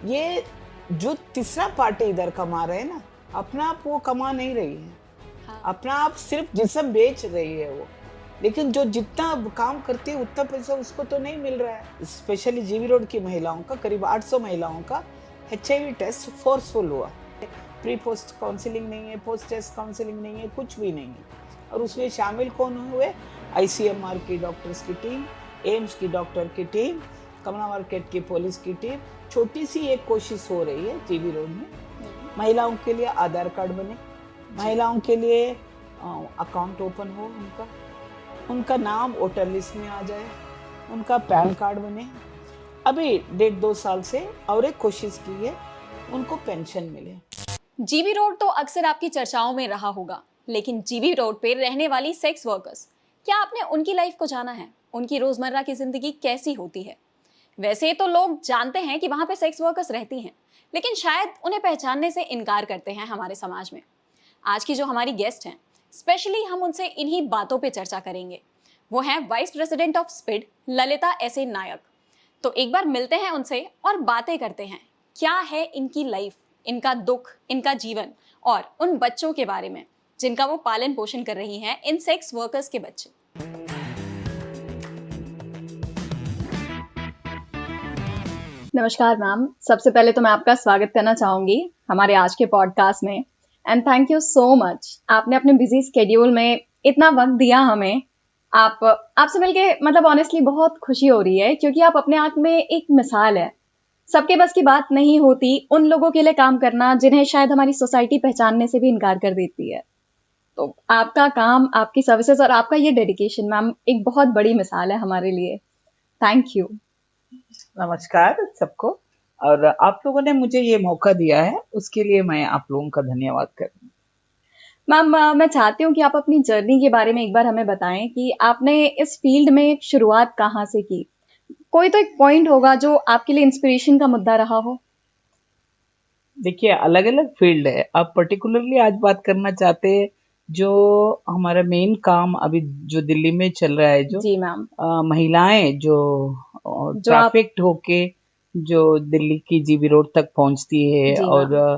ये जो तीसरा पार्टी इधर कमा रहे हैं ना, अपना आप वो कमा नहीं रही है। हाँ। अपना आप सिर्फ जिस्म बेच रही है वो, लेकिन जो जितना काम करती है उतना पैसा उसको तो नहीं मिल रहा है। स्पेशली जीवी रोड की महिलाओं का, करीब 800 महिलाओं का HIV टेस्ट फोर्सफुल हुआ। प्री पोस्ट काउंसलिंग नहीं है, पोस्ट टेस्ट काउंसलिंग नहीं है, कुछ भी नहीं है। और उसमें शामिल कौन हुए? ICMR की डॉक्टर्स की टीम, एम्स की डॉक्टर की टीम, कमला मार्केट की पुलिस की टीम। छोटी सी एक कोशिश हो रही है जीवी रोड में, महिलाओं के लिए आधार कार्ड बने, महिलाओं के लिए अकाउंट ओपन हो, उनका नाम वोटर लिस्ट में आ जाए, उनका पैन कार्ड बने। अभी 1.5-2 साल से और एक कोशिश की है, उनको पेंशन मिले। जीबी रोड तो अक्सर आपकी चर्चाओं में रहा होगा, लेकिन जीबी रोड पे रहने वाली सेक्स वर्कर्स, क्या आपने उनकी लाइफ को जाना है? उनकी रोजमर्रा की जिंदगी कैसी होती है? वैसे तो लोग जानते हैं कि वहां पे सेक्स वर्कर्स रहती हैं, लेकिन शायद उन्हें पहचानने से इनकार करते हैं हमारे समाज में। आज की जो हमारी गेस्ट हैं, स्पेशली हम उनसे इन्हीं बातों पे चर्चा करेंगे। वो हैं vice president of speed Lalita S.A. नायक। तो एक बार मिलते हैं उनसे और बातें करते हैं, क्या है इनकी लाइफ, इनका दुख, इनका जीवन और उन बच्चों के बारे में जिनका वो पालन पोषण कर रही हैं, इन सेक्स वर्कर्स के बच्चे। नमस्कार मैम, सबसे पहले तो मैं आपका स्वागत करना चाहूंगी हमारे आज के पॉडकास्ट में। And thank you so much, आपने अपने बिजी स्केड्यूल में इतना वक्त दिया हमें। आपसे मिलके मतलब ऑनेस्टली बहुत खुशी हो रही है, क्योंकि आप अपने आप में एक मिसाल है। सबके बस की बात नहीं होती उन लोगों के लिए काम करना जिन्हें शायद हमारी सोसाइटी पहचानने से भी इनकार कर देती है। तो आपका काम, आपकी सर्विसेज और आपका ये डेडिकेशन मैम एक बहुत बड़ी मिसाल है हमारे लिए। Thank you. नमस्कार सबको, और आप लोगों ने मुझे ये मौका दिया है, उसके लिए मैं आप लोगों का धन्यवाद करती हूँ। मैम, मैं चाहती हूँ कि आप अपनी जर्नी के बारे में एक बार हमें बताएं कि आपने इस फील्ड में शुरुआत कहाँ से की। कोई तो एक पॉइंट होगा जो आपके लिए इंस्पिरेशन का मुद्दा रहा हो। देखिए, अलग अलग फील्ड है। आप पर्टिकुलरली आज बात करना चाहते हैं जो हमारा मेन काम अभी जो दिल्ली में चल रहा है, जो जी मैम, महिलाएं जो जो आप ट्रैफिक्ड होके जो दिल्ली की जीबी रोड तक पहुंचती है जी और मैम,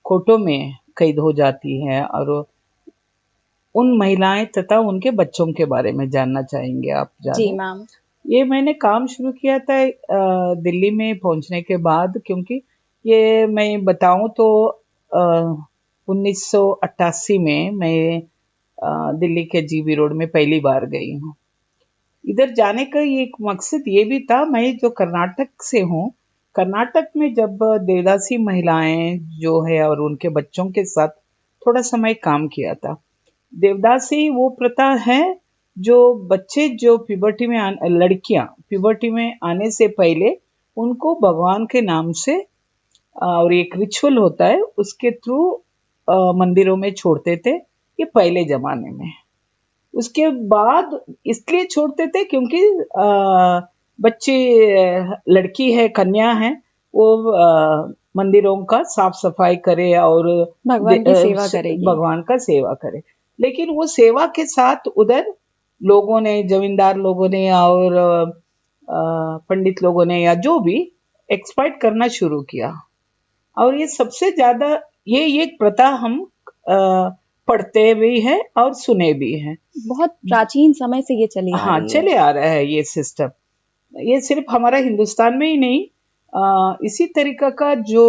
कोर्टों में कैद हो जाती है, और उन महिलाएं तथा उनके बच्चों के बारे में जानना चाहेंगे आप जी ज्यादा। मैम, ये मैंने काम शुरू किया था दिल्ली में पहुंचने के बाद, क्योंकि ये मैं बताऊं तो 1988 में मैं दिल्ली के जीबी रोड में पहली बार गई हूँ। इधर जाने का ये एक मकसद ये भी था, मैं जो कर्नाटक से हूँ, कर्नाटक में जब देवदासी महिलाएं जो है और उनके बच्चों के साथ थोड़ा समय काम किया था। देवदासी वो प्रथा है जो बच्चे जो प्यूबर्टी में लड़कियां प्यूबर्टी में आने से पहले उनको भगवान के नाम से और एक रिचुअल होता है उसके थ्रू मंदिरों में छोड़ते थे, ये पहले जमाने में। उसके बाद इसलिए छोड़ते थे क्योंकि बच्चे लड़की है, कन्या है, वो मंदिरों का साफ सफाई करे और भगवान की सेवा करेगी। भगवान का सेवा करे। लेकिन वो सेवा के साथ उधर लोगों ने, जमींदार लोगों ने और पंडित लोगों ने या जो भी एक्सप्लॉइट करना शुरू किया। और ये सबसे ज्यादा ये एक प्रथा हम पढ़ते भी हैं और सुने भी हैं। बहुत प्राचीन समय से ये चली आ हाँ, रही है। चले आ रहा है ये सिस्टम। ये सिर्फ हमारा हिंदुस्तान में ही नहीं, इसी तरीका का जो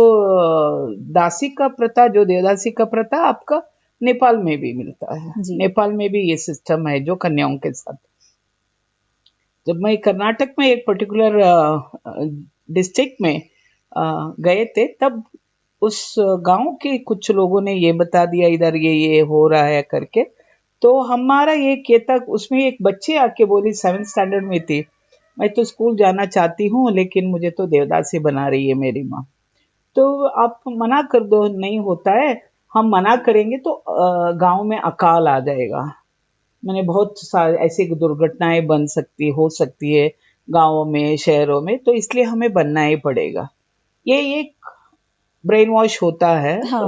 दासी का प्रथा, जो देवदासी का प्रथा आपका नेपाल में भी मिलता है। जी। नेपाल में भी ये सिस्टम है जो कन्याओं के साथ। जब मैं कर्नाटक में एक पर्टिकुलर डिस्ट्रिक्ट में गए थे, तब उस गांव के कुछ लोगों ने ये बता दिया इधर ये हो रहा है करके। तो हमारा ये कहता, उसमें एक बच्ची आके बोली, 7th स्टैंडर्ड में थी, मैं तो स्कूल जाना चाहती हूँ लेकिन मुझे तो देवदासी बना रही है मेरी माँ। तो आप मना कर दो, नहीं होता है, हम मना करेंगे तो गांव में अकाल आ जाएगा। मैंने बहुत सारे ऐसी दुर्घटनाएं हो सकती है गांवों में, शहरों में, तो इसलिए हमें बनना ही पड़ेगा। ये एक ब्रेन वॉश होता है, हाँ,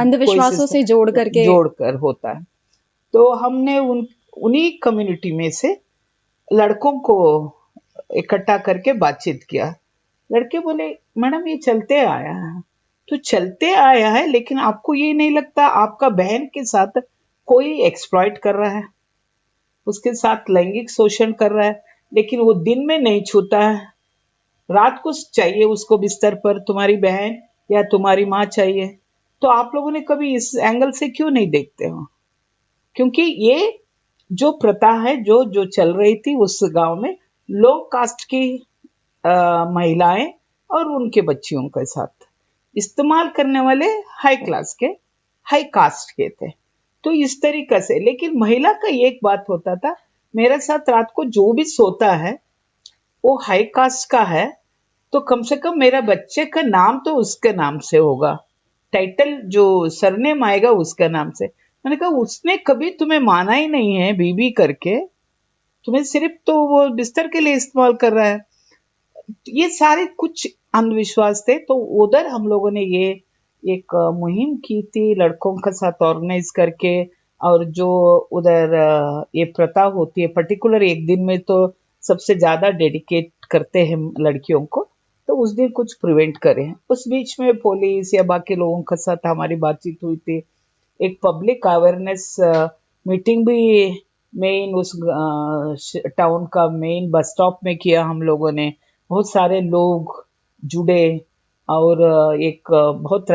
अंधविश्वासों से जोड़कर होता है। तो हमने उन्हीं कम्युनिटी में से लड़कों को इकट्ठा करके बातचीत किया लड़के बोले मैडम ये चलते आया है। तो चलते आया है, लेकिन आपको ये नहीं लगता आपका बहन के साथ कोई एक्सप्लॉइट कर रहा है, उसके साथ लैंगिक शोषण कर रहा है, लेकिन वो दिन में नहीं छूता है, रात को चाहिए उसको बिस्तर पर तुम्हारी बहन या तुम्हारी माँ चाहिए। तो आप लोगों ने कभी इस एंगल से क्यों नहीं देखते हो? क्योंकि ये जो प्रथा है जो जो चल रही थी उस गांव में, लो कास्ट की महिलाएं और उनके बच्चियों के साथ इस्तेमाल करने वाले हाई क्लास के, हाई कास्ट के थे। तो इस तरीके से, लेकिन महिला का एक बात होता था, मेरे साथ रात को जो भी सोता है वो हाई कास्ट का है, तो कम से कम मेरा बच्चे का नाम तो उसके नाम से होगा, टाइटल जो सरनेम आएगा उसका नाम से। मैंने कहा उसने कभी तुम्हें माना ही नहीं है बीबी करके, तुम्हें सिर्फ तो वो बिस्तर के लिए इस्तेमाल कर रहा है। ये सारे कुछ अंधविश्वास थे। तो उधर हम लोगों ने ये एक मुहिम की थी लड़कों के साथ ऑर्गेनाइज करके। और जो उधर ये प्रथा होती है पर्टिकुलर एक दिन में, तो सबसे ज्यादा डेडिकेट करते हैं लड़कियों को, तो उस दिन कुछ प्रिवेंट करें। उस बीच में पुलिस या बाकी लोगों के साथ हमारी बातचीत हुई थी। एक पब्लिक अवेयरनेस मीटिंग भी मेन उस टाउन का मेन बस स्टॉप में किया हम लोगों ने। बहुत सारे लोग जुड़े, और एक बहुत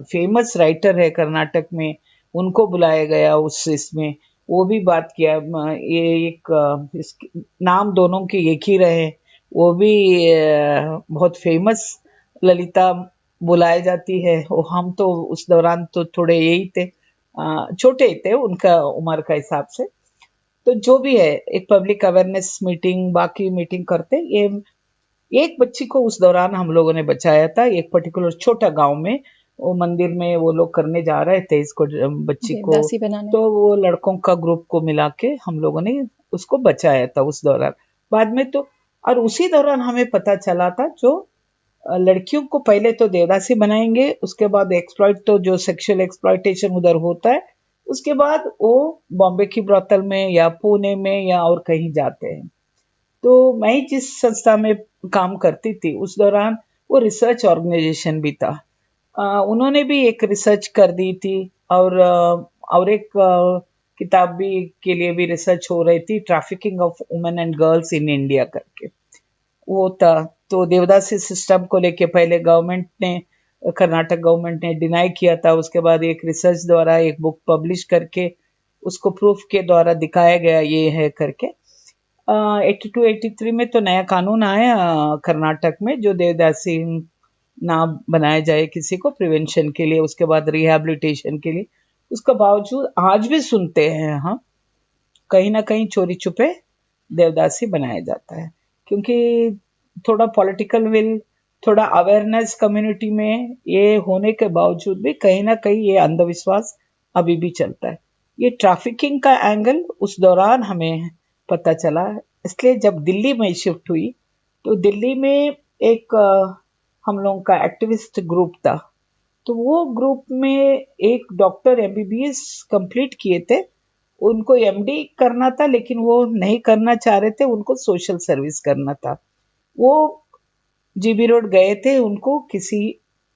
फेमस राइटर है कर्नाटक में, उनको बुलाया गया उस इसमें, वो भी बात किया। ये एक नाम दोनों के एक ही रहे, वो भी बहुत फेमस ललिता बुलाए जाती है। वो हम तो उस दौरान तो थोड़े यही थे, छोटे ही थे उनका उम्र का हिसाब से। तो जो भी है, एक पब्लिक अवेयरनेस मीटिंग बाकी मीटिंग करते ये। एक बच्ची को उस दौरान हम लोगों ने बचाया था, एक पर्टिकुलर छोटा गांव में, वो मंदिर में वो लोग करने जा रहे थे इसको, बच्ची को। देवदासी बनाने। तो वो लड़कों का ग्रुप को मिला के हम लोगों ने उसको बचाया था उस दौरान। बाद में तो, और उसी दौरान हमें पता चला था जो लड़कियों को पहले तो देवदासी बनाएंगे, उसके बाद एक्सप्लॉइट, तो जो सेक्सुअल एक्सप्लॉइटेशन उधर होता है, उसके बाद वो बॉम्बे की ब्रोथल में या पुणे में या और कहीं जाते हैं। तो मैं जिस संस्था में काम करती थी उस दौरान वो रिसर्च ऑर्गेनाइजेशन भी था। उन्होंने भी एक रिसर्च कर दी थी, और एक किताब भी के लिए भी रिसर्च हो रही थी, trafficking of women and girls in India करके वो था। तो देवदासी सिस्टम को लेके पहले गवर्नमेंट ने, कर्नाटक गवर्नमेंट ने डिनाई किया था, उसके बाद एक रिसर्च द्वारा एक बुक पब्लिश करके उसको प्रूफ के द्वारा दिखाया गया ये है करके। 82-83 में तो नया कानून आया कर्नाटक में, जो देवदासी ना बनाया जाए किसी को प्रिवेंशन के लिए, उसके बाद रिहैबिलिटेशन के लिए। उसका बावजूद आज भी सुनते हैं हम, कहीं ना कहीं चोरी छुपे देवदासी बनाया जाता है, क्योंकि थोड़ा पॉलिटिकल विल, थोड़ा अवेयरनेस कम्युनिटी में ये होने के बावजूद भी कहीं ना कहीं ये अंधविश्वास अभी भी चलता है। ये ट्रैफिकिंग का एंगल उस दौरान हमें पता चला। इसलिए जब दिल्ली में शिफ्ट हुई, तो दिल्ली में एक हम लोगों का एक्टिविस्ट ग्रुप था। तो वो ग्रुप में एक डॉक्टर एमबीबीएस कंप्लीट किए थे, उनको एमडी करना था, लेकिन वो नहीं करना चाह रहे थे, उनको सोशल सर्विस करना था। वो जीबी रोड गए थे, उनको किसी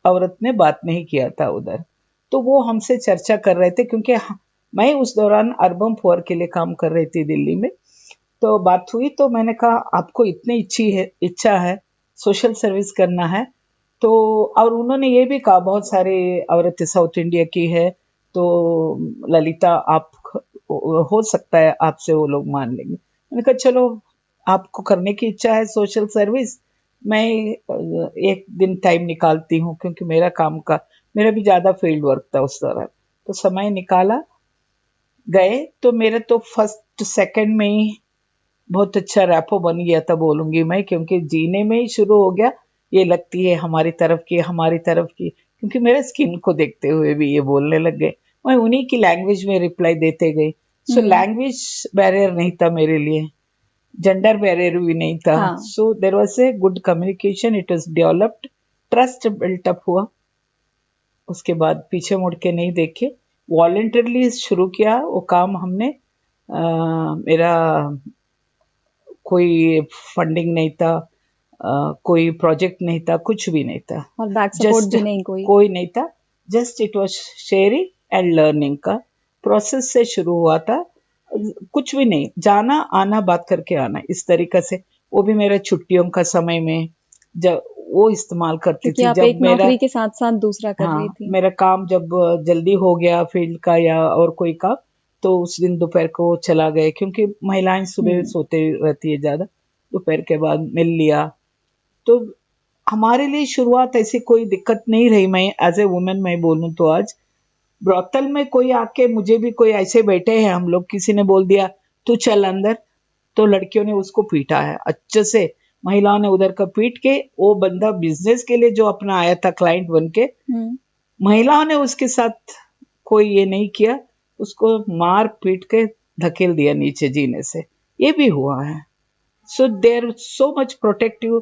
औरत ने बात नहीं किया था उधर। तो वो हमसे चर्चा कर रहे थे, क्योंकि मैं उस दौरान अर्बन पुअर के लिए काम कर रही थी दिल्ली में। तो बात हुई, तो मैंने कहा आपको इतनी इच्छा है सोशल सर्विस करना है तो। और उन्होंने ये भी कहा बहुत सारे औरतें साउथ इंडिया की है, तो ललिता आप, हो सकता है आपसे वो लोग मान लेंगे। मैंने कहा चलो, आपको करने की इच्छा है सोशल सर्विस, मैं एक दिन टाइम निकालती हूँ, क्योंकि मेरा भी ज्यादा फील्ड वर्क था उस दौरान। तो समय निकाला, गए, तो मेरे तो फर्स्ट सेकंड में ही बहुत अच्छा रैपो बन गया था बोलूंगी मैं, क्योंकि जीने में ही शुरू हो गया। ये लगती है हमारी तरफ की, हमारी तरफ की, क्योंकि मेरे स्किन को देखते हुए भी ये बोलने लग गए। मैं उन्हीं की लैंग्वेज में रिप्लाई देते गई। सो लैंग्वेज बैरियर नहीं था मेरे लिए, जेंडर बैरियर भी नहीं था। So there was a good communication, it was developed, trust built up हुआ। उसके बाद पीछे मुड़ के नहीं देखे, वॉलंटरली शुरू किया वो काम हमने। मेरा कोई फंडिंग नहीं था, कोई प्रोजेक्ट नहीं था, कुछ भी नहीं था, और बैक सपोर्ट जस्ट भी नहीं कोई। कोई नहीं था, just it was sharing and learning का प्रोसेस से शुरू हुआ था। कुछ भी नहीं, जाना आना बात करके आना, इस तरीका से। वो भी मेरे छुट्टियों का समय में जब वो इस्तेमाल करती क्योंकि थी, आप जब एक मेरा नौकरी के साथ साथ दूसरा कर रही हाँ थी। मेरा काम जब जल्दी हो गया फील्ड का या और कोई काम, तो उस दिन दोपहर को चला गए, क्योंकि महिलाएं सुबह सोते रहती है ज्यादा, दोपहर के बाद मिल लिया। तो हमारे लिए शुरुआत ऐसी कोई दिक्कत नहीं रही। मैं एज ए वुमेन मैं बोलूं तो आज ब्रोतल में कोई आके, मुझे भी कोई ऐसे बैठे हैं हम लोग, किसी ने बोल दिया तू चल अंदर, तो लड़कियों ने उसको पीटा है अच्छे से। महिलाओं ने उधर का पीट के, वो बंदा बिजनेस के लिए जो अपना आया था क्लाइंट बन के, महिलाओं ने उसके साथ कोई ये नहीं किया, उसको मार पीट के धकेल दिया नीचे जीने से। ये भी हुआ है। सो देर सो मच प्रोटेक्टिव,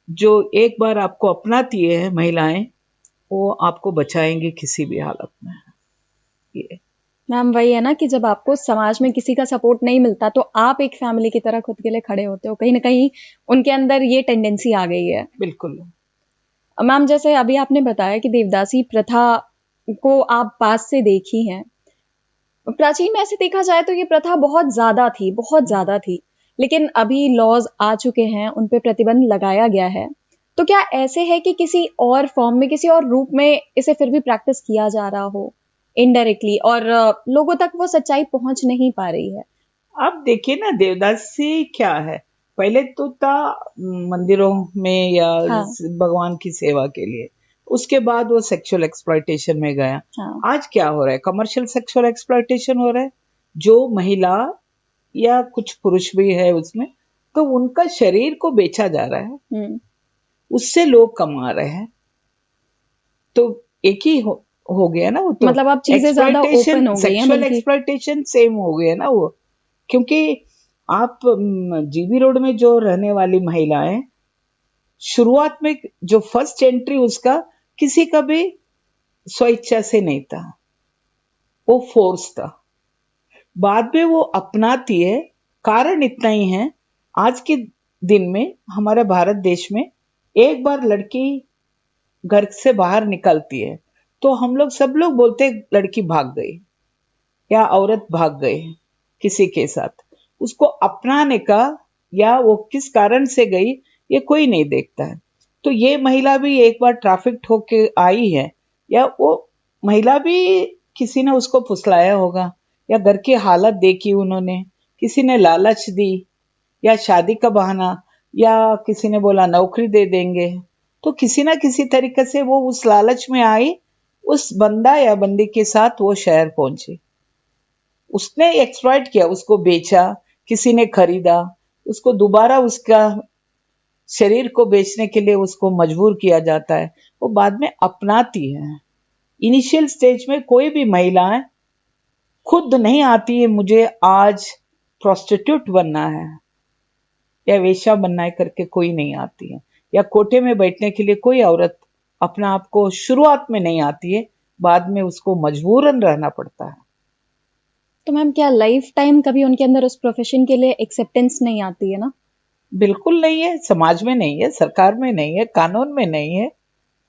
जो एक बार आपको अपनाती है महिलाएं, वो आपको बचाएंगे किसी भी हालत में। ये मैम वही है ना कि जब आपको समाज में किसी का सपोर्ट नहीं मिलता तो आप एक फैमिली की तरह खुद के लिए खड़े होते हो, कहीं ना कहीं उनके अंदर ये टेंडेंसी आ गई है। बिल्कुल। मैम जैसे अभी आपने बताया कि देवदासी प्रथा को आप पास से देखी हैं, प्राचीन में ऐसे देखा जाए तो ये प्रथा बहुत ज्यादा थी, लेकिन अभी लॉज आ चुके हैं, उन पे प्रतिबंध लगाया गया है। तो क्या ऐसे है कि किसी और फॉर्म में, किसी और रूप में इसे फिर भी प्रैक्टिस किया जा रहा हो इनडायरेक्टली, और लोगों तक वो सच्चाई पहुंच नहीं पा रही है? अब देखिए ना, देवदासी क्या है, पहले तो था मंदिरों में या हाँ। भगवान की सेवा के लिए, उसके बाद वो सेक्सुअल एक्सप्लॉयटेशन में गया। हाँ। आज क्या हो रहा है, कमर्शियल सेक्सुअल एक्सप्लॉयटेशन हो रहा है, जो महिला या कुछ पुरुष भी है उसमें, तो उनका शरीर को बेचा जा रहा है, उससे लोग कमा रहे हैं। तो एक ही हो गया ना वो, तो मतलब अब चीजें ज्यादा ओपन हो गई हैं, सेक्सुअल बल्कि एक्सप्लॉयटेशन सेम हो गया ना वो। क्योंकि आप जीबी रोड में जो रहने वाली महिलाएं, शुरुआत में जो फर्स्ट एंट्री उसका किसी का भी स्वेच्छा से नहीं था, वो फोर्स था। बाद में वो अपनाती है। कारण इतना ही है, आज के दिन में हमारे भारत देश में एक बार लड़की घर से बाहर निकलती है तो हम लोग सब लोग बोलते हैं लड़की भाग गई या औरत भाग गई किसी के साथ। उसको अपनाने का या वो किस कारण से गई ये कोई नहीं देखता है। तो ये महिला भी एक बार ट्रैफिक ठोक के आई है, या वो महिला भी किसी ने उसको फुसलाया होगा, या घर की हालत देखी उन्होंने, किसी ने लालच दी, या शादी का बहाना, या किसी ने बोला नौकरी दे देंगे, तो किसी ना किसी तरीके से वो उस लालच में आई, उस बंदा या बंदी के साथ वो शहर पहुंची। उसने एक्सप्लॉइट किया, उसको बेचा, किसी ने खरीदा, उसको दोबारा उसका शरीर को बेचने के लिए उसको मजबूर किया जाता है। वो बाद में अपनाती है। इनिशियल स्टेज में कोई भी महिलाएं खुद नहीं आती है मुझे आज प्रोस्टिट्यूट बनना है या वेश्या बनना है करके, कोई नहीं आती है। या कोटे में बैठने के लिए कोई औरत अपना आप को शुरुआत में नहीं आती है, बाद में उसको मजबूरन रहना पड़ता है। तो मैम क्या लाइफ टाइम कभी उनके अंदर उस प्रोफेशन के लिए एक्सेप्टेंस नहीं आती है ना? बिल्कुल नहीं है, समाज में नहीं है, सरकार में नहीं है, कानून में नहीं है।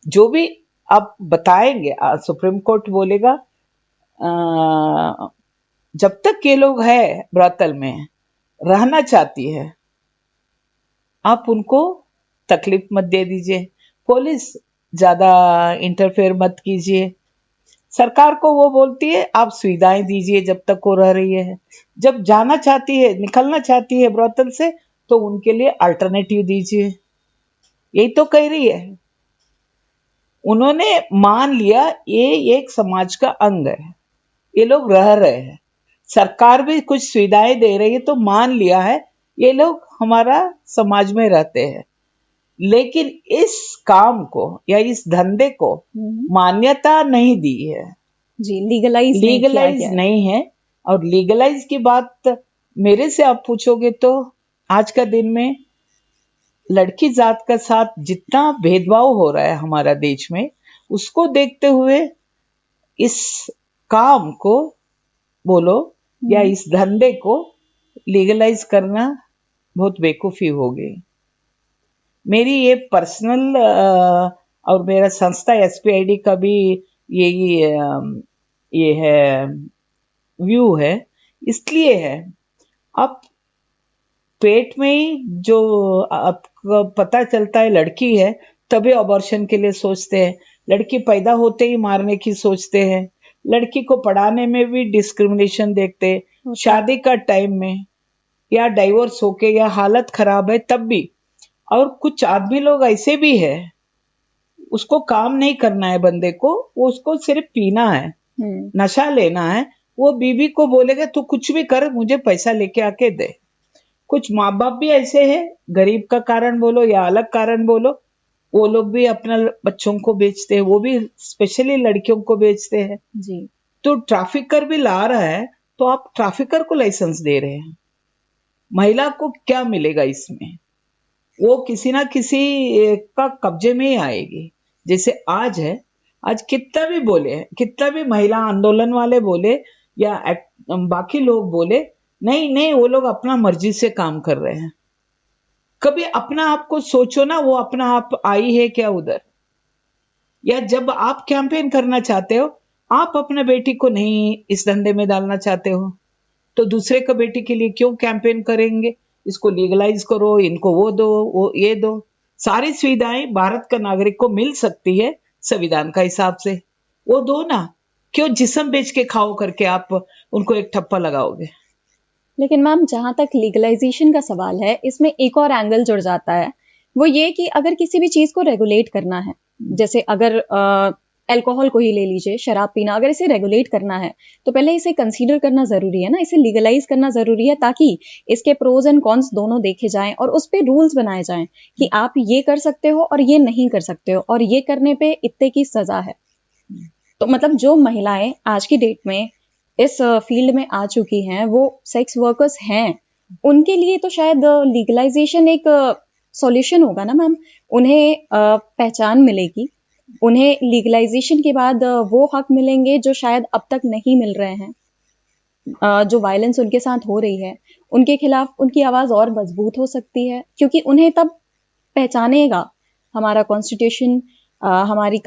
जो भी आप बताएंगे, सुप्रीम कोर्ट बोलेगा जब तक ये लोग है ब्रातल में रहना चाहती है, आप उनको तकलीफ मत दे दीजिए, पुलिस ज्यादा इंटरफेयर मत कीजिए। सरकार को वो बोलती है आप सुविधाएं दीजिए जब तक वो रह रही है। जब जाना चाहती है, निकलना चाहती है ब्रोतल से, तो उनके लिए अल्टरनेटिव दीजिए। यही तो कह रही है। उन्होंने मान लिया ये एक समाज का अंग है, ये लोग रह रहे हैं, सरकार भी कुछ सुविधाएं दे रही है, तो मान लिया है ये लोग हमारा समाज में रहते हैं। लेकिन इस काम को या इस धंधे को मान्यता नहीं दी है, जी, लीगलाइज नहीं है। और लीगलाइज की बात मेरे से आप पूछोगे तो आज का दिन में लड़की जात का साथ जितना भेदभाव हो रहा है हमारा देश में, उसको देखते हुए इस काम को बोलो या इस धंधे को लीगलाइज करना बहुत बेवकूफी हो गई। मेरी ये पर्सनल और मेरा संस्था एसपीआईडी का भी यही ये है व्यू है, इसलिए है। अब पेट में ही जो आपको पता चलता है लड़की है, तभी अबॉर्शन के लिए सोचते हैं। लड़की पैदा होते ही मारने की सोचते हैं। लड़की को पढ़ाने में भी डिस्क्रिमिनेशन देखते हैं। शादी का टाइम में या डाइवोर्स होके या हालत खराब है तब भी। और कुछ आदमी लोग ऐसे भी है, उसको काम नहीं करना है बंदे को, वो उसको सिर्फ पीना है, नशा लेना है। वो बीवी को बोलेगा तू कुछ भी कर, मुझे पैसा लेके आके दे। कुछ माँ बाप भी ऐसे हैं, गरीब का कारण बोलो या अलग कारण बोलो, वो लोग भी अपना बच्चों को बेचते हैं, वो भी स्पेशली लड़कियों को बेचते हैं जी। तो ट्रैफिकर भी ला रहा है, तो आप ट्रैफिकर को लाइसेंस दे रहे हैं। महिला को क्या मिलेगा इसमें? वो किसी ना किसी का कब्जे में ही आएगी। जैसे आज है, आज कितना भी बोले, कितना भी महिला आंदोलन वाले बोले या बाकी लोग बोले, नहीं नहीं वो लोग अपना मर्जी से काम कर रहे हैं। कभी अपना आप को सोचो ना, वो अपना आप आई है क्या उधर? या जब आप कैंपेन करना चाहते हो, आप अपने बेटी को नहीं इस धंधे में डालना चाहते हो, तो दूसरे का बेटी के लिए क्यों कैंपेन करेंगे? इसको लीगलाइज करो, इनको वो दो, वो ये दो। सारी सुविधाएं भारत का नागरिक को मिल सकती है संविधान का हिसाब से, वो दो ना। क्यों जिस्म बेच के खाओ करके आप उनको एक ठप्पा लगाओगे? लेकिन मैम, जहां तक लीगलाइजेशन का सवाल है, इसमें एक और एंगल जुड़ जाता है। वो ये कि अगर किसी भी चीज को रेगुलेट करना है, जैसे अगर अल्कोहल को ही ले लीजिए, शराब पीना, अगर इसे रेगुलेट करना है तो पहले इसे कंसीडर करना जरूरी है ना, इसे लीगलाइज करना जरूरी है, ताकि इसके प्रोज एंड कॉन्स दोनों देखे जाएं और उस पे रूल्स बनाए जाएं कि आप ये कर सकते हो और ये नहीं कर सकते हो, और ये करने पे इतने की सजा है। तो मतलब जो महिलाएं आज की डेट में इस फील्ड में आ चुकी हैं, वो सेक्स वर्कर्स हैं, उनके लिए तो शायद लीगलाइजेशन एक सॉल्यूशन होगा ना मैम। उन्हें पहचान मिलेगी, उन्हें लीगलाइजेशन के बाद वो हक मिलेंगे जो शायद अब तक नहीं मिल रहे हैं। जो वायलेंस उनके साथ हो रही है, उनके खिलाफ उनकी आवाज और मजबूत हो सकती है, क्योंकि उन्हें तब पहचानेगा हमारा कॉन्स्टिट्यूशन, हमारी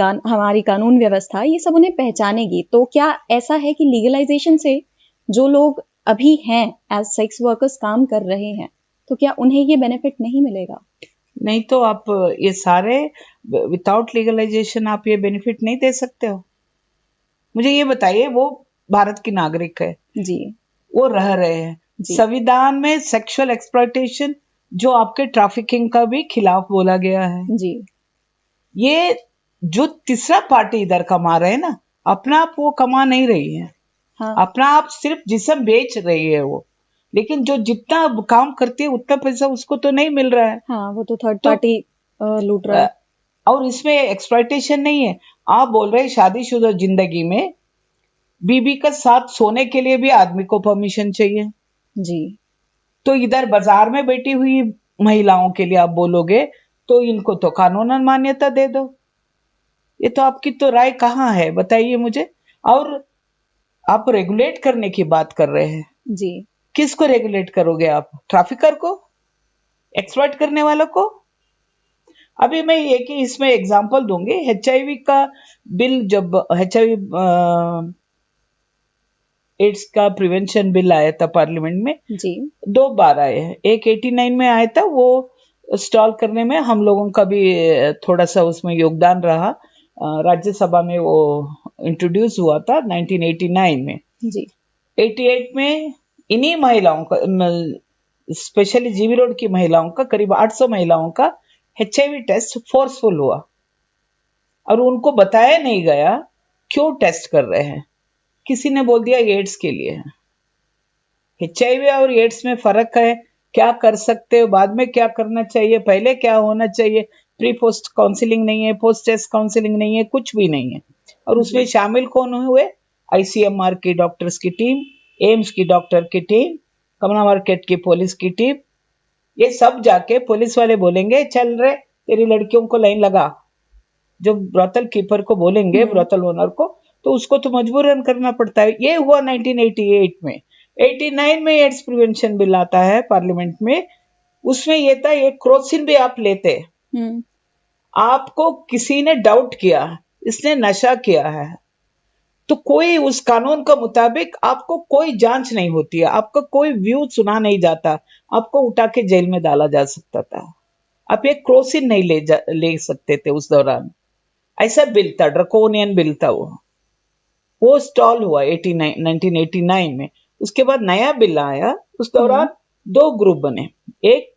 कानून व्यवस्था, ये सब उन्हें पहचानेगी। तो क्या ऐसा है कि लीगलाइजेशन से जो लोग अभी हैं एज सेक्स वर्कर्स काम कर रहे हैं, तो क्या उन्हें ये बेनिफिट नहीं मिलेगा? नहीं तो आप ये सारे विदाउट लीगलाइजेशन आप ये बेनिफिट नहीं दे सकते हो। मुझे ये बताइए, वो भारत की नागरिक है जी, वो रह रहे हैं, संविधान में सेक्सुअल एक्सप्लॉयटेशन जो आपके ट्रैफिकिंग का भी खिलाफ बोला गया है जी। ये जो तीसरा पार्टी इधर कमा रहे हैं ना, अपना आप वो कमा नहीं रही है। हाँ। अपना आप सिर्फ जिस्म बेच रही है वो, लेकिन जो जितना काम करती है उतना पैसा उसको तो नहीं मिल रहा है। हाँ, वो तो थर्ड पार्टी लूट रहा है। और इसमें एक्सप्लॉयटेशन नहीं है। आप बोल रहे हैं शादीशुदा जिंदगी में बीबी का साथ सोने के लिए भी आदमी को परमिशन चाहिए जी। तो इधर बाजार में बैठी हुई महिलाओं के लिए आप बोलोगे तो इनको तो कानूनन मान्यता दे दो। ये तो आपकी तो राय कहाँ है बताइए मुझे। और आप रेगुलेट करने की बात कर रहे हैं जी। किसको रेगुलेट करोगे आप? ट्रैफिकर को, एक्सप्लॉइट करने वालों को? अभी मैं एक ही इसमें एग्जांपल दूंगी। एचआईवी का बिल, जब एचआईवी एड्स का प्रिवेंशन बिल आया था पार्लियामेंट में, जी। 2 बार आए हैं। एक 89 में आया था, वो स्टॉल करने में हम लोगों का भी थोड़ा सा उसमें योगदान रहा। राज्यसभा में वो इंट्रोड्यूस हुआ था 1989 में। जी। 88 में इन्हीं महिलाओं का, स्पेशली जीबी रोड की महिलाओं का, करीब 800 महिलाओं का एचआईवी टेस्ट फोर्सफुल हुआ और उनको बताया नहीं गया क्यों टेस्ट कर रहे हैं। किसी ने बोल दिया एड्स के लिए है। एचआईवी और एड्स में फर्क है। क्या कर सकते हो, बाद में क्या करना चाहिए, पहले क्या होना चाहिए। प्री पोस्ट काउंसलिंग नहीं है, पोस्ट टेस्ट काउंसलिंग नहीं है, कुछ भी नहीं है। और उसमें शामिल कौन हुए? आईसीएमआर की डॉक्टर्स की टीम, एम्स की डॉक्टर की टीम, कमला मार्केट की पुलिस की टीम। ये सब जाके पुलिस वाले बोलेंगे चल रे तेरी लड़कियों को लाइन लगा। जो ब्रोथल कीपर को बोलेंगे, ब्रोथल ओनर को, तो उसको तो मजबूरन करना पड़ता है। ये हुआ 1988 में। 89 में एड्स प्रिवेंशन बिल आता है पार्लियामेंट में। उसमें ये था, एक क्रोसिन भी आप लेते आपको किसी ने डाउट किया, इसने नशा किया है, तो कोई उस कानून के मुताबिक आपको कोई जांच नहीं होती है, आपका कोई व्यू सुना नहीं जाता, आपको उठा के जेल में डाला जा सकता था। आप एक क्रोसिन नहीं ले सकते थे उस दौरान। ऐसा बिल था, ड्रकोनियन बिल था वो स्टॉल हुआ 1989 में। उसके बाद नया बिल आया, उस दौरान दो ग्रुप बने। एक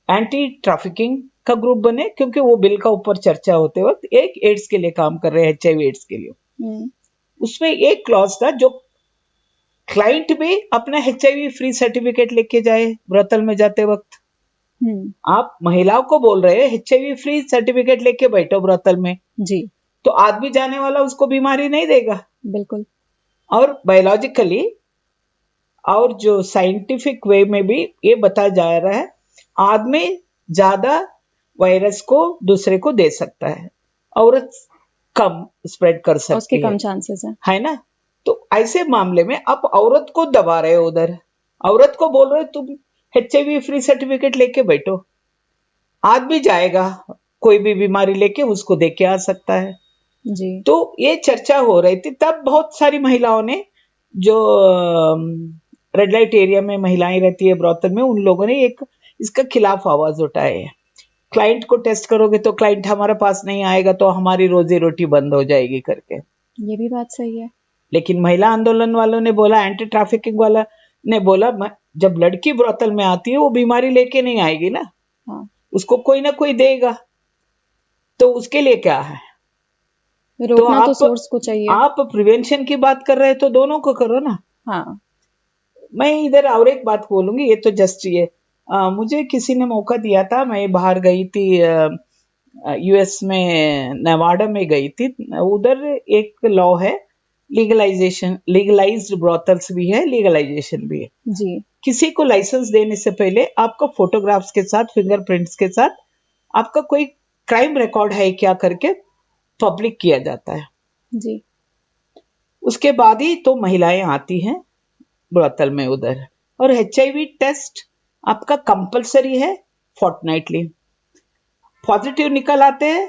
एंटी ट्रैफिकिंग का ग्रुप बने, क्योंकि वो बिल का ऊपर चर्चा होते वक्त एक एड्स के लिए काम कर रहे हैं, HIV एड्स के लिए। उसमें एक क्लॉज था जो क्लाइंट भी अपना HIV फ्री सर्टिफिकेट लेके जाए ब्रोथल में जाते वक्त। आप महिलाओं को बोल रहे हैं HIV फ्री सर्टिफिकेट लेके बैठो ब्रोथल में जी, तो आदमी जाने वाला उसको बीमारी नहीं देगा। बिल्कुल। और बायोलॉजिकली और जो साइंटिफिक वे में भी ये बताया जा रहा है, आदमी ज्यादा वायरस को दूसरे को दे सकता है, औरत कम स्प्रेड कर सकती उसके है, कम चांसेस है ना। तो ऐसे मामले में आप औरत को दबा रहे हो, उधर औरत को बोल रहे हो तुम HIV फ्री सर्टिफिकेट लेके बैठो, आदमी जाएगा कोई भी बीमारी लेके उसको दे के आ सकता है जी। तो ये चर्चा हो रही थी। तब बहुत सारी महिलाओं ने, जो रेड लाइट एरिया में महिलाएं रहती है ब्रोथल में, उन लोगों ने एक इसका खिलाफ आवाज उठाए है। क्लाइंट को टेस्ट करोगे तो क्लाइंट हमारे पास नहीं आएगा तो हमारी रोजी रोटी बंद हो जाएगी करके। ये भी बात सही है। लेकिन महिला आंदोलन वालों ने बोला, एंटी ट्रैफिकिंग वाला ने बोला, जब लड़की ब्रोथल में आती है वो बीमारी लेके नहीं आएगी ना, हाँ। उसको कोई ना कोई देगा, तो उसके लिए क्या है, रोकना तो सोर्स को चाहिए। आप प्रिवेंशन की बात कर रहे हैं तो दोनों को करो ना। हाँ। मैं इधर और एक बात बोलूंगी, ये तो जस्ट ये मुझे किसी ने मौका दिया था, मैं बाहर गई थी US में, नेवाडा में गई थी। उधर एक लॉ है, लीगलाइज्ड ब्रोथल्स भी है, लीगलाइजेशन भी है जी। किसी को लाइसेंस देने से पहले आपका फोटोग्राफ्स के साथ, फिंगरप्रिंट्स के साथ आपका कोई क्राइम रिकॉर्ड है क्या करके पब्लिक किया जाता है जी। उसके बाद ही तो महिलाएं आती हैं ब्रोथल में उधर। और HIV टेस्ट आपका कंपलसरी है, फोर्टनाइटली। पॉजिटिव निकल आते हैं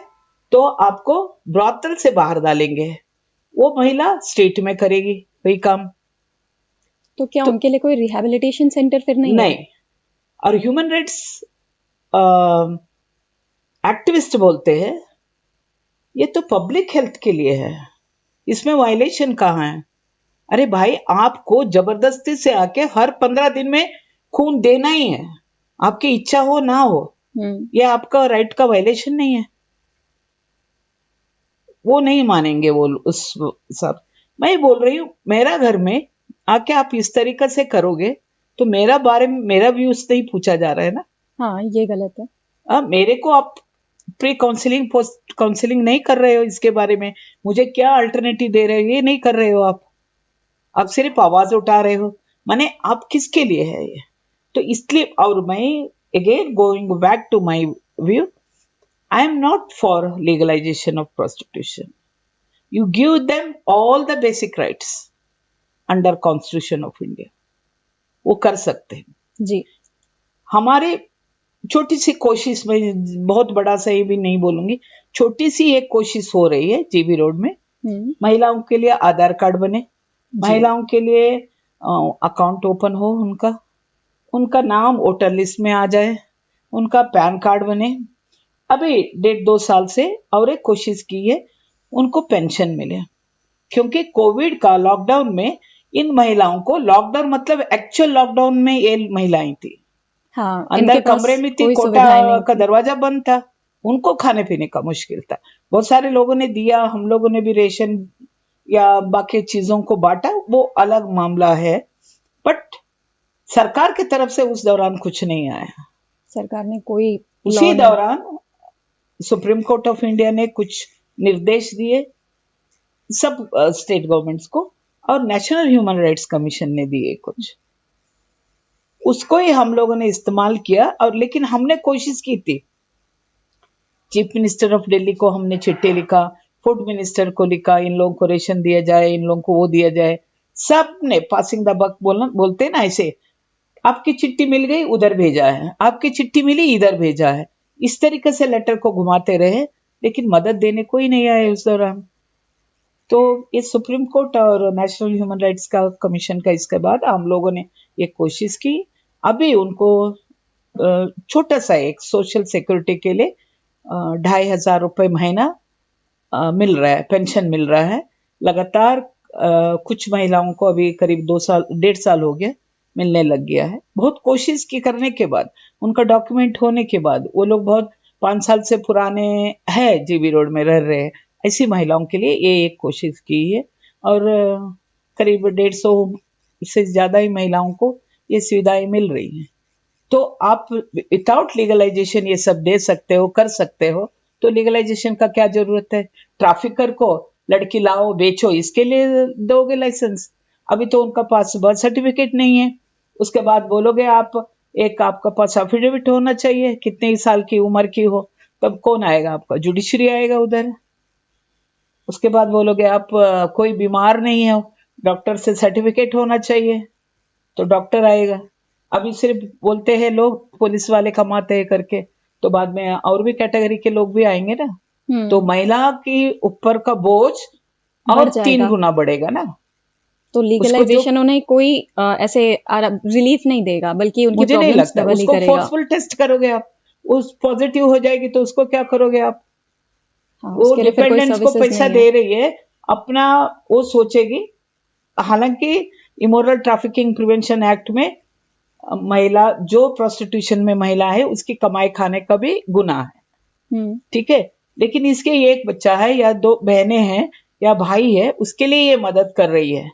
तो आपको ब्रोथल से बाहर डालेंगे, वो महिला स्टेट में करेगी वही काम। तो क्या उनके लिए कोई रिहैबिलिटेशन सेंटर फिर नहीं नहीं। और ह्यूमन राइट्स एक्टिविस्ट बोलते हैं ये तो पब्लिक हेल्थ के लिए है, इसमें वायलेशन कहाँ है। अरे भाई, आपको जबरदस्ती से आके हर 15 दिन में खून देना ही है, आपकी इच्छा हो ना हो, ये आपका राइट का वायलेशन नहीं है, वो नहीं मानेंगे वो उस सब। मैं बोल रही हूँ मेरा घर में आके आप इस तरीके से करोगे तो मेरा बारे में मेरा व्यूज नहीं पूछा जा रहा है ना। हाँ, ये गलत है। मेरे को आप प्री काउंसलिंग पोस्ट काउंसलिंग नहीं कर रहे हो, इसके बारे में मुझे क्या अल्टरनेटिव दे रहे हो, ये नहीं कर रहे हो आप सिर्फ आवाज उठा रहे हो। माने आप किसके लिए है ये, तो इसलिए। और मैं again going back to my view, I am not for legalization of prostitution. You give them all the basic rights under Constitution of India. वो कर सकते हैं जी। हमारे छोटी सी कोशिश में, बहुत बड़ा सही भी नहीं बोलूंगी, छोटी सी एक कोशिश हो रही है जीबी रोड में। महिलाओं के लिए आधार कार्ड बने, महिलाओं के लिए अकाउंट ओपन हो, उनका नाम वोटर लिस्ट में आ जाए, उनका पैन कार्ड बने। अभी 1.5-2 साल से और एक कोशिश की है, उनको पेंशन मिले, क्योंकि कोविड का लॉकडाउन में इन महिलाओं को, लॉकडाउन मतलब एक्चुअल लॉकडाउन में ये महिलाएं थी, हाँ, अंदर कमरे में थी, कोटा का दरवाजा बंद था, उनको खाने पीने का मुश्किल था। बहुत सारे लोगों ने दिया, हम लोगों ने भी रेशन या बाकी चीजों को बांटा, वो अलग मामला है, बट सरकार की तरफ से उस दौरान कुछ नहीं आया। सरकार ने कोई, उसी दौरान सुप्रीम कोर्ट ऑफ इंडिया ने कुछ निर्देश दिए सब स्टेट गवर्नमेंट्स को, और नेशनल ह्यूमन राइट्स कमीशन ने दिए कुछ, उसको ही हम लोगों ने इस्तेमाल किया। और लेकिन हमने कोशिश की थी, चीफ मिनिस्टर ऑफ दिल्ली को हमने चिट्ठी लिखा, फूड मिनिस्टर को लिखा, इन लोगों को रेशन दिया जाए, इन लोगों को वो दिया जाए। सब ने पासिंग द बक बोलते ना ऐसे, आपकी चिट्ठी मिल गई उधर भेजा है, आपकी चिट्ठी मिली इधर भेजा है, इस तरीके से लेटर को घुमाते रहे, लेकिन मदद देने कोई नहीं आया उस दौरान। तो ये सुप्रीम कोर्ट और नेशनल ह्यूमन राइट्स का कमीशन का इसके बाद हम लोगों ने ये कोशिश की। अभी उनको छोटा सा एक सोशल सिक्योरिटी के लिए 2,500 रुपए महीना मिल रहा है, पेंशन मिल रहा है लगातार। कुछ महिलाओं को अभी करीब 1.5 साल हो गया, मिलने लग गया है। बहुत कोशिश की करने के बाद, उनका डॉक्यूमेंट होने के बाद, वो लोग बहुत 5 साल से पुराने है जीबी रोड में रह रहे हैं, ऐसी महिलाओं के लिए ये एक कोशिश की है। और करीब 150 से ज्यादा ही महिलाओं को ये सुविधाएं मिल रही हैं। तो आप विदाउट लीगलाइजेशन ये सब दे सकते हो, कर सकते हो, तो लीगलाइजेशन का क्या जरूरत है? ट्रैफिकर को लड़की लाओ बेचो, इसके लिए दोगे लाइसेंस? अभी तो उनका पास बर्थ सर्टिफिकेट नहीं है, उसके बाद बोलोगे आप एक आपका पास एफिडेविट होना चाहिए कितने साल की उम्र की हो, तब कौन आएगा? आपका जुडिशरी आएगा उधर। उसके बाद बोलोगे आप कोई बीमार नहीं हो, डॉक्टर से सर्टिफिकेट होना चाहिए, तो डॉक्टर आएगा। अभी सिर्फ बोलते हैं लोग पुलिस वाले कमाते हैं करके, तो बाद में और भी कैटेगरी के लोग भी आएंगे ना, तो महिला के ऊपर का बोझ और 3 गुना बढ़ेगा ना। तो लीगलाइजेशन उन्हें कोई ऐसे रिलीफ नहीं देगा, बल्कि उनकी मुझे नहीं प्रॉब्लम्स लगता। डबल ही उसको करेगा। फोर्सफुल टेस्ट करोगे आप, उस पॉजिटिव हो जाएगी तो उसको क्या करोगे आप? हाँ, वो उसके लिए फिर कोई डिपेंडेंट्स को सर्विसेज पैसा नहीं है। दे रही है अपना, वो सोचेगी। हालांकि इमोरल ट्रैफिकिंग प्रिवेंशन एक्ट में महिला जो प्रोस्टिट्यूशन में महिला है उसकी कमाई खाने का भी गुनाह है, ठीक है। लेकिन इसके एक बच्चा है या 2 बहनें हैं या भाई है, उसके लिए ये मदद कर रही है।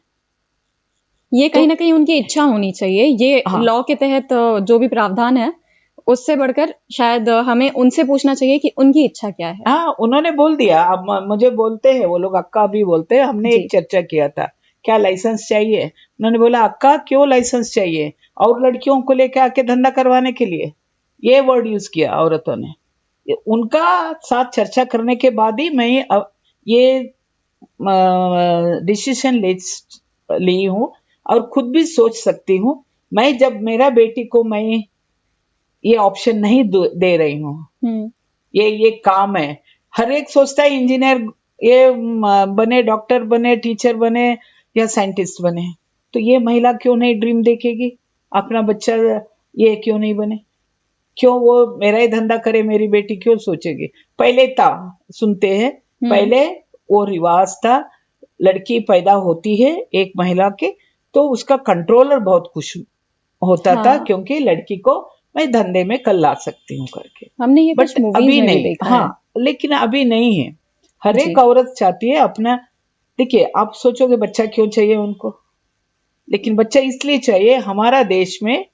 ये कहीं ना कहीं उनकी इच्छा होनी चाहिए। ये हाँ, लॉ के तहत जो भी प्रावधान है उससे बढ़कर शायद हमें उनसे पूछना चाहिए कि उनकी इच्छा क्या है। हाँ, उन्होंने बोल दिया। अब मुझे बोलते हैं वो लोग, अक्का भी बोलते हैं, हमने एक चर्चा किया था क्या लाइसेंस चाहिए। उन्होंने बोला अक्का क्यों लाइसेंस चाहिए, और लड़कियों को लेके आके धंधा करवाने के लिए, ये वर्ड यूज किया औरतों ने। उनका साथ चर्चा करने के बाद ही मैं ये डिसीजन ली हूँ और खुद भी सोच सकती हूँ। मैं जब मेरा बेटी को मैं ये ऑप्शन नहीं दे रही हूँ, ये काम है। हर एक सोचता है इंजीनियर ये बने, डॉक्टर बने, टीचर बने या साइंटिस्ट बने, तो ये महिला क्यों नहीं ड्रीम देखेगी अपना बच्चा ये क्यों नहीं बने? क्यों वो मेरा ही धंधा करे, मेरी बेटी क्यों सोचेगी? पहले था, सुनते हैं, पहले वो रिवाज था, लड़की पैदा होती है एक महिला के तो उसका कंट्रोलर बहुत खुश होता था, क्योंकि लड़की को मैं धंधे में कल ला सकती हूँ करके। हमने ये कुछ बट अभी नहीं देखा हाँ है। लेकिन अभी नहीं है। हर एक औरत चाहती है अपना। देखिए, आप सोचोगे बच्चा क्यों चाहिए उनको, लेकिन बच्चा इसलिए चाहिए, हमारा देश में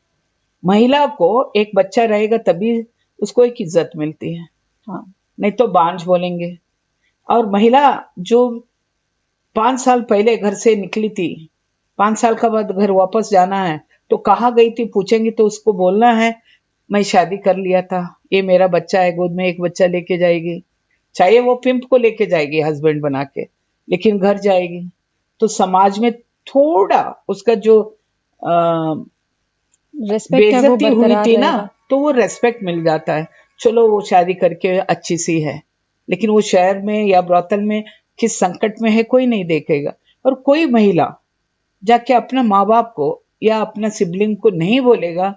महिला को एक बच्चा रहेगा तभी उसको एक इज्जत मिलती है, हाँ, नहीं तो बांझ बोलेंगे। और महिला जो 5 साल पहले घर से निकली थी, 5 साल का बाद घर वापस जाना है तो कहाँ गई थी पूछेंगी तो उसको बोलना है मैं शादी कर लिया था, ये मेरा बच्चा है, गोद में एक बच्चा लेके जाएगी। चाहे वो पिंप को लेके जाएगी हस्बैंड बना के, लेकिन घर जाएगी तो समाज में थोड़ा उसका जो बेइज्जती हुई थी ना, तो वो रेस्पेक्ट मिल जाता है। चलो वो शादी करके अच्छी सी है, लेकिन वो शहर में या ब्रोतल में किस संकट में है कोई नहीं देखेगा। और कोई महिला जाके अपना माँ बाप को या अपना सिबलिंग को नहीं बोलेगा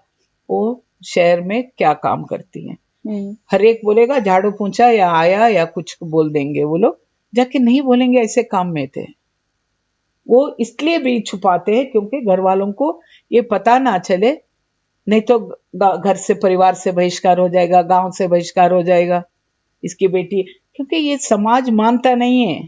वो शहर में क्या काम करती है। हर एक बोलेगा झाड़ू पोंछा या आया या कुछ बोल देंगे, वो लोग जाके नहीं बोलेंगे ऐसे काम में थे। वो इसलिए भी छुपाते हैं क्योंकि घर वालों को ये पता ना चले, नहीं तो घर से परिवार से बहिष्कार हो जाएगा, गांव से बहिष्कार हो जाएगा इसकी बेटी। क्योंकि ये समाज मानता नहीं है,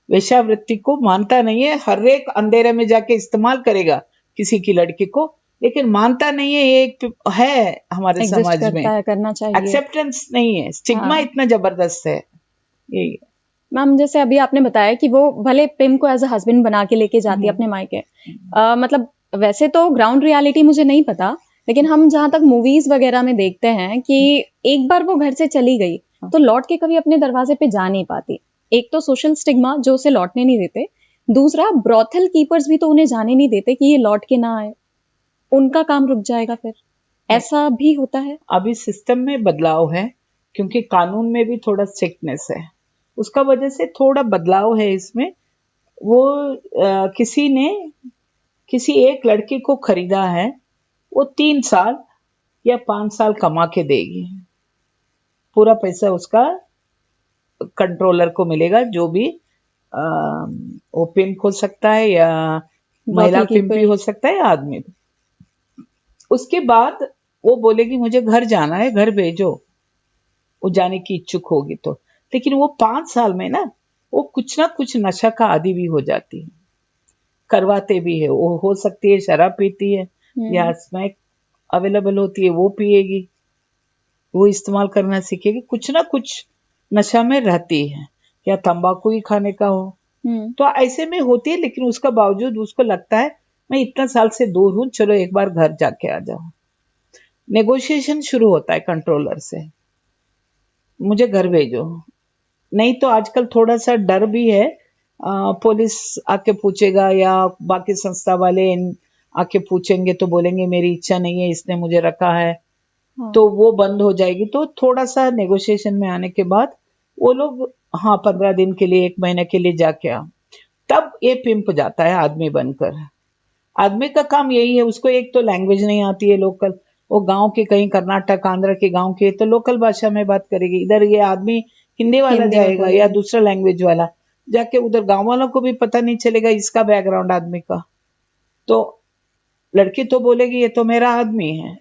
वेश्यावृत्ति को मानता नहीं है। हर एक अंधेरे में जाके इस्तेमाल करेगा किसी की लड़की को, लेकिन मानता नहीं है। ये एक है हमारे समाज में, करना चाहिए, एक्सेप्टेंस नहीं है, स्टिग्मा इतना जबरदस्त है। यही मैम, जैसे अभी आपने बताया कि वो भले पिम को एज अ हस्बैंड बना के लेके जाती है अपने मायके, मतलब वैसे तो ग्राउंड रियलिटी मुझे नहीं पता, लेकिन हम जहां तक मूवीज वगैरह में देखते हैं कि एक बार वो घर से चली गई तो लौट के कभी अपने दरवाजे पे जा नहीं पाती। एक तो सोशल स्टिग्मा जो उसे लौटने नहीं देते, दूसरा ब्रॉथल कीपर्स भी तो उन्हें जाने नहीं देते कि ये लौट के ना आए, उनका काम रुक जाएगा फिर, ऐसा भी होता है। अभी सिस्टम में बदलाव है क्योंकि कानून में भी थोड़ा स्ट्रिक्टनेस है, उसका वजह से थोड़ा बदलाव है इसमें। वो किसी ने किसी एक लड़की को खरीदा है, वो 3 साल या 5 साल कमा के देगी, पूरा पैसा उसका कंट्रोलर को मिलेगा, जो भी वो पिम्प हो सकता है या महिला पिम्प भी हो सकता है या आदमी भी। उसके बाद वो बोलेगी मुझे घर जाना है, घर भेजो, वो जाने की इच्छुक होगी तो। लेकिन वो 5 साल में ना वो कुछ ना कुछ नशा का आदी भी हो जाती है, करवाते भी है। वो हो सकती है शराब पीती है या स्मैक अवेलेबल होती है, वो पिएगी, वो इस्तेमाल करना सीखेगी, कुछ ना कुछ नशा में रहती है, या तंबाकू ही खाने का हो। तो ऐसे में होती है, लेकिन उसका बावजूद उसको लगता है मैं इतना साल से दूर हूं, चलो एक बार घर जाके आ जाऊं। नेगोशिएशन शुरू होता है कंट्रोलर से, मुझे घर भेजो। नहीं तो आजकल थोड़ा सा डर भी है, पुलिस आके पूछेगा या बाकी संस्था वाले आके पूछेंगे तो बोलेंगे मेरी इच्छा नहीं है, इसने मुझे रखा है। तो वो बंद हो जाएगी। तो थोड़ा सा नेगोशिएशन में आने के बाद वो लोग 15 दिन के लिए, 1 महीने के लिए जाके आओ, तब ये पिंप जाता है आदमी बनकर। आदमी का काम यही है, उसको एक तो लैंग्वेज नहीं आती है लोकल, वो गांव के कहीं कर्नाटक आंध्र के गांव के, तो लोकल भाषा में बात करेगी। इधर ये आदमी हिंदी वाला जाएगा या दूसरा लैंग्वेज वाला, जाके उधर गांव वालों को भी पता नहीं चलेगा इसका बैकग्राउंड आदमी का। तो लड़की तो बोलेगी ये तो मेरा आदमी है,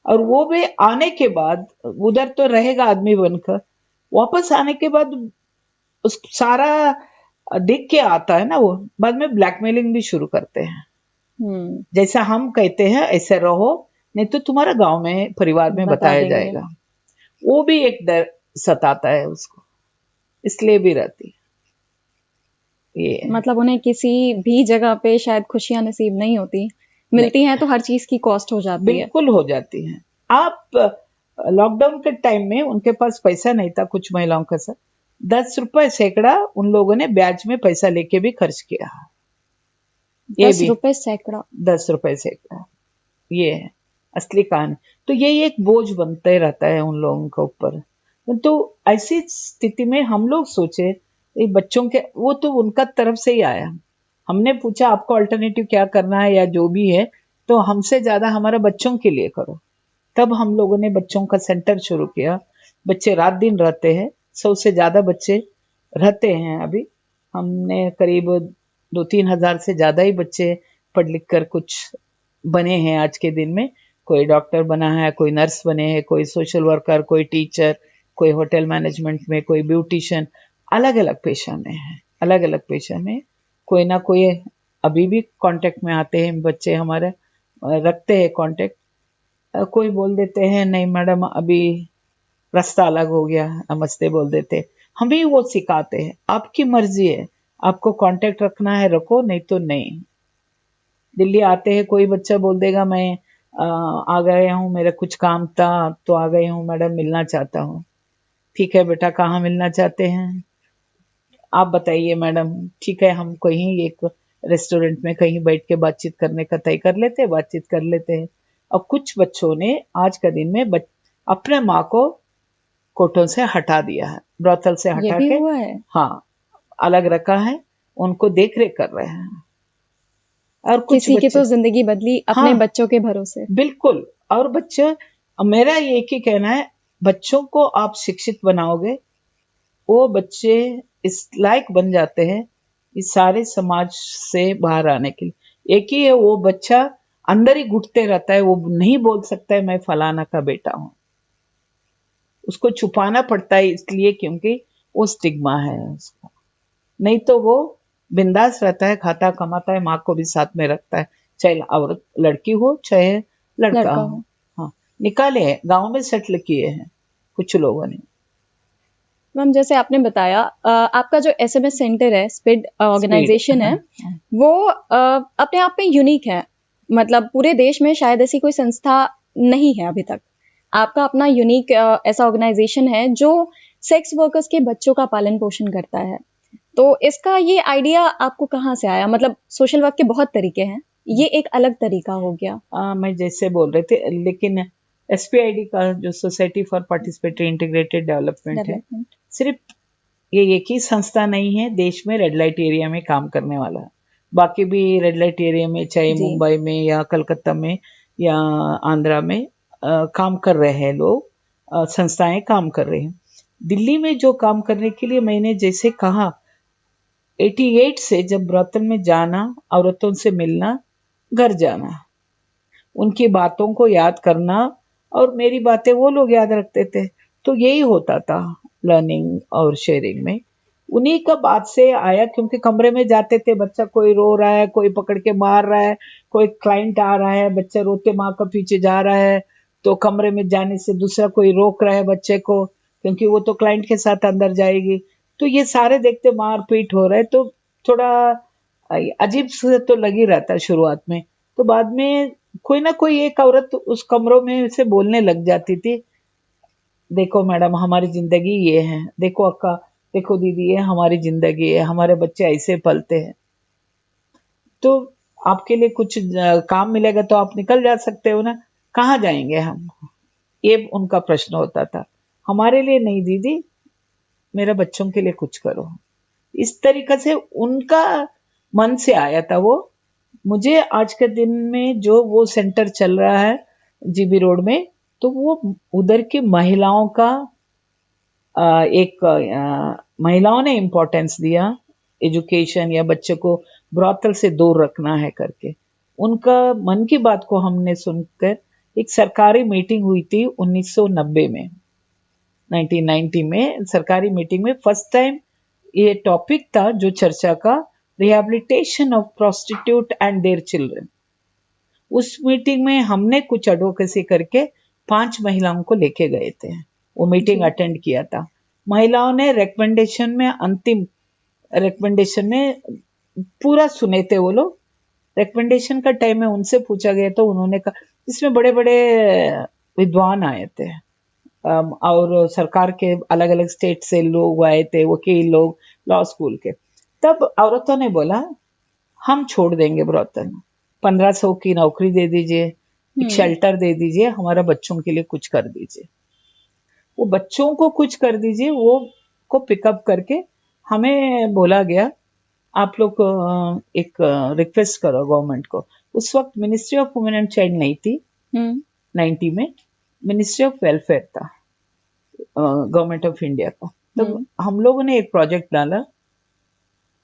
और वो भी आने के बाद उधर तो रहेगा आदमी बनकर, वापस आने के बाद उस सारा देख के आता है ना, वो बाद में ब्लैकमेलिंग भी शुरू करते हैं। जैसा हम कहते हैं ऐसे रहो, नहीं तो तुम्हारा गांव में परिवार में बताया जाएगा। वो भी एक डर सताता है उसको, इसलिए भी रहती है ये। मतलब उन्हें किसी भी जगह पे शायद खुशियां नसीब नहीं होती, मिलती हैं तो हर चीज की कॉस्ट हो जाती है। बिल्कुल हो जाती है। आप लॉकडाउन के टाइम में उनके पास पैसा नहीं था, कुछ महिलाओं के साथ 10 रुपए सैकड़ा उन लोगों ने ब्याज में पैसा लेके भी खर्च किया। 10 रुपए सैकड़ा, 10 रुपए सैकड़ा, ये है असली कहानी। तो ये एक बोझ बनते रहता है उन लोगों के ऊपर। तो ऐसी स्थिति में हम लोग सोचे बच्चों के, वो तो उनका तरफ से ही आया, हमने पूछा आपको अल्टरनेटिव क्या करना है या जो भी है, तो हमसे ज्यादा हमारा बच्चों के लिए करो। तब हम लोगों ने बच्चों का सेंटर शुरू किया। बच्चे रात दिन रहते हैं, 100 से ज्यादा बच्चे रहते हैं। अभी हमने करीब 2-3 हजार से ज्यादा ही बच्चे पढ़ लिख कर कुछ बने हैं आज के दिन में। कोई डॉक्टर बना है, कोई नर्स बने हैं, कोई सोशल वर्कर, कोई टीचर, कोई होटल मैनेजमेंट में, कोई ब्यूटिशियन, अलग अलग पेशा में है, अलग अलग पेशा में कोई ना कोई अभी भी कांटेक्ट में आते हैं बच्चे हमारे, रखते हैं कांटेक्ट। कोई बोल देते हैं नहीं मैडम अभी रास्ता अलग हो गया, नमस्ते बोल देते। हम भी वो सिखाते हैं, आपकी मर्जी है, आपको कांटेक्ट रखना है रखो, नहीं तो नहीं। दिल्ली आते हैं, कोई बच्चा बोल देगा मैं आ गया हूँ, मेरा कुछ काम था तो आ गई हूँ मैडम, मिलना चाहता हूँ। ठीक है बेटा, कहाँ मिलना चाहते हैं आप बताइए मैडम। ठीक है, हम कहीं एक रेस्टोरेंट में कहीं बैठ के बातचीत करने का तय कर लेते हैं, बातचीत कर लेते हैं। और कुछ बच्चों ने आज का दिन में अपने माँ को कोर्टों से हटा दिया है, ब्रोथल से हटा के, हुआ है? हाँ, अलग रखा है, उनको देख रेख कर रहे हैं। और कुछ किसी की तो जिंदगी बदली अपने बच्चों के भरोसे। बिल्कुल। और बच्चे, मेरा एक ही कहना है, बच्चों को आप शिक्षित बनाओगे, वो बच्चे इस लायक बन जाते हैं इस सारे समाज से बाहर आने के लिए। एक ही है, वो बच्चा अंदर ही घुटते रहता है, वो नहीं बोल सकता है मैं फलाना का बेटा हूं, उसको छुपाना पड़ता है इसलिए क्योंकि वो स्टिग्मा है उसका। नहीं तो वो बिंदास रहता है, खाता कमाता है, माँ को भी साथ में रखता है, चाहे औरत लड़की हो चाहे लड़का हो। हाँ, निकाले हैं, गांव में सेटल किए हैं कुछ लोगों ने। मैम जैसे आपने बताया आपका जो SMS सेंटर है, स्पिड ऑर्गेनाइजेशन है, वो अपने आप में यूनिक है। मतलब पूरे देश में शायद ऐसी कोई संस्था नहीं है अभी तक। आपका अपना यूनिक ऐसा ऑर्गेनाइजेशन है जो सेक्स वर्कर्स के बच्चों का पालन पोषण करता है। तो इसका ये आइडिया आपको कहाँ से आया? मतलब सोशल वर्क के बहुत तरीके हैं, ये एक अलग तरीका हो गया। मैं जैसे बोल रहे थे, लेकिन SPID का जो society for participatory integrated development है, डेवलपमेंट। सिर्फ ये एक ही संस्था नहीं है देश में रेड लाइट एरिया में काम करने वाला। बाकी भी रेड लाइट एरिया में, चाहे जी। मुंबई में या कलकत्ता में या आंध्रा में काम कर रहे हैं लोग, संस्थाएं काम कर रहे हैं। दिल्ली में जो काम करने के लिए मैंने जैसे कहा 88 से जब ब्रतन में जाना, औरतों से मिलना, घर जाना, उनकी बातों को याद करना और मेरी बातें वो लोग याद रखते थे, तो यही होता था लर्निंग और शेयरिंग में। उन्हीं का बात से आया, क्योंकि कमरे में जाते थे, बच्चा कोई रो रहा है, कोई पकड़ के मार रहा है, कोई क्लाइंट आ रहा है, बच्चा रोते माँ का पीछे जा रहा है, तो कमरे में जाने से दूसरा कोई रोक रहा है बच्चे को, क्योंकि वो तो क्लाइंट के साथ अंदर जाएगी। तो ये सारे देखते मार पीट हो रहा है, तो थोड़ा अजीब से तो लग ही रहा था शुरुआत में। तो बाद में कोई ना कोई एक औरत उस कमरों में से बोलने लग जाती थी, देखो मैडम हमारी जिंदगी ये है, देखो अक्का, देखो दीदी ये हमारी जिंदगी है, हमारे बच्चे ऐसे पलते हैं, तो आपके लिए कुछ काम मिलेगा तो आप निकल जा सकते हो ना, कहाँ जाएंगे हम, ये उनका प्रश्न होता था। हमारे लिए नहीं दीदी, मेरे बच्चों के लिए कुछ करो। इस तरीके से उनका मन से आया था वो। मुझे आज के दिन में जो वो सेंटर चल रहा है जीबी रोड में, तो वो उधर की महिलाओं का महिलाओं ने इम्पोर्टेंस दिया एजुकेशन या बच्चे को ब्रॉथल से दूर रखना है करके। उनका मन की बात को हमने सुनकर एक सरकारी मीटिंग हुई थी 1990 में, 1990 में सरकारी मीटिंग में फर्स्ट टाइम ये टॉपिक था जो चर्चा का, rehabilitation of prostitute and their children. उस मीटिंग में हमने कुछ एडवोकेसी करके 5 महिलाओं को लेके गए थे, वो मीटिंग अटेंड किया था। महिलाओं ने रिकमेंडेशन में, अंतिम रिकमेंडेशन में पूरा सुने थे वो लोग। रिकमेंडेशन का टाइम में उनसे पूछा गया तो उन्होंने कहा, इसमें बड़े बड़े विद्वान आए थे और सरकार के अलग अलग स्टेट से लोग आए थे, वकील लोग, लॉ स्कूल के। तब औरतों ने बोला हम छोड़ देंगे ब्रॉथल, 1500 की नौकरी दे दीजिए, एक शेल्टर दे दीजिए, हमारा बच्चों के लिए कुछ कर दीजिए। वो बच्चों को कुछ कर दीजिए, वो को पिकअप करके हमें बोला गया आप लोग एक रिक्वेस्ट करो गवर्नमेंट को। उस वक्त ministry of women and child नहीं थी, 90 में मिनिस्ट्री ऑफ वेलफेयर था गवर्नमेंट ऑफ इंडिया का। तब हम लोगों ने एक प्रोजेक्ट डाला,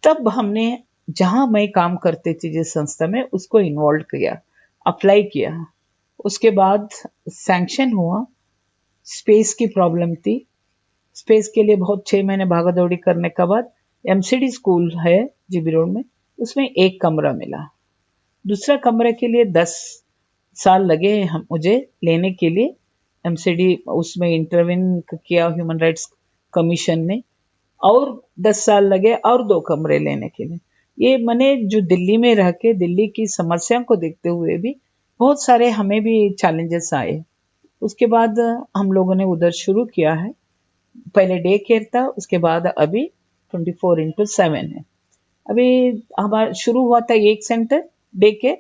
तब हमने जहां मैं काम करती थी जिस संस्था में, उसको इन्वॉल्व किया, अप्लाई किया। उसके बाद सैंक्शन हुआ। स्पेस की प्रॉब्लम थी, स्पेस के लिए बहुत 6 महीने भागा दौड़ी करने के बाद MCD स्कूल है जीबी रोड में, उसमें एक कमरा मिला। दूसरा कमरे के लिए 10 साल लगे मुझे लेने के लिए। MCD उसमें इंटरवीन किया ह्यूमन राइट्स कमीशन ने, और 10 साल लगे और 2 कमरे लेने के लिए। ये मैंने जो दिल्ली में रह के दिल्ली की समस्या को देखते हुए भी बहुत सारे हमें भी चैलेंजेस आए। उसके बाद हम लोगों ने उधर शुरू किया है। पहले डे केयर था, उसके बाद अभी 24/7 है। अभी हमारा शुरू हुआ था एक सेंटर डे केयर,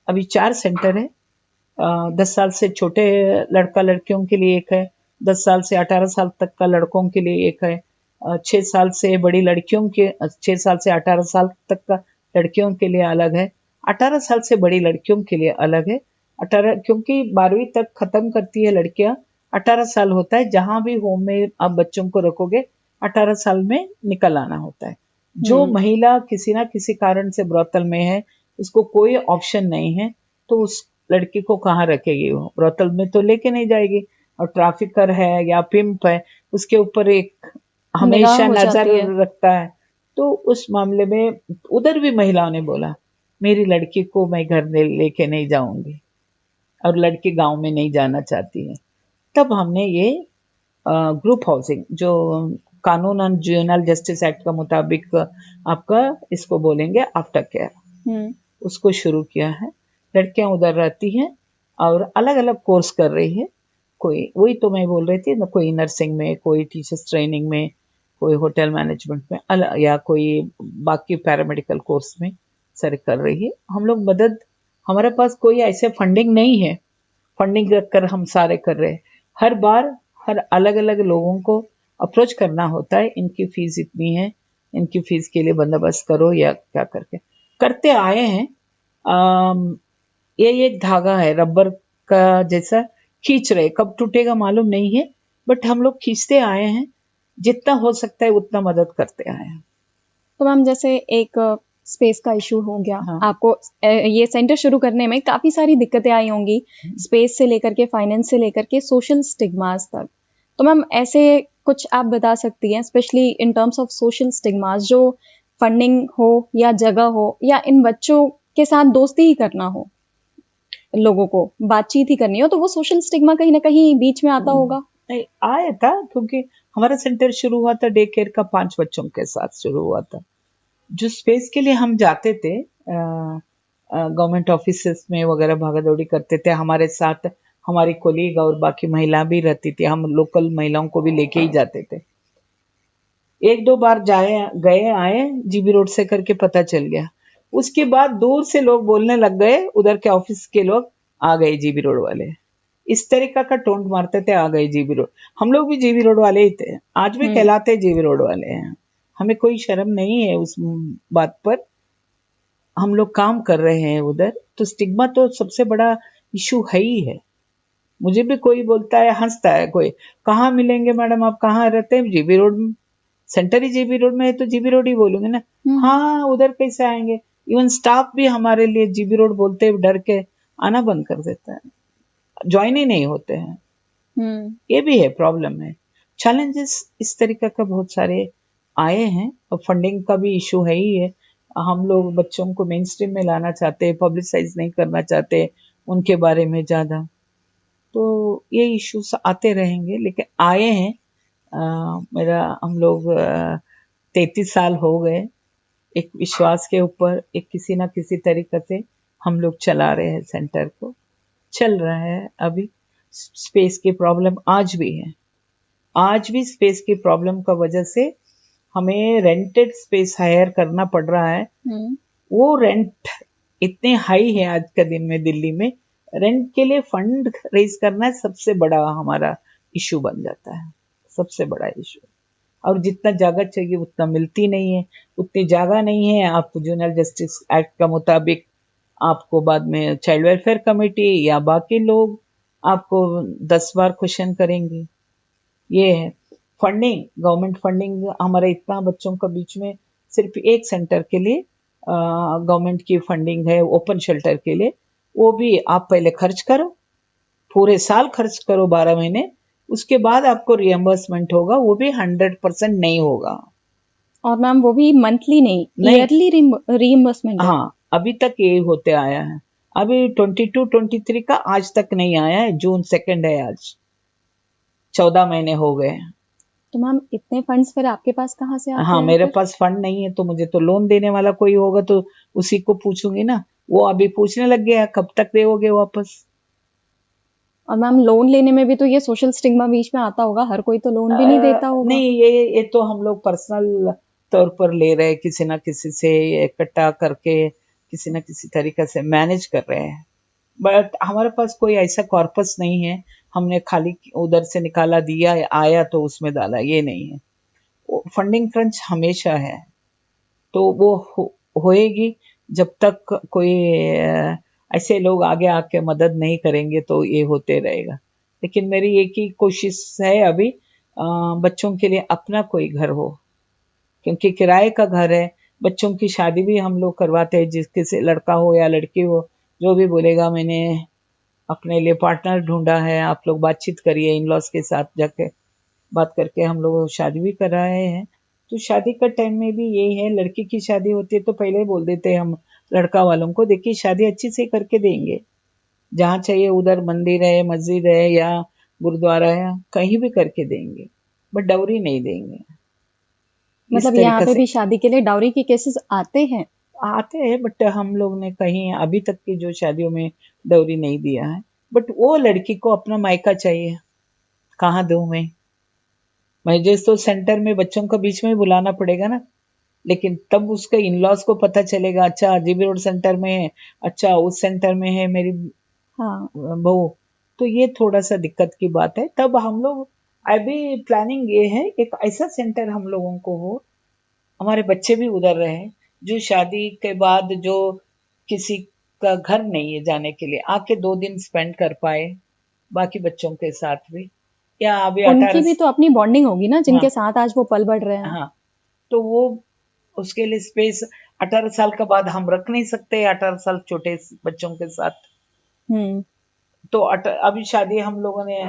अभी 4 सेंटर है। 10 साल से छोटे लड़का लड़कियों के लिए एक है, 10 साल से 18 साल तक का लड़कों के लिए एक है, 6 साल से बड़ी लड़कियों के, 6 साल से 18 साल तक का लड़कियों के लिए अलग है, 18 साल से बड़ी लड़कियों के लिए अलग है। 18 क्योंकि 12वीं तक खत्म करती है लड़कियां, 18 साल होता है। जहां भी होम में आप बच्चों को रखोगे 18 साल में निकल आना होता है। जो महिला किसी ना किसी कारण से ब्रॉथल में है, उसको कोई ऑप्शन नहीं है, तो उस लड़की को कहाँ रखेगी? वो ब्रॉथल में तो लेके नहीं जाएगी। और ट्रैफिकर है या पिम्प है, उसके ऊपर एक हमेशा नजर रखता है। तो उस मामले में उधर भी महिलाओं ने बोला मेरी लड़की को मैं घर लेके नहीं जाऊंगी, और लड़की गांव में नहीं जाना चाहती है। तब हमने ये ग्रुप हाउसिंग, जो कानून एंड जुवेनाइल जस्टिस एक्ट का मुताबिक आपका इसको बोलेंगे आफ्टर केयर, उसको शुरू किया है। लड़कियां उधर रहती हैं और अलग अलग कोर्स कर रही है। कोई, वही तो मैं बोल रही थी ना, कोई नर्सिंग में, कोई टीचर्स ट्रेनिंग में, कोई होटल मैनेजमेंट में, या कोई बाकी पैरामेडिकल कोर्स में सर कर रही है। हम लोग मदद, हमारे पास कोई ऐसे फंडिंग नहीं है, फंडिंग रखकर हम सारे कर रहे हैं। हर बार हर अलग अलग लोगों को अप्रोच करना होता है, इनकी फीस इतनी है, इनकी फीस के लिए बंदोबस्त करो या क्या करके करते आए हैं। ये एक धागा है रबर का जैसा, खींच रहे, कब टूटेगा मालूम नहीं है, बट हम लोग खींचते आए हैं, जितना हो सकता है उतना मदद करते आए हैं। तो मैम जैसे एक स्पेस का इशू हो गया, हाँ। आपको ये सेंटर शुरू करने में काफी सारी दिक्कतें आई होंगी, स्पेस से लेकर के फाइनेंस से लेकर के सोशल स्टिग्मास तक। तो मैम ऐसे कुछ आप बता सकती हैं specially in terms of social stigmas, जो फंडिंग हो या जगह हो या इन बच्चों के साथ दोस्ती ही करना हो, लोगों को बातचीत ही करनी हो, तो वो सोशल स्टिग्मा कहीं ना कहीं बीच में आता होगा। नहीं आया था, क्योंकि हमारा सेंटर शुरू हुआ था डे केयर का 5 बच्चों के साथ शुरू हुआ था। जो स्पेस के लिए हम जाते थे गवर्नमेंट ऑफिसेस में वगैरह भागा दौड़ी करते थे, हमारे साथ हमारी कोलीग और बाकी महिला भी रहती थी, हम लोकल महिलाओं को भी लेके ही जाते थे। एक दो बार गए आए जीबी रोड से करके पता चल गया, उसके बाद दूर से लोग बोलने लग गए, उधर के ऑफिस के लोग आ गए जीबी रोड वाले, इस तरीका का टोंट मारते थे, आ गए जीबी रोड। हम लोग भी जीबी रोड वाले ही थे, आज भी कहलाते जीबी रोड वाले हैं, हमें कोई शर्म नहीं है उस बात पर, हम लोग काम कर रहे हैं उधर। तो स्टिग्मा तो सबसे बड़ा इशू है ही है। मुझे भी कोई बोलता है, हंसता है कोई, कहाँ मिलेंगे मैडम, आप कहाँ रहते हैं? जीबी रोड में, सेंटर ही जीबी रोड में है तो जीबी रोड ही बोलूंगे ना। हाँ, उधर कैसे आएंगे? इवन स्टाफ भी हमारे लिए जीबी रोड बोलते डर के आना बंद कर देता है, ज्वाइन ही नहीं होते हैं। ये भी है, प्रॉब्लम है, चैलेंजेस इस तरीके का बहुत सारे आए हैं, और फंडिंग का भी इशू है ही है। हम लोग बच्चों को मेन स्ट्रीम में लाना चाहते हैं, पब्लिसाइज नहीं करना चाहते उनके बारे में ज्यादा, तो ये इश्यूज आते रहेंगे, लेकिन आए हैं। मेरा हम लोग 33 साल हो गए, एक विश्वास के ऊपर, एक किसी ना किसी तरीके से हम लोग चला रहे हैं सेंटर को, चल रहा है। अभी स्पेस की प्रॉब्लम आज भी है, आज भी स्पेस की प्रॉब्लम का वजह से हमें रेंटेड स्पेस हायर करना पड़ रहा है। वो रेंट इतने हाई है आज के दिन में दिल्ली में, रेंट के लिए फंड रेज करना सबसे बड़ा हमारा इशू बन जाता है, सबसे बड़ा इशू। और जितना जगह चाहिए उतना मिलती नहीं है, उतनी जगह नहीं है। आप जूनियर जस्टिस एक्ट का मुताबिक आपको बाद में चाइल्ड वेलफेयर कमेटी या बाकी लोग आपको 10 बार क्वेश्चन करेंगे। ये है फंडिंग, गवर्नमेंट फंडिंग हमारे इतना बच्चों के बीच में सिर्फ एक सेंटर के लिए गवर्नमेंट की फंडिंग है, ओपन शेल्टर के लिए, वो भी आप पहले खर्च करो, पूरे साल खर्च करो 12 महीने, उसके बाद आपको रियम्बर्समेंट होगा, वो भी 100% नहीं होगा। और मैम वो भी मंथली नहीं, ईयरली रियम्बर्समेंट। हाँ, अभी तक ये होते आया है, अभी 22-23 का आज तक नहीं आया है, जून 2 है आज, 14 महीने हो गए। तो मैम इतने फंड्स फिर आपके पास कहाँ से आते हैं? हाँ, मेरे पास फंड नहीं है, तो मुझे तो लोन देने वाला कोई होगा तो उसी को पूछूंगी ना, वो अभी पूछने लग गया कब तक दोगे वापस। और मैम लोन लेने में भी तो ये सोशल स्टिग्मा बीच में आता होगा, हर कोई तो लोन भी नहीं देता होगा। नहीं, ये तो हम लोग पर्सनल तौर पर ले रहे हैं, किसी ना किसी से इकट्ठा करके किसी ना किसी तरीके से मैनेज कर रहे हैं, बट हमारे पास कोई ऐसा कॉर्पस नहीं है, हमने खाली उधर से निकाला दिया आया तो उसमें डाला, ये नहीं है। फंडिंग क्रंच हमेशा है, तो वो होएगी जब तक कोई ऐसे लोग आगे आके मदद नहीं करेंगे, तो ये होते रहेगा। लेकिन मेरी एक ही कोशिश है अभी, बच्चों के लिए अपना कोई घर हो, क्योंकि किराए का घर है। बच्चों की शादी भी हम लोग करवाते हैं, जिसके से लड़का हो या लड़की हो, जो भी बोलेगा मैंने अपने लिए पार्टनर ढूंढा है, आप लोग बातचीत करिए, इन लॉज के साथ जाके बात करके हम लोग शादी भी कर रहे हैं। तो शादी का टाइम में भी यही है, लड़की की शादी होती है तो पहले बोल देते हैं हम लड़का वालों को, देखिए शादी अच्छी से करके देंगे, जहाँ चाहिए उधर मंदिर है, मस्जिद है या गुरुद्वारा है, कहीं भी करके देंगे, बट डाउरी नहीं देंगे। मतलब यहाँ पे भी शादी के लिए डाउरी के केसेस आते हैं? आते हैं, बट हम लोग ने कहीं अभी तक की जो शादियों में डाउरी नहीं दिया है। बट वो लड़की को अपना मायका चाहिए, कहाँ दूं मैं जिस तो सेंटर में बच्चों को बीच में बुलाना पड़ेगा ना, लेकिन तब उसके इन लॉज को पता चलेगा, अच्छा जीबी रोड सेंटर में है, अच्छा उस सेंटर में है मेरी बहू, तो ये थोड़ा सा दिक्कत की बात है। तब हम लोग अभी प्लानिंग ये है एक ऐसा सेंटर हम लोगों को हो, हमारे बच्चे भी उधर रहे, जो शादी के बाद जो किसी का घर नहीं है जाने के लिए, आके 2 दिन स्पेंड कर पाए बाकी बच्चों के साथ भी। या अभी उनकी भी 18 तो अपनी बॉन्डिंग होगी ना, हाँ जिनके साथ आज वो पल बढ़ रहे हैं। हाँ, तो वो उसके लिए स्पेस 18 साल के बाद हम रख नहीं सकते, 18 साल छोटे बच्चों के साथ। हम्म। तो अभी शादी हम लोगों ने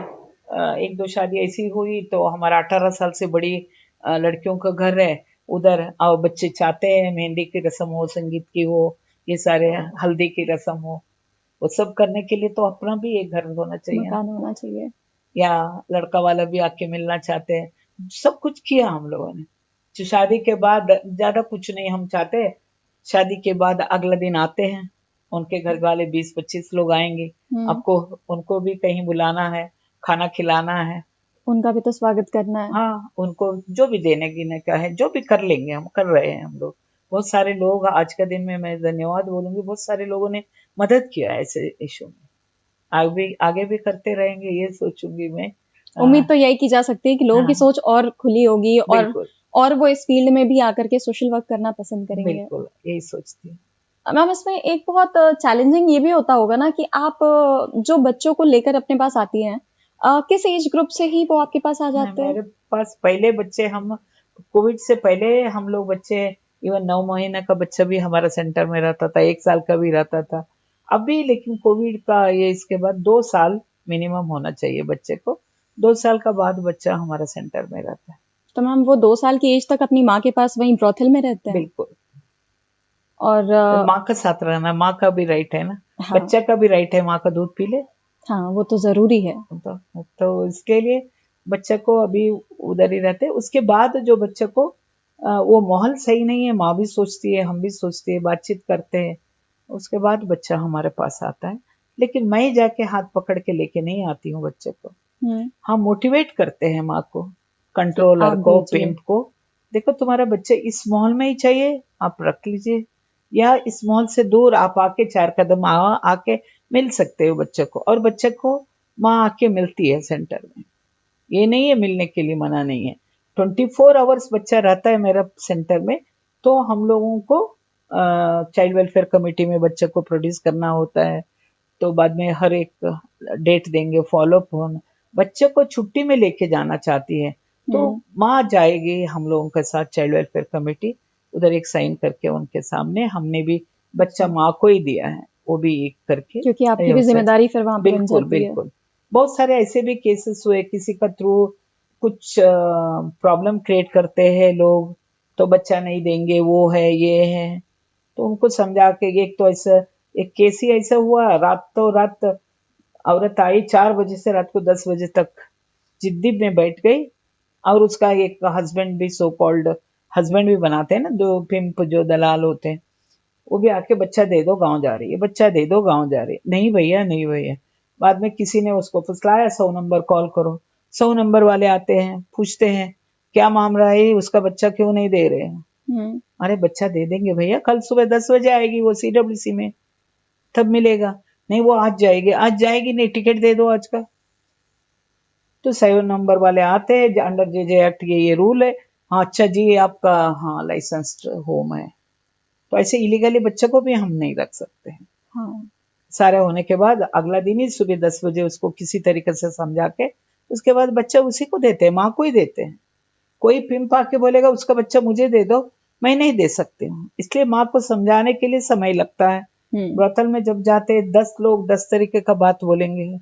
1-2 शादी ऐसी हुई, तो हमारा 18 साल से बड़ी लड़कियों का घर है उधर, और बच्चे चाहते हैं मेहंदी की रस्म हो, संगीत की हो, ये सारे हल्दी की रस्म हो, वो सब करने के लिए तो अपना भी एक घर होना चाहिए ना। मकान होना चाहिए। या लड़का वाला भी आके मिलना चाहते हैं, सब कुछ किया हम लोगों ने। जो शादी के बाद ज्यादा कुछ नहीं हम चाहते, शादी के बाद अगला दिन आते हैं उनके घर वाले 20-25 लोग आएंगे, हम्म। आपको उनको भी कहीं बुलाना है, खाना खिलाना है। उनका भी तो स्वागत करना है। हाँ, उनको जो भी देने गिने का है, जो भी कर लेंगे, हम कर रहे हैं हम लोग। बहुत सारे लोग आज के दिन में, मैं धन्यवाद बोलूंगी, बहुत सारे लोगों ने मदद किया है ऐसे इशू में। आगे भी करते रहेंगे, ये सोचूंगी मैं। उम्मीद हाँ तो यही की जा सकती है कि लोगों की हाँ, सोच और खुली होगी, बिल्कुल और वो इस फील्ड में भी आकर के सोशल वर्क करना पसंद करेंगे। बिल्कुल यही सोचती हूँ। मैम, इसमें एक बहुत चैलेंजिंग ये भी होता होगा ना कि आप जो बच्चों को लेकर अपने पास आती हैं, किस एज ग्रुप से ही वो आपके पास आ नहीं, जाते हैं? मेरे पास पहले बच्चे, हम कोविड से पहले हम लोग बच्चे, इवन 9 महीने का बच्चा भी हमारा सेंटर में रहता था, 1 साल का भी रहता था। अभी लेकिन कोविड का ये, इसके बाद 2 साल मिनिमम होना चाहिए बच्चे को, 2 साल का बाद बच्चा हमारा सेंटर में रहता है। तो मैम, वो 2 साल की एज तक अपनी माँ के पास वहीं ब्रॉथल में रहते हैं? बिल्कुल, और माँ का साथ रहना, माँ का भी राइट है ना, हाँ, बच्चा का भी राइट है, माँ का दूध पी ले। हाँ, वो तो जरूरी है। तो इसके लिए बच्चे को अभी उधर ही रहते। उसके बाद जो बच्चे को वो माहौल सही नहीं है, माँ भी सोचती है, हम भी सोचते हैं, बातचीत करते हैं, उसके बाद बच्चा हमारे पास आता है। लेकिन मैं जाके हाथ पकड़ के लेके नहीं आती हूँ बच्चे को। हम मोटिवेट करते हैं माँ को, कि कंट्रोलर आप को, भेजिए। पिम्प को, देखो तुम्हारा बच्चे इस माहौल में ही चाहिए, आप रख लीजिए, या इस माहौल से दूर आप आके 4 कदम आके मिल सकते हो बच्चे को। और बच्चे को माँ आके मिलती है सेंटर में, ये नहीं है मिलने के लिए मना नहीं है। 24 आवर्स बच्चा रहता है मेरा सेंटर में। तो हम लोगों को चाइल्ड वेलफेयर कमेटी में बच्चे को प्रोड्यूस करना होता है, तो बाद में हर एक डेट देंगे, फॉलोअप होना। बच्चे को छुट्टी में लेके जाना चाहती है तो माँ जाएगी हम लोगों के साथ, चाइल्ड वेलफेयर कमेटी, उधर एक साइन करके उनके सामने, हमने भी बच्चा माँ को ही दिया है, वो भी एक करके क्योंकि आपकी भी जिम्मेदारी फिर वहां पे बन बिल्कुल जाती है। बिल्कुल। बहुत सारे ऐसे भी केसेस हुए, किसी का थ्रू कुछ प्रॉब्लम क्रिएट करते हैं लोग, तो बच्चा नहीं देंगे, वो है ये है, तो उनको समझा के। एक तो ऐसा एक केस ही ऐसा हुआ, रात औरत आई 4 बजे से रात को 10 बजे तक जिद्दी में बैठ गई, और उसका एक हस्बैंड भी, सो कॉल्ड हस्बैंड भी बनाते हैं ना, दो पिंप जो दलाल होते हैं, वो भी आके बच्चा दे दो गांव जा रही है, बच्चा दे दो गांव जा रही है, नहीं भैया नहीं भैया। बाद में किसी ने उसको फुसलाया, 100 नंबर कॉल करो, 100 नंबर वाले आते हैं, पूछते हैं क्या मामला है, उसका बच्चा क्यों नहीं दे रहे हैं। अरे बच्चा दे देंगे भैया, कल सुबह 10 बजे आएगी वो CWC में, तब मिलेगा। नहीं वो आज जाएगी, आज जाएगी नहीं, टिकट दे दो आज का। तो 7 नंबर वाले आते हैं, अंडर JJ एक्ट ये रूल है। हाँ अच्छा जी, आपका हाँ लाइसेंस्ड होम है। तो ऐसे इलीगली बच्चे को भी हम नहीं रख सकते हैं। हाँ। सारे होने के बाद अगला दिन ही सुबह 10 बजे उसको किसी तरीके से समझा के, उसके बाद बच्चा उसी को देते हैं, माँ को ही देते हैं। कोई पिंप आके बोलेगा उसका बच्चा मुझे दे दो, मैं नहीं दे सकती हूँ, इसलिए माँ को समझाने के लिए समय लगता है। ब्रोथल में जब जाते हैं 10 लोग 10 तरीके का बात बोलेंगे।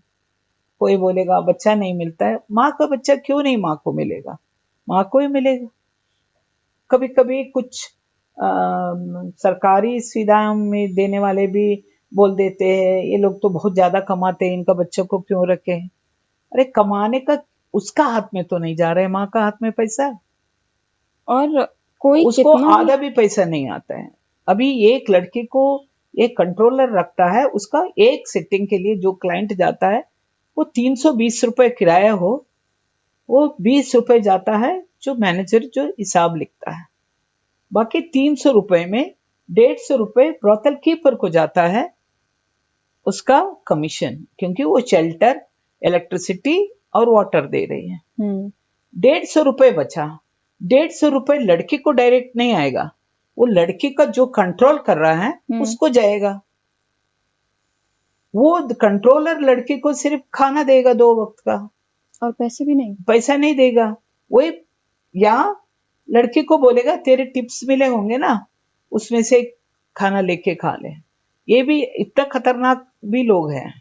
कोई बोलेगा बच्चा नहीं मिलता है, माँ का बच्चा क्यों नहीं माँ को मिलेगा, माँ को ही मिलेगा। कभी कभी कुछ सरकारी सुविधाओं में देने वाले भी बोल देते हैं ये लोग तो बहुत ज्यादा कमाते हैं, इनका बच्चों को क्यों रखे। अरे कमाने का उसका हाथ में तो नहीं जा रहा है, माँ का हाथ में पैसा है, और कोई उसको कितना आधा भी पैसा नहीं आता है। अभी एक लड़की को एक कंट्रोलर रखता है, उसका एक सिटिंग के लिए जो क्लाइंट जाता है वो 320 रुपए किराया हो, वो 20 रुपए जाता है जो मैनेजर जो हिसाब लिखता है, बाकी 300 रुपए में 150 रुपए ब्रोथल कीपर को जाता है उसका कमीशन, क्योंकि वो शेल्टर इलेक्ट्रिसिटी और वाटर दे रही है। 150 बचा। 150 लड़की को डायरेक्ट नहीं आएगा, वो लड़की का जो कंट्रोल कर रहा है उसको जाएगा। वो कंट्रोलर लड़की को सिर्फ खाना देगा 2 वक्त का, और पैसा नहीं देगा। वही या लड़की को बोलेगा तेरे टिप्स मिले होंगे ना, उसमें से खाना लेके खा ले। ये भी इतना खतरनाक भी लोग हैं।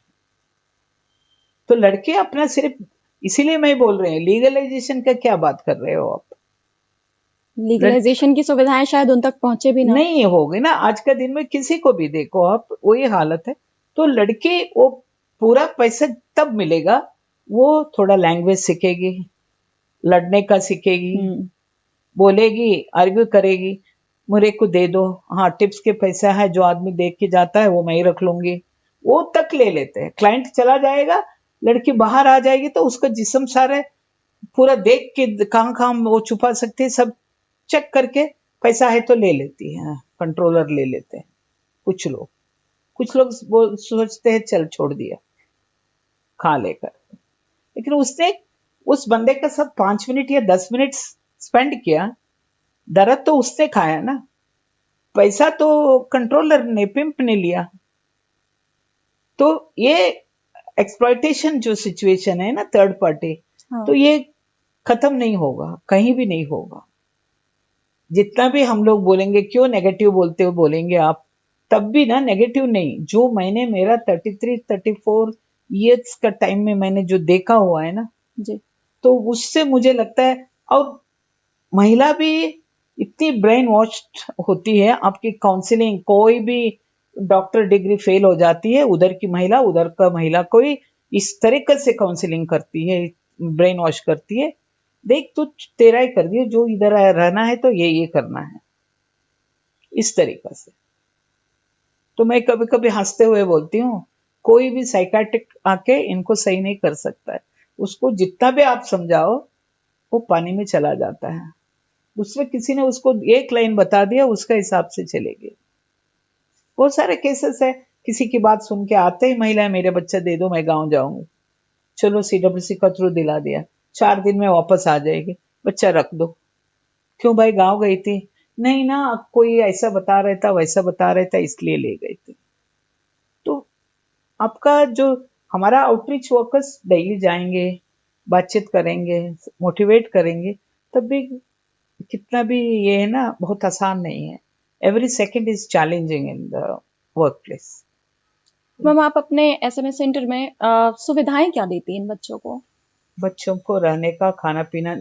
तो लड़के अपना सिर्फ, इसीलिए मैं बोल रहे हैं लीगलाइजेशन का क्या बात कर रहे हो आप? लीगलाइजेशन की सुविधाएं शायद उन तक पहुंचे भी ना। नहीं होगी ना। आज के दिन में किसी को भी देखो आप, वही हालत है। तो लड़के वो पूरा पैसा तब मिलेगा, वो थोड़ा लैंग्वेज सीखेगी, लड़ने का सीखेगी, बोलेगी, आर्ग्यू करेगी, मुझे को दे दो, हाँ टिप्स के पैसा है जो आदमी देख के जाता है वो मैं ही रख लूंगी, वो तक ले लेते हैं। क्लाइंट चला जाएगा, लड़की बाहर आ जाएगी तो उसका जिस्म सारे पूरा देख के कहाँ कहाँ वो छुपा सकती है सब चेक करके पैसा है तो ले लेती है, कंट्रोलर ले लेते हैं। कुछ लोग सोचते हैं चल छोड़ दिया खा लेकर, लेकिन उसने उस बंदे के साथ 5 मिनट या 10 मिनट स्पेंड किया, दर्द तो उसने खाया ना, पैसा तो कंट्रोलर ने, पिंप ने लिया। तो ये एक्सप्लॉयटेशन जो सिचुएशन है ना, थर्ड पार्टी, तो ये खत्म नहीं होगा, कहीं भी नहीं होगा। जितना भी हम लोग बोलेंगे, क्यों नेगेटिव बोलेंगे आप, तब भी ना नेगेटिव नहीं, जो मैंने मेरा 33-34 ईयर्स का टाइम में मैंने जो देखा हुआ है ना जी, तो उससे मुझे लगता है। और महिला भी इतनी ब्रेन वॉश्ड होती है, आपकी काउंसलिंग, कोई भी डॉक्टर डिग्री फेल हो जाती है, उधर की महिला, उधर का महिला कोई इस तरीके से काउंसलिंग करती है, ब्रेन वॉश करती है, देख तू तेरा ही कर दियो, जो इधर रहना है तो ये करना है, इस तरीके से। तो मैं कभी कभी हंसते हुए बोलती हूँ, कोई भी साइकाट्रिक आके इनको सही नहीं कर सकता है। उसको जितना भी आप समझाओ वो पानी में चला जाता है। दूसरे किसी ने उसको एक लाइन बता दिया, उसका हिसाब से चलेगी। बहुत सारे केसेस है, किसी की बात सुन के आते ही महिला, मेरे बच्चा दे दो मैं गाँव जाऊंगी, चलो CWC का थ्रू दिला दिया, 4 दिन में वापस आ जाएगी, बच्चा रख दो। क्यों भाई, गाँव गई थी? नहीं ना, कोई ऐसा बता रहा था, वैसा बता रहा था, इसलिए ले गई थी। तो आपका जो हमारा आउटरीच वर्कर्स डेली जाएंगे, बातचीत करेंगे, मोटिवेट करेंगे, तब भी कितना भी ये है ना, बहुत आसान नहीं है। Every second is challenging in the work place. Ma'am, आप अपने SMS सेंटर में सुविधाएं क्या देती हैं इन बच्चों को? बच्चों को रहने का, खाना पीना,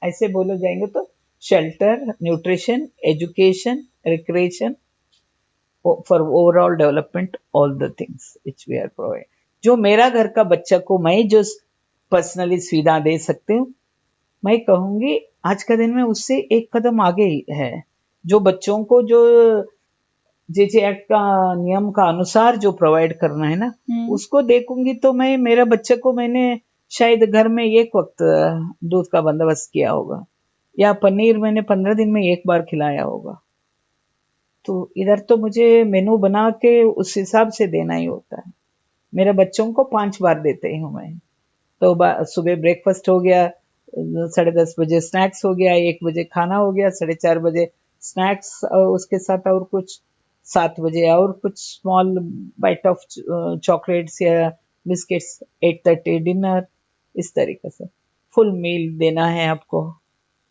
ऐसे बोले जाएंगे तो shelter, nutrition, education, recreation, for overall development, all the things which we are provide. जो मेरा घर का बच्चा को मैं जो पर्सनली सुविधा दे सकती हूँ, मैं कहूंगी आज का दिन में उससे एक कदम आगे है। जो बच्चों को जो JJ एक्ट का नियम का अनुसार जो प्रोवाइड करना है ना, उसको देखूंगी तो मैं, मेरा बच्चे को मैंने शायद घर में एक वक्त दूध का बंदोबस्त किया होगा, या पनीर मैंने 15 दिन में एक बार खिलाया होगा। तो इधर तो मुझे मेनू बना के उस हिसाब से देना ही होता है। मेरे बच्चों को 5 बार देते हूँ मैं। तो सुबह ब्रेकफास्ट हो गया, 10:30 बजे स्नैक्स हो गया, 1 बजे खाना हो गया, 4:30 बजे स्नैक्स और उसके साथ और कुछ, 7 बजे और कुछ स्मॉल बाइट ऑफ चॉकलेट्स या बिस्किट्स, 8:30 डिनर। इस तरीके से फुल मील देना है आपको।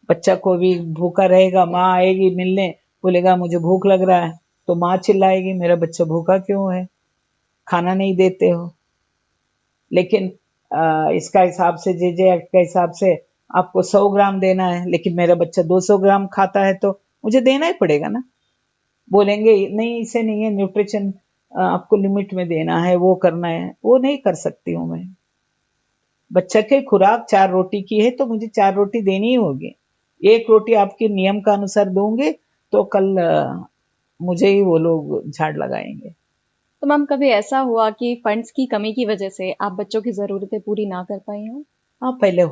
बच्चा को भी भूखा रहेगा, माँ आएगी मिलने, बोलेगा मुझे भूख लग रहा है, तो माँ चिल्लाएगी मेरा बच्चा भूखा क्यों है, खाना नहीं देते हो। लेकिन इसका हिसाब से, JJ एक्ट का हिसाब से आपको 100 ग्राम देना है, लेकिन मेरा बच्चा 200 ग्राम खाता है तो मुझे देना ही पड़ेगा ना। बोलेंगे नहीं इसे नहीं है, न्यूट्रिशन आपको लिमिट में देना है, वो करना है, वो नहीं कर सकती हूँ मैं। बच्चा की खुराक 4 रोटी की है तो मुझे 4 रोटी देनी ही होगी। 1 रोटी आपके नियम का अनुसार दूंगे तो कल मुझे ही वो लोग झाड़ लगाएंगे। तो मैम, कभी ऐसा हुआ कि फंड्स की कमी की वजह से आप बच्चों की जरूरतें पूरी ना कर पाई हो? हाँ, पहले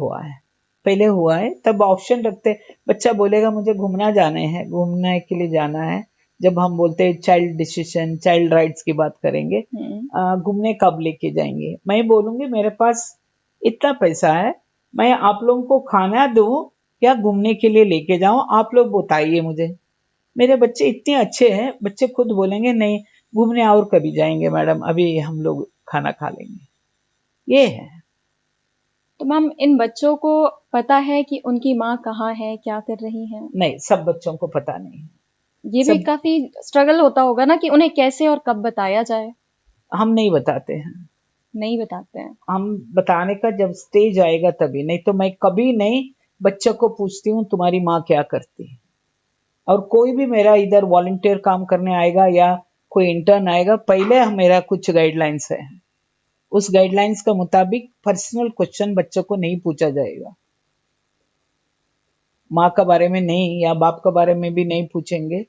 हुआ है। तब ऑप्शन रखते, बच्चा बोलेगा मुझे घूमने के लिए जाना है। जब हम बोलते हैं चाइल्ड डिसीजन, चाइल्ड राइट्स की बात करेंगे, घूमने कब लेके जाएंगे, मैं बोलूंगी मेरे पास इतना पैसा है, मैं आप लोगों को खाना दूं या घूमने के लिए लेके जाऊं, आप लोग बताइए मुझे। मेरे बच्चे इतने अच्छे हैं, बच्चे खुद बोलेंगे नहीं घूमने और कभी जाएंगे मैडम, अभी हम लोग खाना खा लेंगे। ये है। तो मैम इन बच्चों को पता है कि उनकी माँ कहाँ है, क्या कर रही है? नहीं, सब बच्चों को पता नहीं है। ये भी सब काफी स्ट्रगल होता होगा ना कि उन्हें कैसे और कब बताया जाए। हम नहीं बताते हैं। नहीं बताते हैं। हम बताने का जब स्टेज आएगा तभी, नहीं तो मैं कभी नहीं बच्चों को पूछती हूँ तुम्हारी माँ क्या करती है। और कोई भी मेरा इधर वॉलंटियर काम करने आएगा या कोई इंटर्न आएगा, पहले मेरा कुछ गाइडलाइंस है, उस गाइडलाइंस का मुताबिक पर्सनल क्वेश्चन बच्चों को नहीं पूछा जाएगा। माँ के बारे में नहीं या बाप के बारे में भी नहीं पूछेंगे।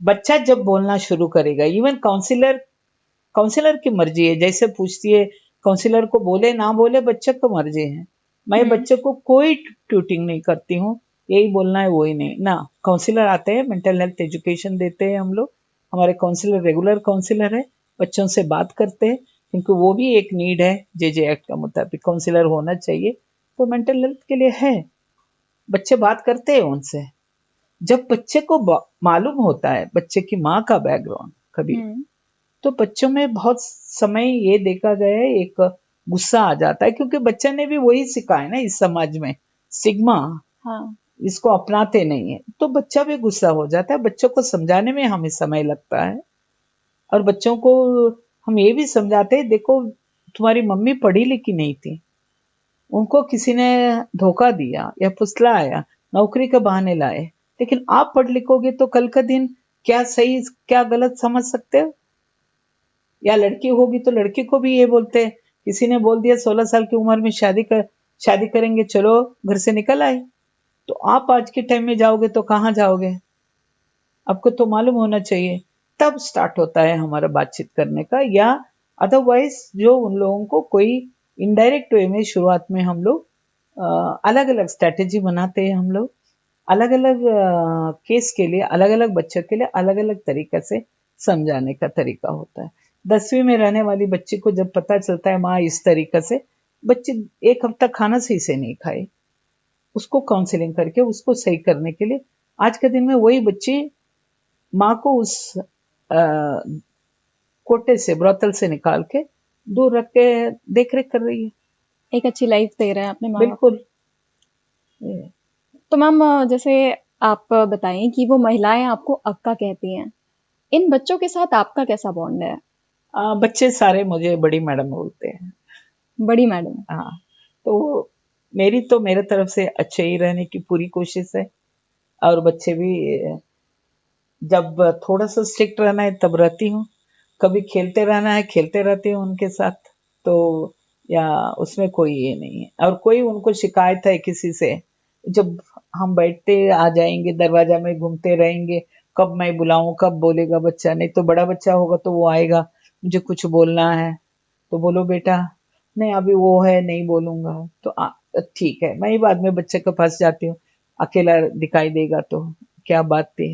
बच्चा जब बोलना शुरू करेगा, इवन काउंसलर की मर्जी है, जैसे पूछती है काउंसलर को बोले ना बोले बच्चे को मर्जी है। मैं बच्चे को कोई ट्यूटिंग नहीं करती हूँ, यही बोलना है वही नहीं ना। काउंसलर आते हैं, मेंटल हेल्थ एजुकेशन देते हैं हम लोग, हमारे काउंसलर रेगुलर काउंसलर है, बच्चों से बात करते हैं क्योंकि वो भी एक नीड है। जे एक्ट का मुताबिक काउंसलर होना चाहिए, तो मेंटल हेल्थ के लिए है। बच्चे बात करते हैं उनसे। जब बच्चे को मालूम होता है बच्चे की माँ का बैकग्राउंड कभी, तो बच्चों में बहुत समय ये देखा गया है एक गुस्सा आ जाता है, क्योंकि बच्चे ने भी वही सीखा है ना इस समाज में, सिग्मा। हाँ। इसको अपनाते नहीं है तो बच्चा भी गुस्सा हो जाता है। बच्चों को समझाने में हमें समय लगता है, और बच्चों को हम ये भी समझाते हैं देखो तुम्हारी मम्मी पढ़ी लिखी नहीं थी, उनको किसी ने धोखा दिया या फुसलाया, नौकरी के बहाने लाए, लेकिन आप पढ़ लिखोगे तो कल का दिन क्या सही क्या गलत समझ सकते हो। या लड़की होगी तो लड़की को भी ये बोलते हैं, किसी ने बोल दिया 16 साल की उम्र में शादी करेंगे, चलो घर से निकल आए, तो आप आज के टाइम में जाओगे तो कहाँ जाओगे, आपको तो मालूम होना चाहिए। तब स्टार्ट होता है हमारा बातचीत करने का। या अदरवाइज जो उन लोगों को कोई इनडायरेक्ट वे में शुरुआत में हम लोग अलग अलग स्ट्रेटेजी बनाते हैं, हम लोग अलग अलग केस के लिए, अलग अलग बच्चों के लिए अलग अलग तरीके से समझाने का तरीका होता है। 10वीं में रहने वाली बच्ची को जब पता चलता है माँ इस तरीके से, बच्ची एक हफ्ता खाना सही से नहीं खाए, उसको काउंसलिंग करके उसको सही करने के लिए आज के दिन में वही बच्ची माँ को उस कोटे से, ब्रोतल से निकाल के दूर रख के देख रेख कर रही है। एक अच्छी लाइफ दे रहे हैं अपने माँ बाप। बिल्कुल। तो मैम जैसे आप बताएं कि वो महिलाएं आपको अक्का कहती हैं, इन बच्चों के साथ आपका कैसा बॉन्ड है? बच्चे सारे मुझे बड़ी मैडम बोलते हैं। बड़ी मैडम। हाँ, तो मेरी तो मेरे तरफ से अच्छे ही रहने की पूरी कोशिश है, और बच्चे भी जब थोड़ा सा स्ट्रिक्ट रहना है तब रहती हूँ, कभी खेलते रहना है खेलते रहती हूँ उनके साथ, तो या उसमें कोई ये नहीं है। और कोई उनको शिकायत है किसी से, जब हम बैठते आ जाएंगे दरवाजा में घूमते रहेंगे, कब मैं बुलाऊं कब बोलेगा बच्चा, नहीं तो बड़ा बच्चा होगा तो वो आएगा मुझे कुछ बोलना है तो बोलो बेटा, नहीं अभी वो है नहीं बोलूंगा, तो ठीक है, मैं ही बाद में बच्चे के पास जाती हूँ, अकेला दिखाई देगा तो क्या बात थी,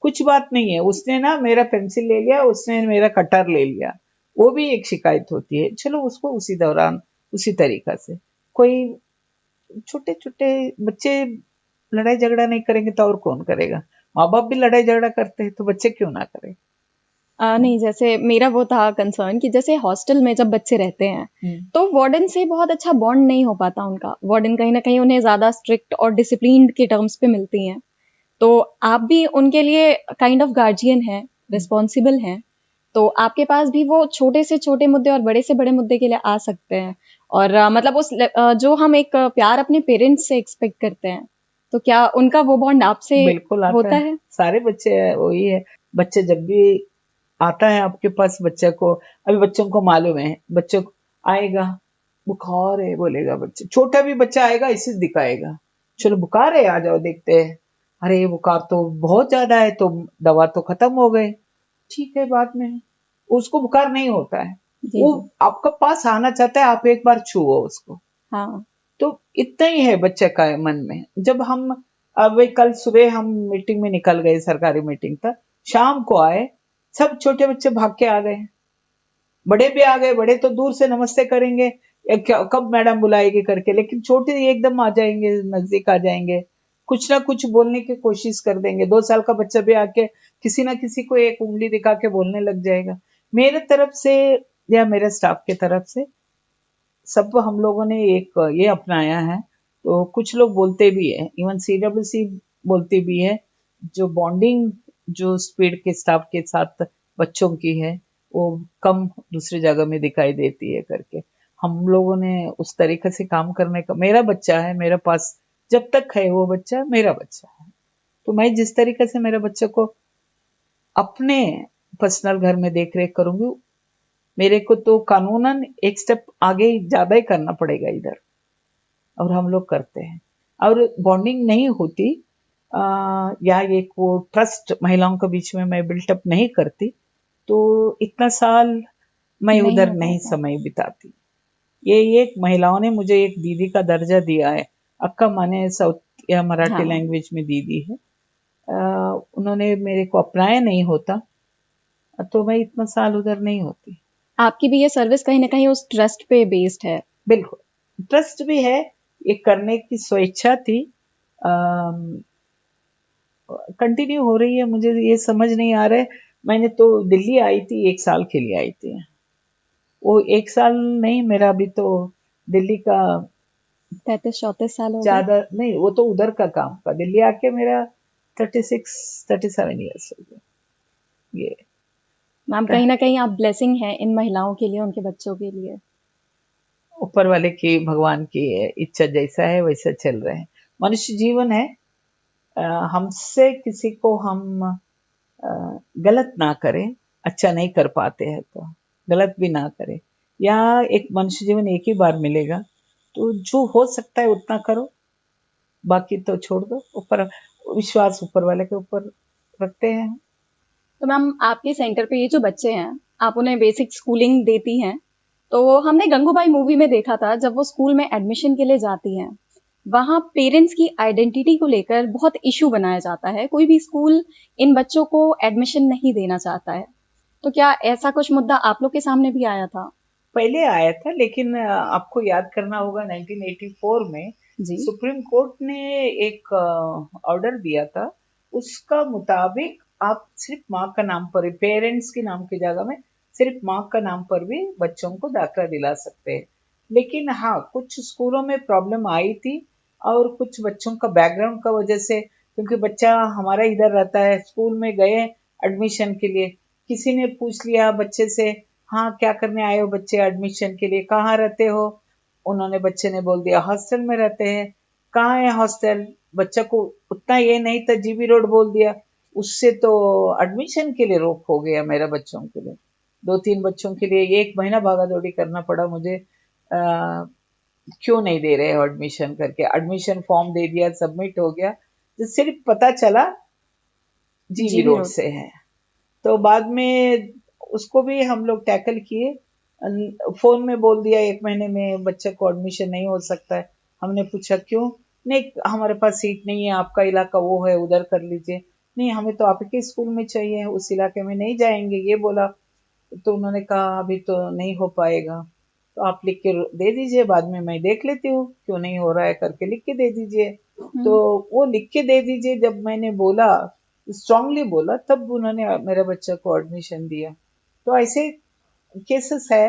कुछ बात नहीं है, उसने ना मेरा पेंसिल ले लिया, उसने मेरा कटर ले लिया, वो भी एक शिकायत होती है, चलो उसको उसी दौरान उसी तरीका से। कोई छोटे छोटे बच्चे लड़ाई झगड़ा नहीं करेंगे तो और कौन करेगा, माँ बाप भी लड़ाई झगड़ा करते हैं तो बच्चे क्यों ना करें। नहीं, जैसे मेरा वो था कंसर्न कि जैसे हॉस्टल में जब बच्चे रहते हैं तो वार्डन से बहुत अच्छा बॉन्ड नहीं हो पाता उनका। वार्डन कहीं ना कहीं उन्हें ज्यादा स्ट्रिक्ट और डिसिप्लिन के टर्म्स पे मिलती हैं, तो आप भी उनके लिए काइंड ऑफ गार्जियन हैं, रिस्पॉन्सिबल हैं, तो आपके पास भी वो छोटे से छोटे मुद्दे और बड़े से बड़े मुद्दे के लिए आ सकते हैं। और मतलब उस जो हम एक प्यार अपने पेरेंट्स से एक्सपेक्ट करते हैं, तो क्या उनका वो बॉन्ड आपसे बिल्कुल आता होता है, है? सारे बच्चे वही है। बच्चे जब भी आता है आपके पास, बच्चे को अभी बच्चों को मालूम है, बच्चों को आएगा बुखार है बोलेगा, बच्चे छोटा भी बच्चा आएगा इसे दिखाएगा, चलो बुखार है आ जाओ देखते हैं, अरे बुखार तो बहुत ज्यादा है तो दवा तो खत्म हो गई, ठीक है बाद में, उसको बुखार नहीं होता है, जी वो जी। आपका पास आना चाहता है, आप एक बार छुओ उसको। हाँ। तो इतना ही है बच्चे का मन में। जब हम अब कल सुबह हम मीटिंग में निकल गए, सरकारी मीटिंग था, शाम को आए, सब छोटे बच्चे भाग के आ गए, बड़े भी आ गए, बड़े तो दूर से नमस्ते करेंगे, या कब मैडम बुलाएगी करके, लेकिन छोटे एकदम आ जाएंगे, नजदीक आ जाएंगे, कुछ ना कुछ बोलने की कोशिश कर देंगे। 2 साल का बच्चा भी आके किसी ना किसी को एक उंगली दिखा के बोलने लग जाएगा। मेरे तरफ से या मेरे स्टाफ के तरफ से सब हम लोगों ने एक ये अपनाया है। तो कुछ लोग बोलते भी है, इवन CWC बोलती भी है, जो बॉन्डिंग जो स्पीड के स्टाफ के साथ बच्चों की है वो कम दूसरी जगह में दिखाई देती है करके। हम लोगों ने उस तरीके से काम करने का, मेरा बच्चा है मेरे पास, जब तक है वो बच्चा मेरा बच्चा है, तो मैं जिस तरीके से मेरे बच्चे को अपने पर्सनल घर में देख रेख करूंगी, मेरे को तो कानूनन एक स्टेप आगे ज्यादा ही करना पड़ेगा इधर, और हम लोग करते हैं। और बॉन्डिंग नहीं होती या एक वो ट्रस्ट महिलाओं के बीच में मैं बिल्टअप नहीं करती, तो इतना साल मैं नहीं उधर हो नहीं पाता। समय बिताती। ये एक महिलाओं ने मुझे एक दीदी का दर्जा दिया है, अक्का माने साउथ या मराठी हाँ, लैंग्वेज में दीदी है। उन्होंने मेरे को अपनाया नहीं होता तो मैं इतना साल उधर नहीं होती। आपकी भी ये सर्विस कहीं ना कहीं उस ट्रस्ट पे बेस्ड है। बिल्कुल ट्रस्ट भी है, ये करने की स्वेच्छा थी, कंटिन्यू हो रही है। मुझे ये समझ नहीं आ रहा है, मैंने तो दिल्ली आई थी 1 साल के लिए आई थी, वो 1 साल नहीं, मेरा अभी तो दिल्ली का 35-34 साल हो गए। ज्यादा नहीं, वो तो उधर का काम का, दिल्ली आके मेरा 36-37 ईयर्स हो गए ये। मैम कहीं ना कहीं आप ब्लेसिंग है इन महिलाओं के लिए, उनके बच्चों के लिए। ऊपर वाले की, भगवान की इच्छा जैसा है वैसा चल रहे हैं। मनुष्य जीवन है, हमसे किसी को हम गलत ना करें, अच्छा नहीं कर पाते हैं तो गलत भी ना करें। या एक मनुष्य जीवन एक ही बार मिलेगा, तो जो हो सकता है उतना करो, बाकी तो छोड़ दो। ऊपर विश्वास ऊपर वाले के ऊपर रखते हैं। तो मैम आपके सेंटर पे ये जो बच्चे हैं, आप उन्हें बेसिक स्कूलिंग देती हैं। तो हमने गंगूबाई मूवी में देखा था, जब वो स्कूल में एडमिशन के लिए जाती हैं, वहां पेरेंट्स की आइडेंटिटी को लेकर बहुत इशू बनाया जाता है। कोई भी स्कूल इन बच्चों को एडमिशन नहीं देना चाहता है। तो क्या ऐसा कुछ मुद्दा आप लोग के सामने भी आया था? पहले आया था, लेकिन आपको याद करना होगा 1984 में जी। सुप्रीम कोर्ट ने एक ऑर्डर दिया था, उसका मुताबिक आप सिर्फ माँ का नाम पर ही, पेरेंट्स के नाम की जगह में सिर्फ माँ का नाम पर भी बच्चों को दाखिला दिला सकते हैं। लेकिन हाँ, कुछ स्कूलों में प्रॉब्लम आई थी, और कुछ बच्चों का बैकग्राउंड का वजह से, क्योंकि बच्चा हमारा इधर रहता है, स्कूल में गए एडमिशन के लिए, किसी ने पूछ लिया बच्चे से, हाँ क्या करने आए हो बच्चे एडमिशन के लिए, कहाँ रहते हो, उन्होंने बच्चे ने बोल दिया हॉस्टल में रहते हैं। कहाँ है हॉस्टल, बच्चा को उतना ये नहीं था, जीबी रोड बोल दिया, उससे तो एडमिशन के लिए रोक हो गया मेरा बच्चों के लिए। 2-3 बच्चों के लिए 1 महीना भागा दौड़ी करना पड़ा मुझे, क्यों नहीं दे रहे हो एडमिशन करके। एडमिशन फॉर्म दे दिया, सबमिट हो गया, तो सिर्फ पता चला जीबी जीबी रोड रोड। से है। तो बाद में उसको भी हम लोग टैकल किए, फोन में बोल दिया 1 महीने में बच्चे को एडमिशन नहीं हो सकता है। हमने पूछा क्यों, नहीं हमारे पास सीट नहीं है, आपका इलाका वो है उधर कर लीजिए, नहीं हमें तो आपके स्कूल में चाहिए, उस इलाके में नहीं जाएंगे ये बोला। तो उन्होंने कहा अभी तो नहीं हो पाएगा, तो आप लिख के दे दीजिए, बाद में मैं देख लेती हूँ क्यों नहीं हो रहा है करके, लिख के दे दीजिए। तो वो लिख के दे दीजिए जब मैंने बोला, स्ट्रांगली बोला, तब उन्होंने मेरे बच्चे को एडमिशन दिया। तो ऐसे केसेस है,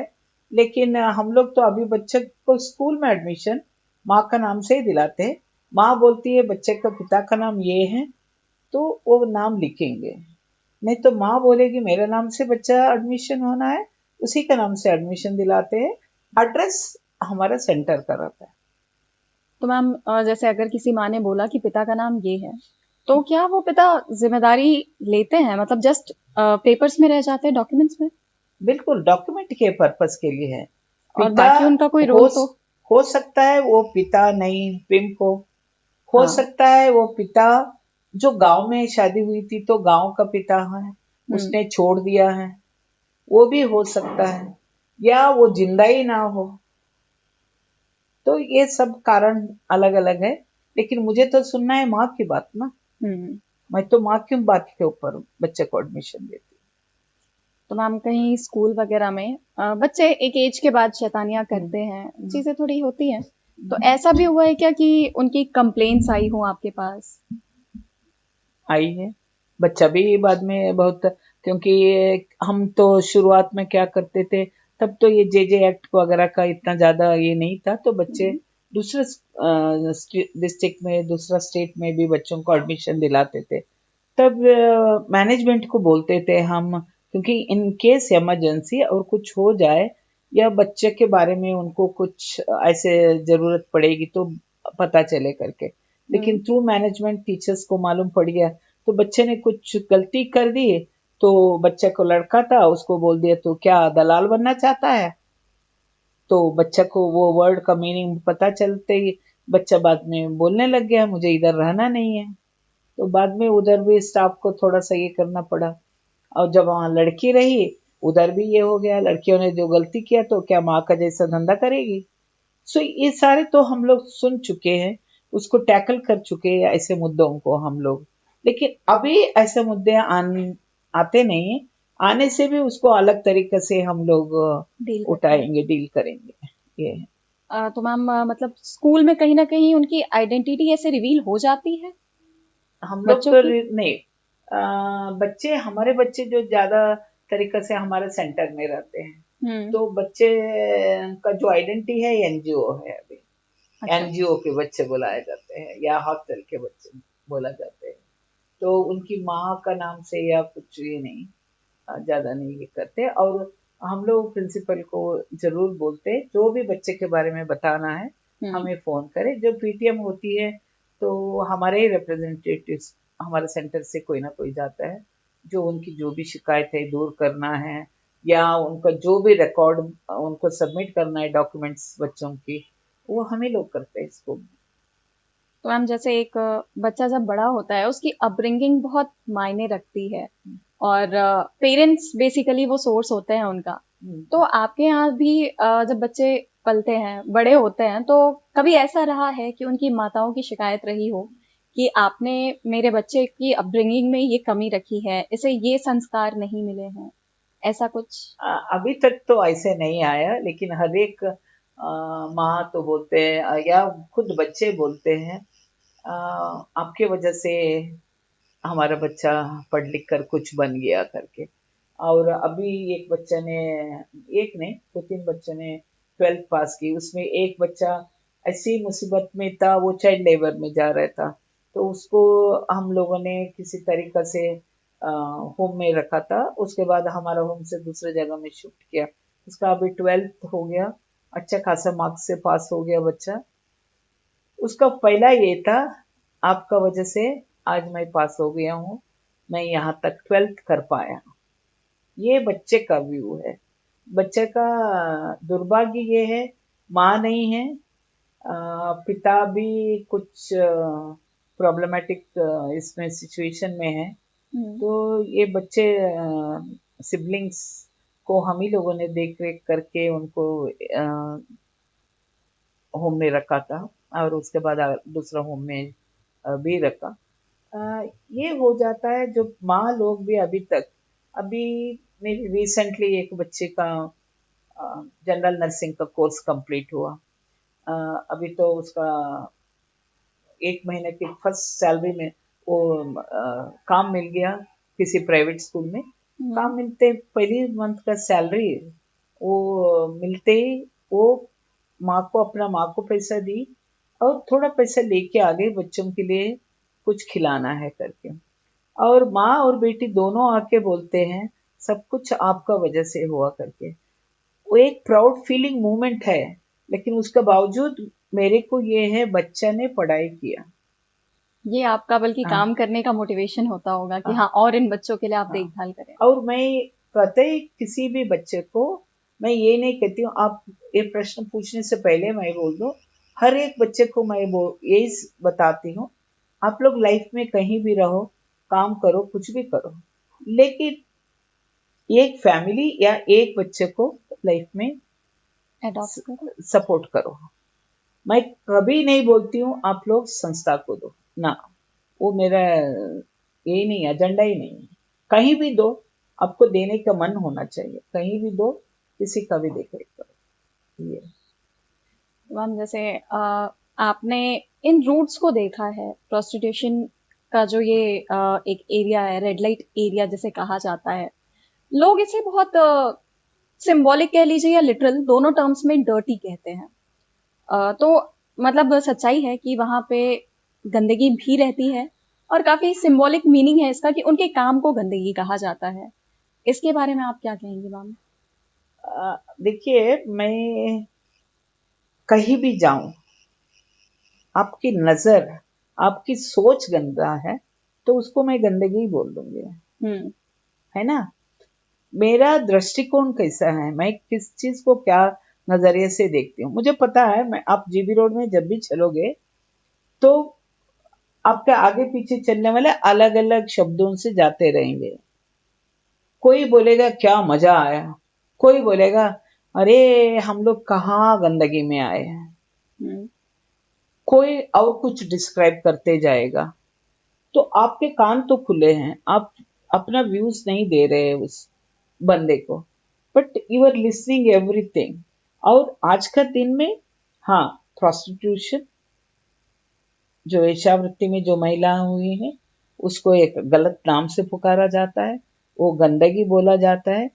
लेकिन हम लोग तो अभी बच्चे को स्कूल में एडमिशन माँ का नाम से ही दिलाते हैं। माँ बोलती है बच्चे का पिता का नाम ये है, तो वो नाम लिखेंगे, नहीं तो माँ बोलेगी मेरे नाम से बच्चा एडमिशन होना है, उसी का नाम से एडमिशन दिलाते हैं। एड्रेस हमारा सेंटर का रहता है। तो मैम जैसे अगर किसी माँ ने बोला कि पिता का नाम ये है, तो क्या वो पिता जिम्मेदारी लेते हैं? मतलब जस्ट पेपर्स में रह जाते हैं, डॉक्यूमेंट्स में? बिल्कुल डॉक्यूमेंट के पर्पस के लिए है। और पिता बाकी उनका कोई हो रोल तो? हो सकता है वो पिता नहीं, पिम हो हाँ। सकता है वो पिता जो गांव में शादी हुई थी तो गांव का पिता है, हम्म। उसने छोड़ दिया है, वो भी हो सकता है, या वो जिंदा ही ना हो। तो ये सब कारण अलग अलग है, लेकिन मुझे तो सुनना है माँ की बात ना, हम्म। मैं तो माँ की बात के ऊपर बच्चे को एडमिशन देती हूँ। तो मैम कहीं स्कूल वगैरह में बच्चे एक एज के बाद शैतानियां करते हैं, चीजें थोड़ी होती हैं, तो ऐसा भी हुआ है क्या कि उनकी कंप्लेंट्स आई हो आपके पास? आई है। बच्चा भी बाद में बहुत, क्योंकि हम तो शुरुआत में क्या करते थे, तब तो ये जे एक्ट वगैरह का इतना ज्यादा ये नहीं था, तो बच्चे दूसरे डिस्ट्रिक्ट में, दूसरा स्टेट में भी बच्चों को एडमिशन दिलाते थे। तब मैनेजमेंट को बोलते थे हम, क्योंकि इन केस इमरजेंसी और कुछ हो जाए या बच्चे के बारे में उनको कुछ ऐसे जरूरत पड़ेगी तो पता चले करके। लेकिन थ्रू मैनेजमेंट टीचर्स को मालूम पड़ गया, तो बच्चे ने कुछ गलती कर दी, तो बच्चे को लड़का था, उसको बोल दिया तो क्या दलाल बनना चाहता है। तो बच्चा को वो वर्ड का मीनिंग पता चलते ही बच्चा बाद में बोलने लग गया मुझे इधर रहना नहीं है। तो बाद में उधर भी स्टाफ को थोड़ा सा ये करना पड़ा। और जब वहां लड़की रही, उधर भी ये हो गया, लड़कियों ने जो गलती किया तो क्या माँ का जैसा धंधा करेगी। सो ये सारे तो हम लोग सुन चुके हैं, उसको टैकल कर चुके हैं ऐसे मुद्दों को हम लोग। लेकिन अभी ऐसे मुद्दे आते नहीं हैं। आने से भी उसको अलग तरीके से हम लोग डील करते हैं। उठाएंगे, डील करेंगे। ये है। तो मैम मतलब स्कूल में कहीं ना कहीं उनकी आइडेंटिटी ऐसे रिवील हो जाती है हम लोग बच्चों तो की? नहीं, बच्चे, हमारे बच्चे जो ज्यादा तरीके से हमारे सेंटर में रहते हैं, तो बच्चे का जो आइडेंटिटी है एनजीओ है अभी। अच्छा। एनजीओ के बच्चे बुलाए जाते हैं या हॉस्टल के बच्चे बोला जाते हैं। तो उनकी माँ का नाम से या कुछ ये नहीं, ज्यादा नहीं ये करते। और हम लोग प्रिंसिपल को जरूर बोलते, जो भी बच्चे के बारे में बताना है हमें फोन करे। जो पीटीएम होती है तो हमारे ही रिप्रेजेंटेटिव्स हमारे सेंटर से कोई ना कोई जाता है, जो उनकी जो भी शिकायत है दूर करना है, या उनका जो भी रिकॉर्ड उनको सबमिट करना है डॉक्यूमेंट्स बच्चों की, वो हम ही लोग करते हैं इसको। तो मैम जैसे एक बच्चा जब बड़ा होता है उसकी अपब्रिंगिंग बहुत मायने रखती है, और पेरेंट्स बेसिकली वो सोर्स होते हैं उनका। तो आपके यहाँ भी जब बच्चे पलते हैं, बड़े होते हैं, तो कभी ऐसा रहा है कि उनकी माताओं की शिकायत रही हो कि आपने मेरे बच्चे की अपब्रिंगिंग में ये कमी रखी है, इसे ये संस्कार नहीं मिले हैं, ऐसा कुछ? अभी तक तो ऐसे नहीं आया, लेकिन हर एक माँ तो बोलते हैं या खुद बच्चे बोलते हैं, आपके वजह से हमारा बच्चा पढ़ लिख कर कुछ बन गया करके। और अभी एक बच्चा ने, एक ने, दो तीन बच्चों ने 12th पास की, उसमें एक बच्चा ऐसी मुसीबत में था, वो चाइल्ड लेबर में जा रहा था, तो उसको हम लोगों ने किसी तरीका से होम में रखा था। उसके बाद हमारा होम से दूसरे जगह में शिफ्ट किया। उसका अभी 12th हो गया, अच्छा खासा मार्क्स से पास हो गया बच्चा। उसका पहला ये था, आपका वजह से आज मैं पास हो गया हूँ, मैं यहाँ तक 12th कर पाया। ये बच्चे का व्यू है। बच्चे का दुर्भाग्य ये है, माँ नहीं है, पिता भी कुछ प्रॉब्लमेटिक इसमें सिचुएशन में है। तो ये बच्चे सिबलिंग्स को हम ही लोगों ने देख रेख करके उनको होम में रखा था, और उसके बाद दूसरा होम में भी रखा। ये हो जाता है जो माँ लोग भी अभी तक, अभी मेरी रिसेंटली एक बच्चे का जनरल नर्सिंग का कोर्स कंप्लीट हुआ। अभी तो उसका 1 महीने की फर्स्ट सैलरी में वो काम मिल गया किसी प्राइवेट स्कूल में। काम मिलते पहली मंथ का सैलरी वो मिलते ही वो अपना माँ को पैसा दी, और थोड़ा पैसा लेके आ गए बच्चों के लिए कुछ खिलाना है करके। और माँ और बेटी दोनों आके बोलते हैं सब कुछ आपका वजह से हुआ करके। वो एक प्राउड फीलिंग मोमेंट है, लेकिन उसके बावजूद मेरे को ये है, बच्चा ने पढ़ाई किया। ये आपका बल्कि हाँ, काम करने का मोटिवेशन होता होगा कि हाँ, हाँ, और इन बच्चों के लिए आप हाँ। देखभाल करें। और मैं कतई किसी भी बच्चे को मैं ये नहीं कहती हूँ, आप ये प्रश्न पूछने से पहले मैं बोल दूं, हर एक बच्चे को मैं यही बताती हूँ, आप लोग लाइफ में कहीं भी रहो, काम करो, कुछ भी करो, लेकिन एक फैमिली या एक बच्चे को लाइफ में एडॉप्ट करो। सपोर्ट करो। मैं कभी नहीं बोलती हूँ आप लोग संस्था को दो, ना, वो मेरा यही नहीं, एजेंडा ही नहीं है। कहीं भी दो, आपको देने का मन होना चाहिए, कहीं भी दो, किसी का भी देख रेख करो। ये मैम जैसे आपने इन रूट्स को देखा है, प्रोस्टिट्यूशन का जो ये एक एरिया है, रेड लाइट एरिया जिसे कहा जाता है, लोग इसे बहुत सिंबॉलिक कह लीजिए या लिटरल, दोनों टर्म्स में डर्टी कहते हैं। तो मतलब सच्चाई है कि वहां पे गंदगी भी रहती है और काफी सिंबॉलिक मीनिंग है इसका कि उनके काम को गंदगी कहा जाता है। इसके बारे में आप क्या कहेंगे मैम? देखिए, मैं कहीं भी जाऊं, आपकी नजर, आपकी सोच गंदा है तो उसको मैं गंदगी ही बोल दूंगी, है ना। मेरा दृष्टिकोण कैसा है, मैं किस चीज को क्या नजरिए से देखती हूँ, मुझे पता है। मैं आप जीबी रोड में जब भी चलोगे तो आपके आगे पीछे चलने वाले अलग अलग शब्दों से जाते रहेंगे। कोई बोलेगा क्या मजा आया, कोई बोलेगा अरे हम लोग कहाँ गंदगी में आए हैं, कोई और कुछ डिस्क्राइब करते जाएगा। तो आपके कान तो खुले हैं, आप अपना व्यूज नहीं दे रहे हैं उस बंदे को, but you are listening everything. और आज का दिन में, हाँ, प्रोस्टिट्यूशन जो वेश्यावृत्ति में जो महिला हुई है उसको एक गलत नाम से पुकारा जाता है, वो गंदगी बोला जाता है,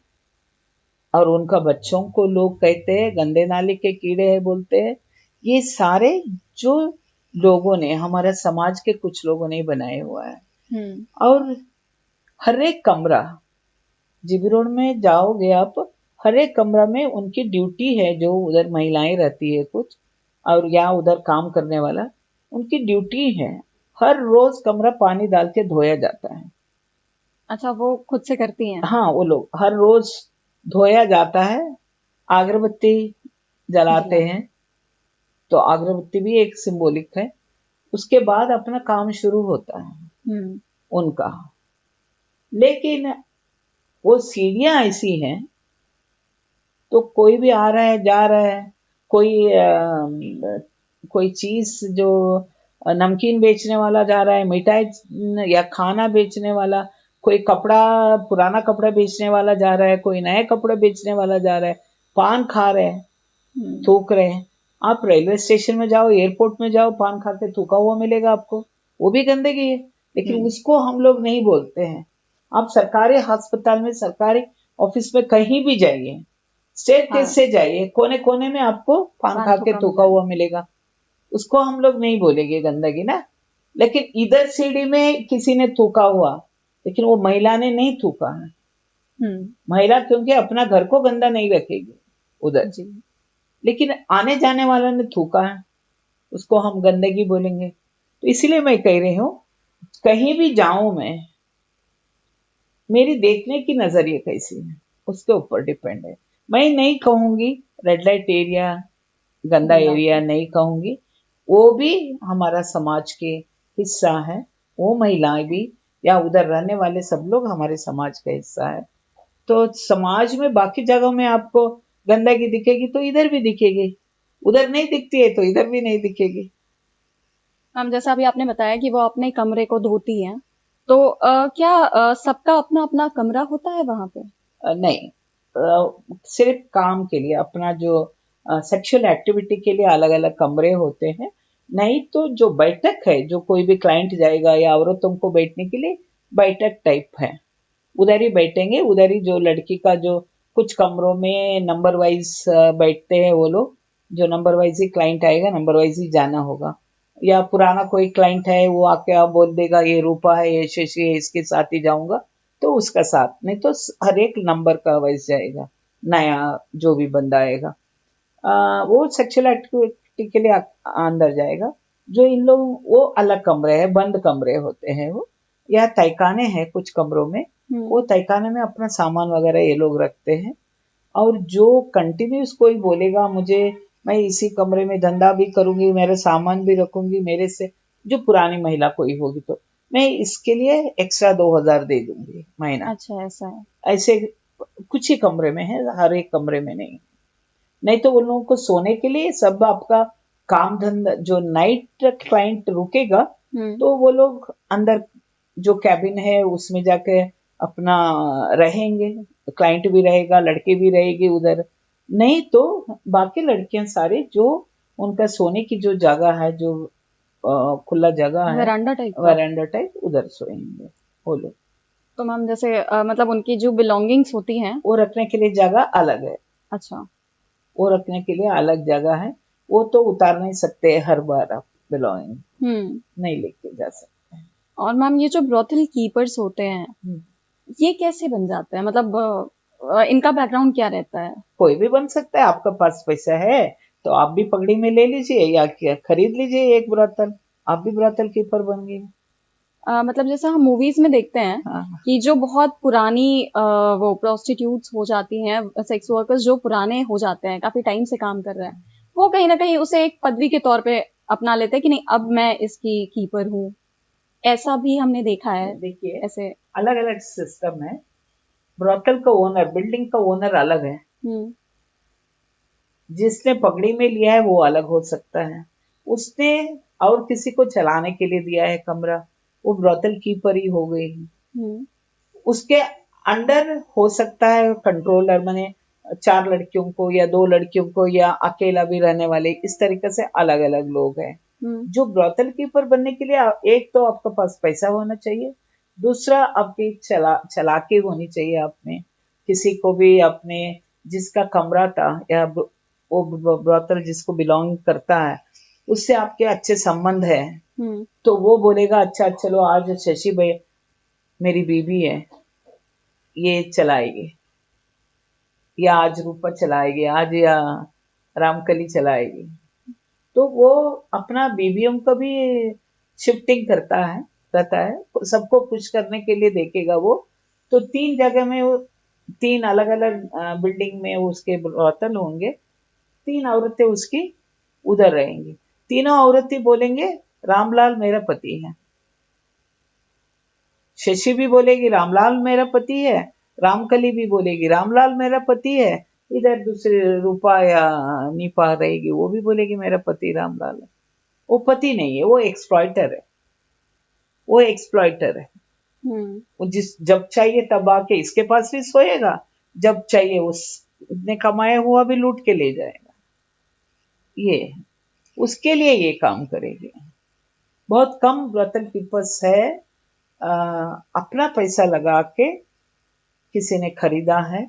और उनका बच्चों को लोग कहते हैं गंदे नाले के कीड़े हैं बोलते हैं। ये सारे जो लोगों ने, हमारे समाज के कुछ लोगों ने बनाए हुआ है। और हर एक कमरा, जीबी रोड में जाओगे आप, हर एक कमरा में उनकी ड्यूटी है, जो उधर महिलाएं रहती है कुछ, और या उधर काम करने वाला, उनकी ड्यूटी है, हर रोज कमरा पानी डाल के धोया जाता है। अच्छा, वो खुद से करती हैं? हाँ, वो लोग हर रोज धोया जाता है, अगरबत्ती जलाते हैं, तो अगरबत्ती भी एक सिंबॉलिक है। उसके बाद अपना काम शुरू होता है उनका। लेकिन वो सीढ़ियां ऐसी हैं, तो कोई भी आ रहा है जा रहा है, कोई चीज जो नमकीन बेचने वाला जा रहा है, मिठाई या खाना बेचने वाला, कोई कपड़ा, पुराना कपड़ा बेचने वाला जा रहा है, कोई नए कपड़े बेचने वाला जा रहा है, पान खा रहे हैं, थूक रहे हैं। आप रेलवे स्टेशन में जाओ, एयरपोर्ट में जाओ, पान खा के थूका हुआ मिलेगा आपको, वो भी गंदगी है, लेकिन उसको हम लोग नहीं बोलते हैं। आप सरकारी अस्पताल में, सरकारी ऑफिस में कहीं भी जाइए, स्टेट केस से जाइए, कोने कोने में आपको पान खा के थूका हुआ मिलेगा, उसको हम लोग नहीं बोलेंगे गंदगी ना। लेकिन इधर सीढ़ी में किसी ने थूका हुआ, लेकिन वो महिला ने नहीं थूका है, महिला क्योंकि अपना घर को गंदा नहीं रखेगी उधर, लेकिन आने जाने वाला ने थूका है, उसको हम गंदगी बोलेंगे। तो इसीलिए मैं कह रही हूँ, कहीं भी जाऊं मैं, मेरी देखने की नजरिए कैसी है उसके ऊपर डिपेंड है। मैं नहीं कहूंगी रेड लाइट एरिया गंदा एरिया, नहीं कहूंगी, वो भी हमारा समाज के हिस्सा है, वो महिलाएं भी या उधर रहने वाले सब लोग हमारे समाज का हिस्सा है। तो समाज में बाकी जगहों में आपको गंदगी दिखेगी तो इधर भी दिखेगी, उधर नहीं दिखती है तो इधर भी नहीं दिखेगी। हम जैसा अभी आपने बताया कि वो अपने कमरे को धोती हैं, तो क्या सबका अपना अपना कमरा होता है वहां पे? नहीं, सिर्फ काम के लिए, अपना जो सेक्सुअल एक्टिविटी के लिए अलग अलग कमरे होते हैं। नहीं तो जो बैठक है, जो कोई भी क्लाइंट जाएगा या औरतों को बैठने के लिए बैठक टाइप है, उधर ही बैठेंगे, उधर ही जो लड़की का जो कुछ कमरों में नंबर वाइज बैठते हैं वो लोग, जो नंबर वाइज ही क्लाइंट आएगा, नंबर वाइज ही जाना होगा। या पुराना कोई क्लाइंट है, वो आके आप बोल देगा ये रूपा है, ये शशि है, इसके साथ ही जाऊंगा, तो उसका साथ, नहीं तो हर एक नंबर का वाइज जाएगा, नया जो भी बंदा आएगा वो सेक्सुअल एक्टिविटी के लिए अंदर जाएगा। जो इन लोग, वो अलग कमरे हैं, बंद कमरे होते हैं वो, या तहखाने हैं कुछ कमरों में, वो तहखाने में अपना सामान वगैरह ये लोग रखते हैं। और जो कंटिन्यूस कोई बोलेगा मुझे, मैं इसी कमरे में धंधा भी करूंगी, मेरे सामान भी रखूंगी, मेरे से जो पुरानी महिला कोई होगी तो मैं इसके लिए एक्स्ट्रा 2000 दे दूंगी महीना। अच्छा, ऐसा है? ऐसे कुछ ही कमरे में है, हर एक कमरे में नहीं। नहीं तो उन लोगों को सोने के लिए सब आपका काम धंधा, जो नाइट क्लाइंट रुकेगा तो वो लोग अंदर जो कैबिन है उसमें जाके अपना रहेंगे, क्लाइंट भी रहेगा, लड़के भी रहेंगे उधर। नहीं तो बाकी लड़कियां सारे जो उनका सोने की जो जगह है, जो खुला जगह है, वरांडा टाइप का। वरांडा टाइप, उधर सोएंगे वो लोग। तो मैम जैसे मतलब उनकी जो बिलोंगिंग्स होती हैं। वो रखने के लिए जगह अलग है, अच्छा। वो रखने के लिए अलग जगह है। वो तो उतार नहीं सकते हर बार, आप बिलोंगिंग नहीं लेके जा सकते। और मैम ये जो ब्रोथल कीपर्स होते हैं, हम्म। ये कैसे बन जाते हैं? मतलब इनका बैकग्राउंड क्या रहता है? कोई भी बन सकता है, आपका पास पैसा है तो आप भी पगड़ी में ले लीजिए या क्या खरीद लीजिए एक ब्रोथल, आप भी ब्रोथल कीपर बन गए। मतलब जैसा हम मूवीज में देखते हैं हाँ, कि जो बहुत पुरानी वो प्रोस्टिट्यूट्स हो जाती हैं, सेक्स वर्कर्स जो पुराने हो जाते हैं, काफी टाइम से काम कर रहे हैं, वो कहीं ना कहीं उसे एक पदवी के तौर पे अपना लेते हैं कि नहीं अब मैं इसकी कीपर हूँ। ऐसा भी हमने देखा है। देखिए ऐसे। अलग अलग सिस्टम है। ब्रोथल का ओनर, बिल्डिंग का ओनर अलग है, हम्म। जिसने पगड़ी में लिया है वो अलग हो सकता है। उसने और किसी को चलाने के लिए दिया है कमरा, वो ब्रोथल कीपर ही हो गई। हम्म। उसके अंडर हो सकता है कंट्रोलर, माने 4 लड़कियों को या 2 लड़कियों को या अकेला भी रहने वाले, इस तरीके से अलग अलग लोग हैं। हम्म। जो ब्रोथल कीपर बनने के लिए एक तो आपके पास पैसा होना चाहिए, दूसरा आपकी चलाकी होनी चाहिए। आपने किसी को भी अपने जिसका कमरा था या वो ब्रोथल जिसको बिलोंग करता है उससे आपके अच्छे संबंध है, हम्म। तो वो बोलेगा अच्छा चलो आज शशि भाई मेरी बीबी है, ये चलाएगी, या आज रूपा चलाएगी, आज या रामकली चलाएगी। तो वो अपना बीबियों का भी शिफ्टिंग करता है, रहता है, सबको खुश करने के लिए देखेगा वो। तो 3 जगह में वो 3 अलग अलग बिल्डिंग में उसके ब्रोथल होंगे, 3 औरतें उसकी उधर रहेंगी। तीनों औरतें बोलेंगे रामलाल मेरा पति है, शशि भी बोलेगी रामलाल मेरा पति है, रामकली भी बोलेगी रामलाल मेरा पति है, इधर दूसरे रूपा या नीपा रहेगी, वो भी बोलेगी मेरा पति रामलाल है। वो पति नहीं है, वो एक्सप्लॉइटर है, वो एक्सप्लॉइटर है। हम्म। वो जिस जब चाहिए तब आके इसके पास भी सोएगा, जब चाहिए उसने कमाया हुआ भी लूट के ले जाएगा। ये उसके लिए ये काम करेगी। बहुत कम ब्रोथल कीपर्स है अपना पैसा लगा के किसी ने खरीदा है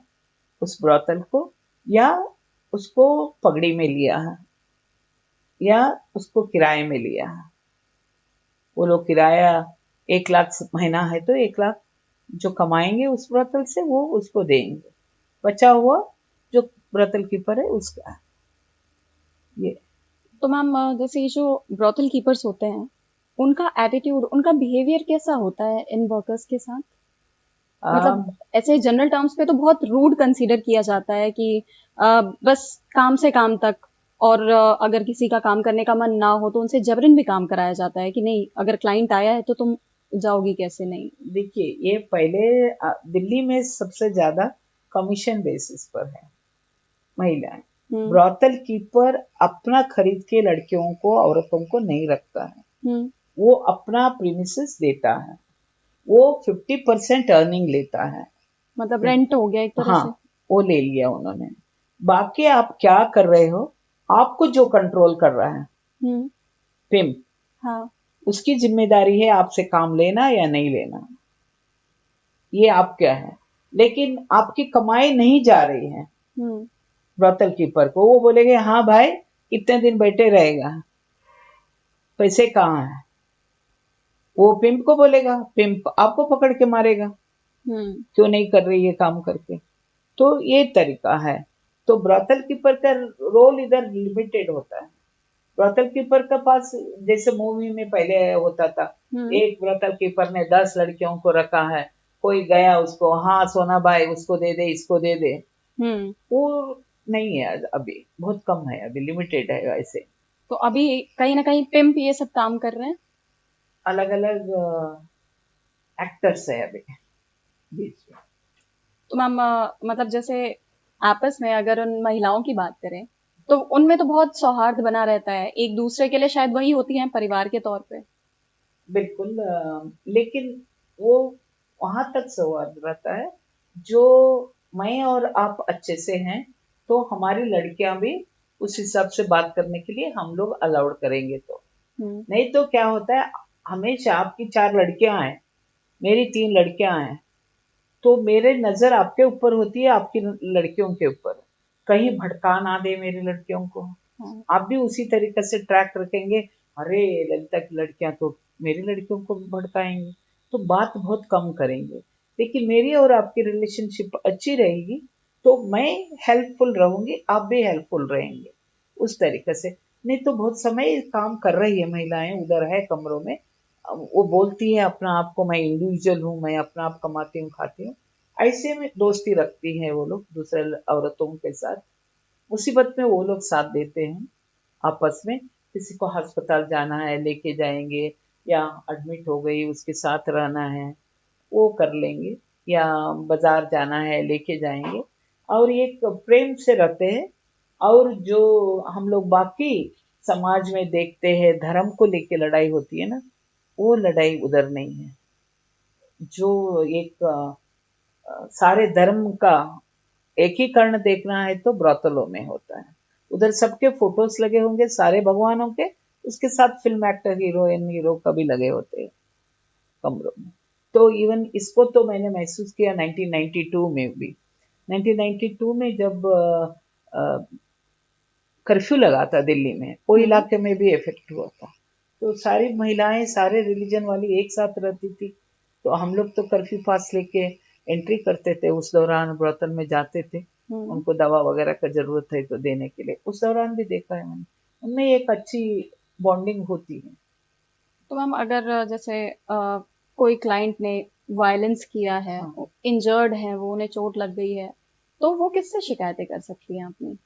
उस ब्रोथल को, या उसको पगड़ी में लिया है, या उसको किराए में लिया है। वो लोग किराया 1 लाख महीना है तो 1 लाख जो कमाएंगे उस ब्रोथल से वो उसको देंगे, बचा हुआ जो ब्रोथल कीपर है उसका है। ये तो मैम जैसे ये जो ब्रोथल कीपर्स होते हैं, उनका एटीट्यूड, उनका बिहेवियर कैसा होता है इन वर्कर्स के साथ? मतलब ऐसे जनरल टर्म्स पे तो बहुत रूड कंसीडर किया जाता है कि बस काम से काम तक, और अगर किसी का काम करने का मन ना हो तो उनसे जबरन भी काम कराया जाता है कि नहीं अगर क्लाइंट आया है तो तुम जाओगी कैसे नहीं। देखिए ये पहले दिल्ली में सबसे ज्यादा कमीशन बेसिस पर है महिलाएं। ब्रोथल कीपर अपना खरीद के लड़कियों को औरतों को नहीं रखता है, वो अपना प्रीमिसेस देता है, वो 50% अर्निंग लेता है। मतलब रेंट हो गया एक तरह हाँ, से। वो ले लिया उन्होंने। बाकी आप क्या कर रहे हो, आपको जो कंट्रोल कर रहा है पिम्प, हाँ। उसकी जिम्मेदारी है आपसे काम लेना या नहीं लेना, ये आप क्या है। लेकिन आपकी कमाई नहीं जा रही है ब्रोथल कीपर को, वो बोलेंगे हाँ भाई कितने दिन बैठे रहेगा, पैसे कहाँ है। वो पिम्प को बोलेगा, पिम्प आपको पकड़ के मारेगा, क्यों नहीं कर रही है काम करके। तो ये तरीका है। तो ब्रोथल कीपर का रोल इधर लिमिटेड होता है। ब्रोथल कीपर के पास जैसे मूवी में पहले होता था, एक ब्रोथल कीपर ने 10 लड़कियों को रखा है, कोई गया उसको हाँ सोना भाई उसको दे दे इसको दे दे, वो नहीं है अभी, बहुत कम है अभी, लिमिटेड है ऐसे। तो अभी कहीं ना कहीं पिम्प ये सब काम कर रहे हैं। अलग अलग एक्टर्स है अभी बीच में। तो मैम मतलब जैसे आपस में अगर उन महिलाओं की बात करें तो उनमें तो बहुत सौहार्द बना रहता है, एक दूसरे के लिए शायद वही होती हैं परिवार के तौर पे। बिल्कुल लेकिन वो वहां तक सौहार्द रहता है। जो मैं और आप अच्छे से हैं तो हमारी लड़कियां भी उस हिसाब से बात करने के लिए हम लोग अलाउड करेंगे। तो नहीं तो क्या होता है, हमेशा आपकी 4 लड़कियां हैं, मेरी 3 लड़कियां हैं, तो मेरे नजर आपके ऊपर होती है, आपकी लड़कियों के ऊपर, कहीं भटका ना दे मेरी लड़कियों को। आप भी उसी तरीके से ट्रैक रखेंगे, अरे ललिता की लड़कियां तो मेरी लड़कियों को भी भड़काएंगी, तो बात बहुत कम करेंगे। लेकिन मेरी और आपकी रिलेशनशिप अच्छी रहेगी तो मैं हेल्पफुल रहूंगी, आप भी हेल्पफुल रहेंगे उस तरीके से। नहीं तो बहुत समय काम कर रही है महिलाएं, उधर है कमरों में, वो बोलती है अपना आप को, मैं इंडिविजुअल हूँ, मैं अपना आप कमाती हूँ खाती हूँ, ऐसे में दोस्ती रखती है वो लोग दूसरे औरतों के साथ। मुसीबत में वो लोग साथ देते हैं आपस में। किसी को अस्पताल जाना है लेके जाएंगे, या एडमिट हो गई उसके साथ रहना है वो कर लेंगे, या बाजार जाना है लेके जाएंगे, और ये प्रेम से रहते हैं। और जो हम लोग बाकी समाज में देखते हैं धर्म को लेके लड़ाई होती है ना, वो लड़ाई उधर नहीं है। जो एक सारे धर्म का एकीकरण देखना है तो ब्रॉतलों में होता है। उधर सबके फोटोज लगे होंगे सारे भगवानों के, उसके साथ फिल्म एक्टर हीरोइन हीरो का भी लगे होते हैं कमरों में। तो इवन इसको तो मैंने महसूस किया 1992 में भी। 1992 में जब कर्फ्यू लगा था दिल्ली में, वो इलाके में भी इफेक्ट हुआ था। तो सारी महिलाएं सारे रिलीजन वाली एक साथ रहती थी, तो हम लोग तो कर्फ्यू पास लेके एंट्री करते थे, उस दौरान ब्रॉतन में जाते थे, उनको दवा वगैरह का जरूरत है तो देने के लिए। उस दौरान भी देखा है मैंने, उनमें एक अच्छी बॉन्डिंग होती है। तो मैम अगर जैसे कोई क्लाइंट ने वायलेंस किया है, हाँ, इंजर्ड है, वो उन्हें चोट लग गई है, तो वो किससे शिकायतें कर सकती हैं अपनी?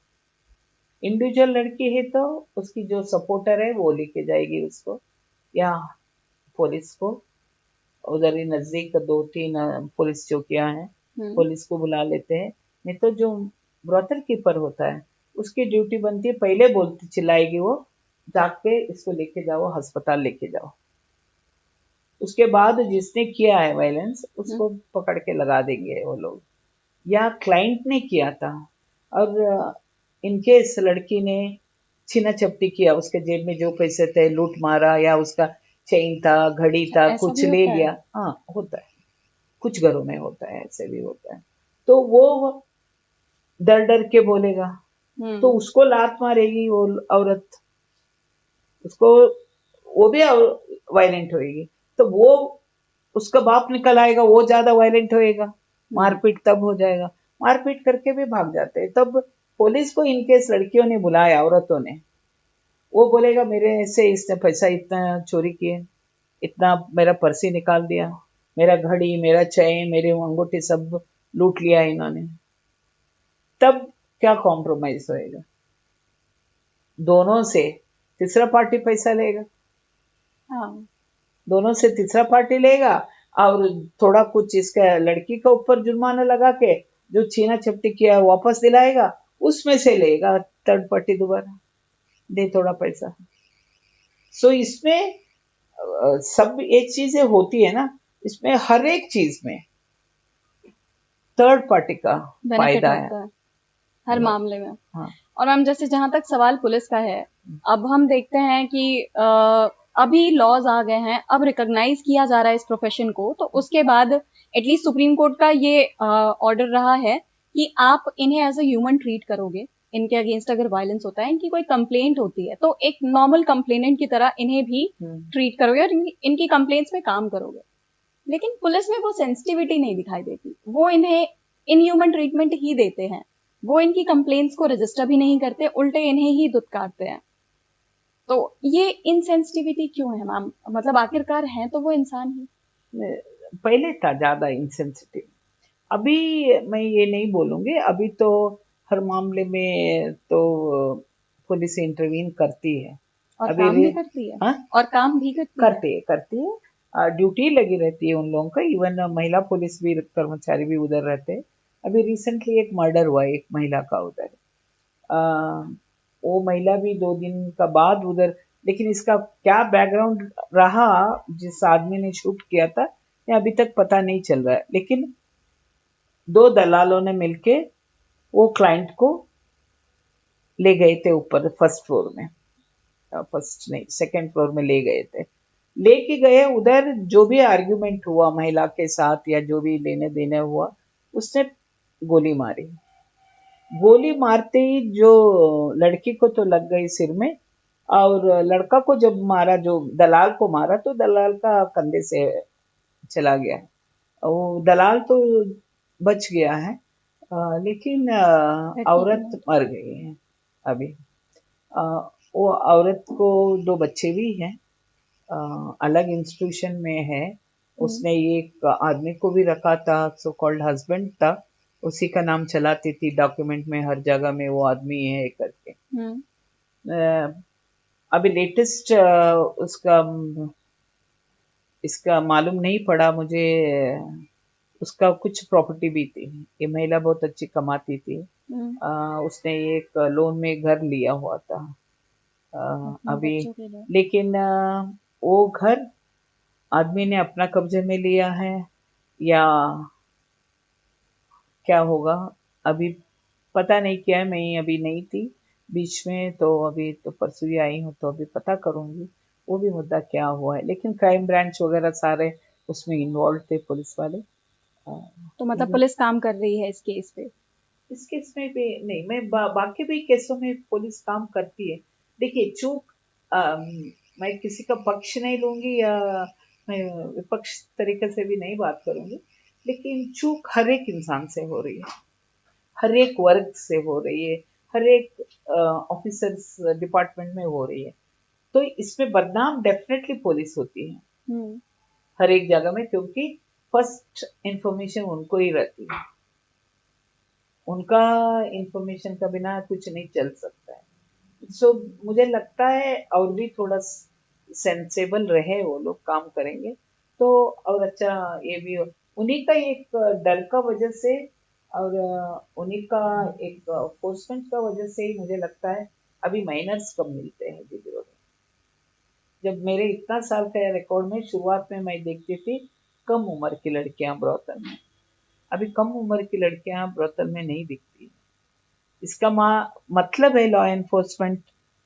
इंडिविजुअल लड़की है तो उसकी जो सपोर्टर है वो लेके जाएगी उसको, या पुलिस को। उधर ही नजदीक 2-3 पुलिस चौकियां हैं, पुलिस को बुला लेते हैं। नहीं तो जो ब्रोथल कीपर होता है उसकी ड्यूटी बनती है, पहले बोलती चिल्लाएगी वो, जाके इसको लेके जाओ अस्पताल लेके जाओ। उसके बाद जिसने किया है वायलेंस उसको पकड़ के लगा देंगे वो लोग। या क्लाइंट ने किया था और इनकेस लड़की ने छीना झपटी किया, उसके जेब में जो पैसे थे लूट मारा, या उसका चेन था घड़ी था ऐसा कुछ भी ले होता है? लिया, हाँ होता है, कुछ घरों में होता है, ऐसे भी होता है। तो वो डर डर के बोलेगा तो उसको लात मारेगी वो औरत, उसको, वो भी वायलेंट होएगी, तो वो उसका बाप निकल आएगा, वो ज्यादा वायलेंट होएगा, मारपीट तब हो जाएगा। मारपीट करके भी भाग जाते हैं। तब पुलिस को इनकेस लड़कियों ने बुलाया, औरतों ने, वो बोलेगा मेरे से इसने पैसा इतना चोरी किए, इतना मेरा पर्सी निकाल दिया, मेरा घड़ी मेरा चैन मेरे अंगूठे सब लूट लिया इन्होंने। तब क्या कॉम्प्रोमाइज होएगा? दोनों से तीसरा पार्टी पैसा लेगा, हाँ। दोनों से तीसरा पार्टी लेगा, और थोड़ा कुछ इसका लड़की के ऊपर जुर्माना लगा के जो छीना झपटी किया वापस दिलाएगा, उसमें से लेगा थर्ड पार्टी दोबारा, दे थोड़ा पैसा। सो इसमें सब एक चीजें होती है ना, इसमें हर एक चीज में थर्ड पार्टी का बेनिफिट फायदा है। होता है हर मामले में। हाँ, और मैम जैसे जहां तक सवाल पुलिस का है, अब हम देखते हैं कि अभी लॉज आ गए हैं, अब रिकॉग्नाइज किया जा रहा है इस प्रोफेशन को, तो उसके बाद एटलीस्ट सुप्रीम कोर्ट का ये ऑर्डर रहा है कि आप इन्हें एज अ ह्यूमन ट्रीट करोगे। इनके अगेंस्ट अगर वायलेंस होता है, इनकी कोई कंप्लेंट होती है, तो एक नॉर्मल कंप्लेनेंट की तरह इन्हें भी ट्रीट करोगे और इनकी कंप्लेंट्स में काम करोगे। लेकिन पुलिस में वो सेंसिटिविटी नहीं दिखाई देती, वो इन्हें इनह्यूमन ट्रीटमेंट ही देते हैं, वो इनकी कंप्लेंट्स को रजिस्टर भी नहीं करते, उल्टे इन्हें ही दुत्कारते हैं। तो ये इनसेंसिटिविटी क्यों है मैम? मतलब आखिरकार हैं तो वो इंसान ही। पहले था ज्यादा इंसेंसिटिव, अभी मैं ये नहीं बोलूंगी, अभी तो हर मामले में तो पुलिस इंटरवीन करती है। और अभी काम भी करती है। हाँ? और काम भी करती है, ड्यूटी लगी रहती है उन लोगों का। इवन महिला पुलिस भी कर्मचारी भी उधर रहते हैं। अभी रिसेंटली एक मर्डर हुआ एक महिला का उधर, वो महिला भी 2 दिन का बाद उधर, लेकिन इसका क्या बैकग्राउंड रहा जिस आदमी ने शूट किया था या अभी तक पता नहीं चल रहा है, लेकिन 2 दलालों ने मिलके वो क्लाइंट को ले गए थे ऊपर फर्स्ट फ्लोर में, फर्स्ट नहीं सेकंड फ्लोर में ले गए थे। लेके गए उधर, जो भी आर्ग्यूमेंट हुआ महिला के साथ या जो भी लेने देने हुआ, उसने गोली मारी। गोली मारते ही जो लड़की को तो लग गई सिर में, और लड़का को जब मारा, जो दलाल को मारा, तो दलाल का कंधे से चला गया। वो दलाल तो बच गया है, लेकिन औरत मर गई है अभी। वो औरत को 2 बच्चे भी हैं, अलग इंस्टीट्यूशन में है। उसने एक आदमी को भी रखा था, सो कॉल्ड हस्बैंड था, उसी का नाम चलाती थी डॉक्यूमेंट में, हर जगह में वो आदमी है करके। अभी लेटेस्ट उसका इसका मालूम नहीं पड़ा मुझे। उसका कुछ प्रॉपर्टी भी थी, ये महिला बहुत अच्छी कमाती थी। उसने एक लोन में घर लिया हुआ था अभी, लेकिन वो घर आदमी ने अपना कब्जे में लिया है या क्या होगा अभी पता नहीं क्या है। मैं अभी नहीं थी बीच में, तो अभी तो परसों ही आई हूँ, तो अभी पता करूंगी वो भी मुद्दा क्या हुआ है। लेकिन क्राइम ब्रांच वगैरह सारे उसमें इन्वॉल्व थे, पुलिस वाले। तो मतलब पुलिस काम कर रही है इस केस पे? इस केस में भी नहीं, मैं बाकी भी केसों में पुलिस काम करती है। देखिए चूक, मैं किसी का पक्ष नहीं लूंगी या मैं विपक्ष तरीके से भी नहीं बात करूंगी, लेकिन चूक हर एक इंसान से हो रही है, हर एक वर्ग से हो रही है, हर एक ऑफिसर्स डिपार्टमेंट में हो रही है। तो इसमें बदनाम डेफिनेटली पुलिस होती है हर एक जगह में, क्योंकि फर्स्ट इंफॉर्मेशन उनको ही रहती है, उनका इंफॉर्मेशन का बिना कुछ नहीं चल सकता है। सो मुझे लगता है और भी थोड़ा सेंसेबल रहे, वो लोग काम करेंगे तो और अच्छा। ये भी उन्हीं का एक डर का वजह से और उन्हीं का एक फोर्समेंट का वजह से ही मुझे लगता है अभी माइनर्स कम मिलते हैं जीबी रोड में। जब मेरे इतना साल का रिकॉर्ड में शुरुआत में मैं देखती थी कम उम्र की लड़कियां ब्रोथल में, अभी कम उम्र की लड़कियां ब्रोथल में नहीं दिखती। इसका मतलब है लॉ एनफोर्समेंट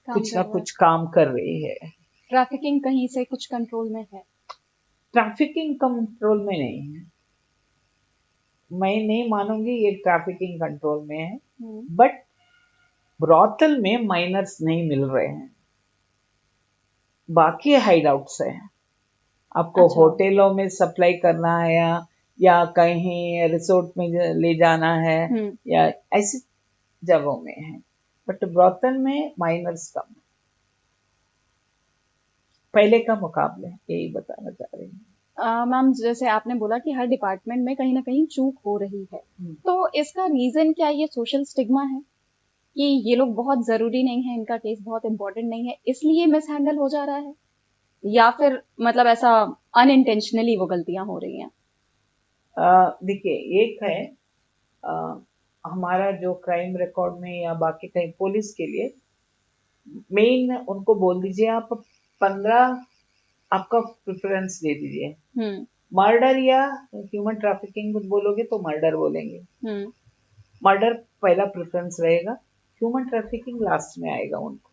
कुछ ना कुछ काम कर रही है। ट्रैफिकिंग कहीं से कुछ कंट्रोल में है? ट्रैफिकिंग कंट्रोल में नहीं है, मैं नहीं मानूंगी ये ट्रैफिकिंग कंट्रोल में है, बट ब्रॉथल में माइनर्स नहीं मिल रहे हैं, बाकी हाइड आउट्स है। आपको अच्छा। होटलों में सप्लाई करना है या कहीं रिसोर्ट में ले जाना है या ऐसी जगहों में है, बट ब्रॉथल में माइनर्स कम है पहले का मुकाबले, यही बताना चाह रही हूँ। मैम जैसे आपने बोला कि हर डिपार्टमेंट में कहीं ना कहीं चूक हो रही है, तो इसका रीजन क्या ये सोशल स्टिग्मा है कि ये लोग बहुत जरूरी नहीं है, इनका केस बहुत इंपॉर्टेंट नहीं है इसलिए मिस हैंडल हो जा रहा है, या फिर मतलब ऐसा अनइंटेंशनली वो गलतियां हो रही हैं? देखिए एक है हमारा जो क्राइम रिकॉर्ड में या बाकी कहीं पुलिस के लिए मेन उनको बोल दीजिए आप 15 आपका प्रेफरेंस दे दीजिए। मर्डर या ह्यूमन ट्रैफिकिंग बोलोगे तो मर्डर बोलेंगे, मर्डर पहला प्रेफरेंस रहेगा, ह्यूमन ट्रैफिकिंग लास्ट में आएगा उनको,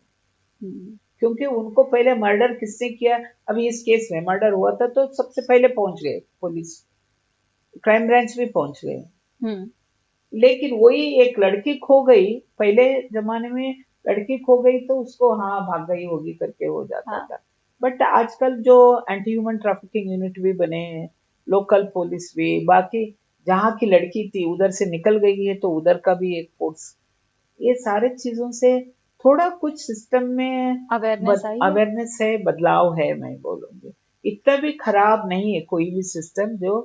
क्योंकि उनको पहले मर्डर किसने किया। अभी इस केस में मर्डर हुआ था तो सबसे पहले पहुंच गए पुलिस, क्राइम ब्रांच भी पहुंच गए। लेकिन वही एक लड़की खो गई, पहले जमाने में लड़की खो गई तो उसको हाँ भाग गई होगी करके हो जाता था, बट आजकल जो एंटी ह्यूमन ट्रैफिकिंग यूनिट भी बने हैं, लोकल पुलिस भी, बाकी जहाँ की लड़की थी उधर से निकल गई है तो उधर का भी एक फोर्स, ये सारे चीजों से थोड़ा कुछ सिस्टम में अवेयरनेस है, बदलाव है। मैं बोलूंगी इतना भी खराब नहीं है कोई भी सिस्टम जो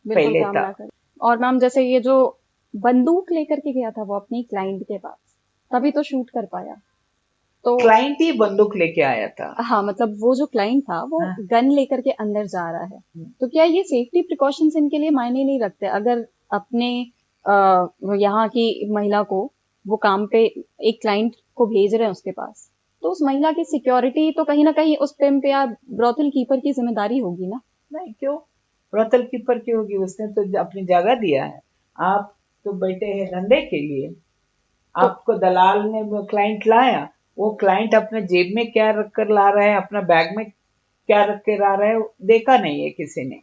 पहले था। और मैम जैसे ये जो बंदूक लेकर के गया था वो अपनी क्लाइंट के पास, तभी तो शूट कर पाया, तो क्लाइंट ही बंदूक लेके आया था। हाँ मतलब वो जो क्लाइंट था वो गन लेकर के अंदर जा रहा है, तो क्या ये सेफ्टी प्रिकॉशंस इनके लिए मायने नहीं रखते? अगर अपने यहाँ की महिला को वो काम पे एक क्लाइंट को भेज रहे हैं उसके पास, तो उस महिला की सिक्योरिटी तो कहीं ना कहीं उस पिम्प या ब्रॉथल कीपर की जिम्मेदारी होगी ना? नहीं क्यों, ब्रोथल कीपर की होगी, उसने तो अपनी जगह दिया है। आप तो बैठे हैं धंधे के लिए, तो आपको दलाल ने क्लाइंट लाया, वो क्लाइंट अपने जेब में क्या रख कर ला रहा है, अपना बैग में क्या रख के ला रहा है, देखा नहीं है किसी ने।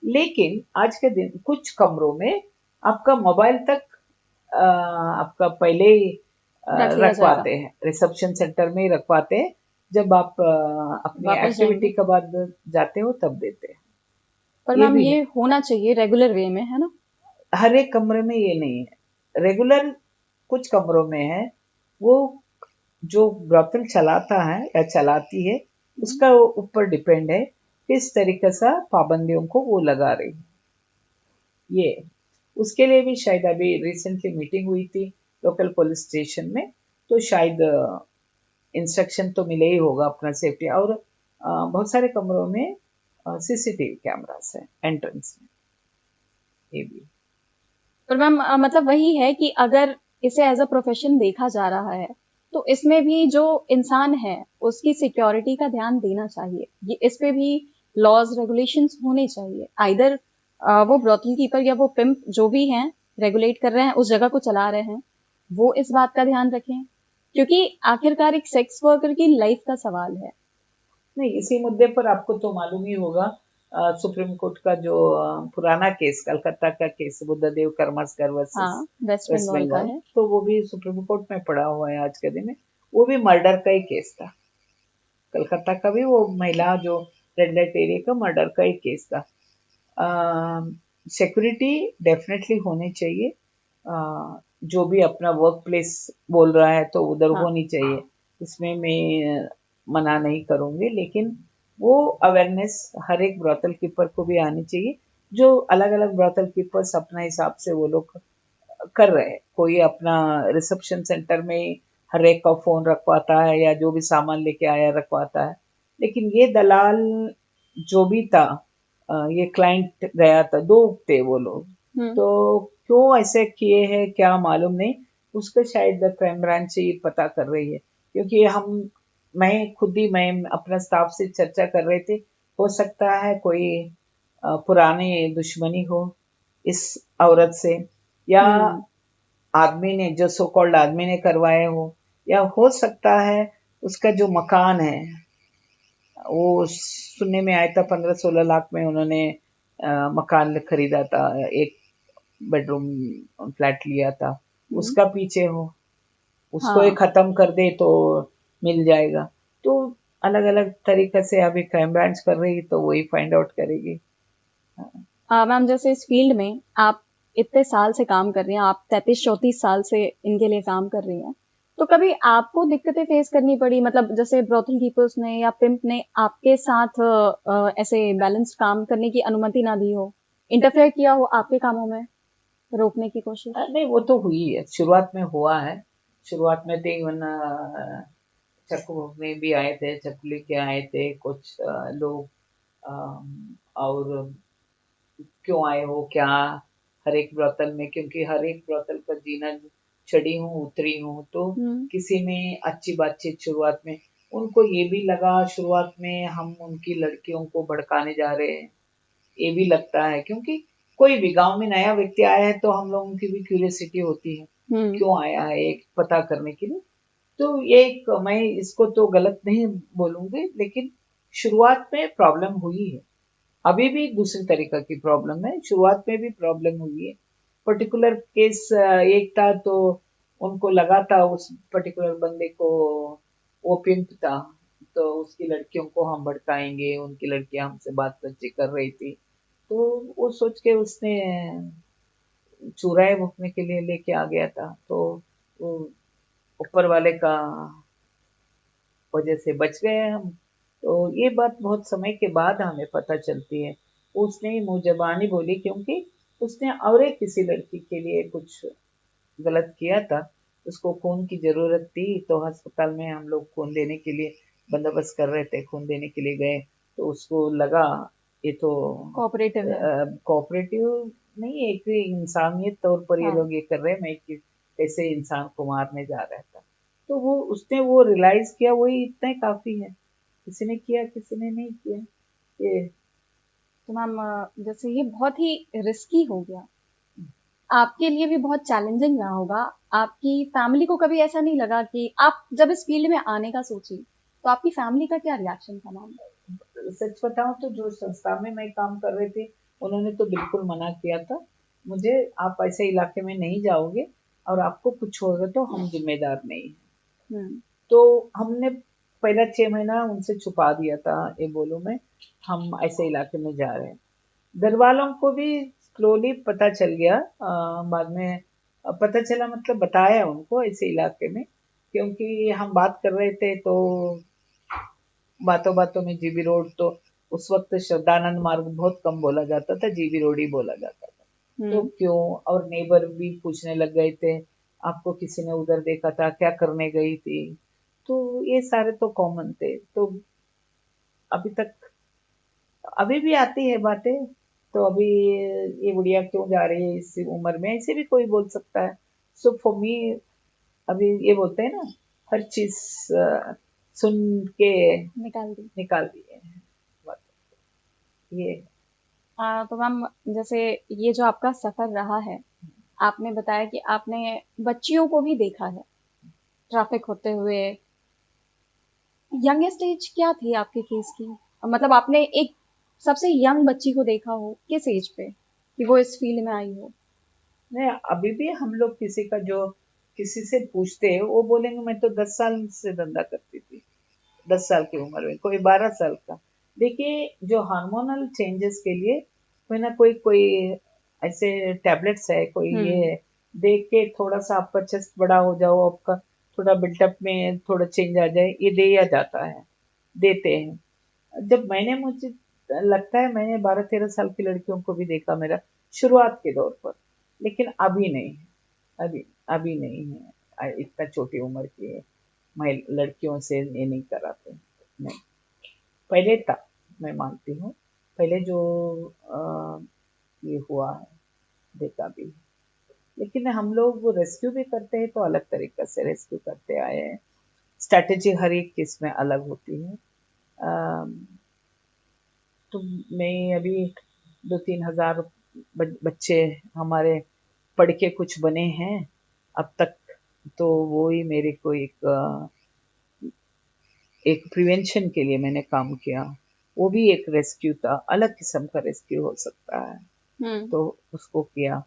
लेकिन आज के दिन कुछ कमरों में आपका मोबाइल तक आपका पहले ही रख लिया जाएगा, रखवाते हैं, रिसेप्शन सेंटर में ही रखवाते हैं। जब आप अपनी वापस एक्टिविटी जाएंगे। के बाद जाते हो तब देते हैं। पर ये मैम भी ये है, होना चाहिए रेगुलर वे में, है ना? हर एक कमरे में ये नहीं है, रेगुलर कुछ कमरों में है। वो जो ब्रोथल चलाता है या चलाती है, उसका ऊपर डिपेंड है किस तरीके से पाबंदियों को वो लगा रही है। ये उसके लिए भी शायद अभी रिसेंटली मीटिंग हुई थी लोकल पुलिस स्टेशन में, तो शायद इंस्ट्रक्शन तो मिले ही होगा अपना सेफ्टी। और बहुत सारे कमरों में सीसीटीवी कैमरास है एंट्रेंस में, ये भी। पर मैम मतलब वही है कि अगर इसे एज अ प्रोफेशन देखा जा रहा है, तो इसमें भी जो इंसान है उसकी सिक्योरिटी का ध्यान देना चाहिए। ये इस पे भी लॉज रेगुलेशंस होने चाहिए। आइदर वो ब्रोथल कीपर या वो पिम्प जो भी हैं, रेगुलेट कर रहे हैं, उस जगह को चला रहे हैं, वो इस बात का ध्यान रखें, क्योंकि आखिरकार एक सेक्स वर्कर की लाइफ का सवाल है। नहीं, इसी मुद्दे पर आपको तो मालूम ही होगा, सुप्रीम कोर्ट का जो पुराना केस, कलकत्ता का केस, बुद्धदेव कर्मास्कर वर्सेस हाँ, वेस्ट वेस्ट बंगाल का बंगाल, है। तो वो भी सुप्रीम कोर्ट में पड़ा हुआ है आज के दिन में। वो भी मर्डर का ही केस था, कलकत्ता का भी, वो महिला जो रेड लाइट एरिया का मर्डर का ही केस था। सिक्योरिटी डेफिनेटली होनी चाहिए। जो भी अपना वर्क प्लेस बोल रहा है तो उधर हाँ, होनी चाहिए, इसमें मैं मना नहीं करूंगी। लेकिन वो अवेयरनेस हर एक ब्रोथल कीपर को भी आनी चाहिए। जो अलग अलग ब्रोथल कीपर्स अपना हिसाब से वो लोग कर रहे हैं, कोई अपना रिसेप्शन सेंटर में हर एक का फोन रखवाता है या जो भी सामान लेके आया रखवाता है। लेकिन ये दलाल जो भी था, ये क्लाइंट गया था, दो थे वो लोग, हम्म, तो क्यों ऐसे किए हैं क्या मालूम नहीं। उसका शायद क्राइम ब्रांच ही पता कर रही है, क्योंकि मैं खुद ही, मैं अपना स्टाफ से चर्चा कर रहे थे, हो सकता है कोई पुरानी दुश्मनी हो इस औरत से, या हम्म, आदमी ने, जो सो कॉल्ड आदमी ने करवाए हो, या हो सकता है उसका जो मकान है, वो सुनने में आया था 15-16 लाख में उन्होंने मकान खरीदा था, एक बेडरूम फ्लैट लिया था, हम्म, उसका पीछे हो, उसको ये हाँ। खत्म कर दे तो मिल जाएगा। तो अलग अलग तरीके से अभी क्राइम ब्रांच कर रही है, तो वही फाइंड आउट करेगी। मैम जैसे इस फील्ड में आप इतने साल से काम कर रही हैं, आप 33-34 साल से इनके लिए काम कर रही हैं, तो कभी आपको दिक्कतें फेस करनी पड़ी, मतलब जैसे ब्रोथल कीपर्स ने या पिम्प ने आपके साथ ऐसे बैलेंस्ड काम करने की अनुमति ना दी हो, इंटरफेयर किया हो आपके कामों में, रोकने की कोशिश? नहीं, वो तो हुई है, शुरुआत में हुआ है। शुरुआत में तो इवन चक्कू में भी आए थे, चक्कू लेके आए थे कुछ लोग, और क्यों आए हो क्या, हर एक ब्रोथल में, क्योंकि हर एक ब्रोथल पर जीना चढ़ी हूँ उतरी हूँ, तो हम्म, किसी में अच्छी बातचीत शुरुआत में, उनको ये भी लगा शुरुआत में हम उनकी लड़कियों को भड़काने जा रहे हैं, ये भी लगता है। क्योंकि कोई भी गांव में नया व्यक्ति आया है तो हम लोगों की भी क्यूरियोसिटी होती है, हम्म, क्यों आया है एक पता करने के लिए। तो ये एक, मैं इसको तो गलत नहीं बोलूंगी, लेकिन शुरुआत में प्रॉब्लम हुई है। अभी भी दूसरी तरीके की प्रॉब्लम है, शुरुआत में भी प्रॉब्लम हुई है। पर्टिकुलर केस एक था, तो उनको लगा था उस पर्टिकुलर बंदे को, वो पिंप था, तो उसकी लड़कियों को हम भड़काएंगे, उनकी लड़कियां हमसे बात बच्चे कर रही थी, तो वो सोच के उसने चुराए भुगतने के लिए लेके आ गया था। तो वो ऊपर वाले का वजह से बच गए हम। तो ये बात बहुत समय के बाद हमें पता चलती है। उसने ही मुंह जबानी बोली, क्योंकि उसने और एक किसी लड़की के लिए कुछ गलत किया था, उसको खून की जरूरत थी, तो अस्पताल में हम लोग खून देने के लिए बंदोबस्त कर रहे थे, खून देने के लिए गए, तो उसको लगा ये तो कोऑपरेटिव है। कोऑपरेटिव नहीं, एक इंसानियत तौर पर ये हाँ, लोग ये कर रहे हैं, मैं कैसे इंसान को मारने जा रहा था। तो वो उसने वो रियलाइज किया, वही इतना ही काफी है। किसी ने किया किसी ने नहीं किया, ये तो मैम जैसे ये बहुत ही रिस्की हो गया, आपके लिए भी बहुत चैलेंजिंग रहा होगा। आपकी फैमिली को कभी ऐसा नहीं लगा कि आप जब इस फील्ड में आने का सोची, तो आपकी फैमिली का क्या रिएक्शन था मैम? सच बताऊं तो जो संस्था में मैं काम कर रही थी उन्होंने तो बिल्कुल मना किया था मुझे, आप ऐसे इलाके में नहीं जाओगे और आपको कुछ होगा तो हम जिम्मेदार नहीं हैं। हम्म। तो हमने पहला 6 महीना उनसे छुपा दिया था, ये बोलो मैं हम ऐसे इलाके में जा रहे हैं। घर वालों को भी स्लोली पता चल गया, बाद में पता चला मतलब बताया उनको ऐसे इलाके में, क्योंकि हम बात कर रहे थे तो बातों बातों में जीबी रोड तो उस वक्त श्रद्धानंद मार्ग बहुत कम बोला जाता था, जीबी रोड ही बोला जाता था। तो क्यों, और नेबर भी पूछने लग गए थे आपको किसी ने उधर देखा था, क्या करने गई थी, तो ये सारे तो कॉमन थे। तो अभी तक अभी भी आती है बातें, तो अभी ये बुढ़िया क्यों जा रही है इस उम्र में, ऐसे भी कोई बोल सकता है। सो फॉर मी अभी ये बोलते हैं ना, हर चीज सुन के निकाल दी। निकाल दिए हैं बात, ये तो मैम जैसे ये जो आपका सफर रहा है, आपने बताया कि आपने बच्चियों को भी देखा है ट्रैफिक होते हुए। यंगेस्ट एज क्या थी आपके केस की? मतलब आपने एक सबसे यंग बच्ची को देखा हो किस एज पे कि वो इस फील्ड में आई हो? नहीं। अभी भी हम लोग किसी का जो किसी से पूछते हैं वो बोलेंगे मैं तो 10 साल से धंधा करती थी, 10 साल की उम्र में, कोई 12 साल का। देखिए जो हार्मोनल चेंजेस के लिए कोई ना कोई कोई ऐसे टैबलेट्स है, कोई ये हम्म। है, देख के थोड़ा सा आपका चेस्ट बड़ा हो जाओ, आपका थोड़ा बिल्टअप में थोड़ा चेंज आ जाए, ये दिया जाता है, देते हैं। जब मैंने मुझे लगता है मैंने 12-13 साल की लड़कियों को भी देखा मेरा शुरुआत के दौर पर, लेकिन अभी नहीं है, अभी अभी नहीं है। इतना छोटी उम्र की लड़कियों से ये नहीं कराते, नहीं। पहले था, मैं मानती हूँ, पहले जो ये हुआ है देखा भी, लेकिन हम लोग रेस्क्यू भी करते हैं तो अलग तरीके से रेस्क्यू करते आए हैं। स्ट्रैटेजी हर एक केस में अलग होती है। अम, तो मैं अभी 2-3 हजार बच्चे हमारे पढ़ के कुछ बने हैं अब तक, तो वो ही मेरे को एक प्रिवेंशन के लिए मैंने काम किया। वो भी एक रेस्क्यू था, अलग किस्म का रेस्क्यू हो सकता है, हम्म। तो उसको किया।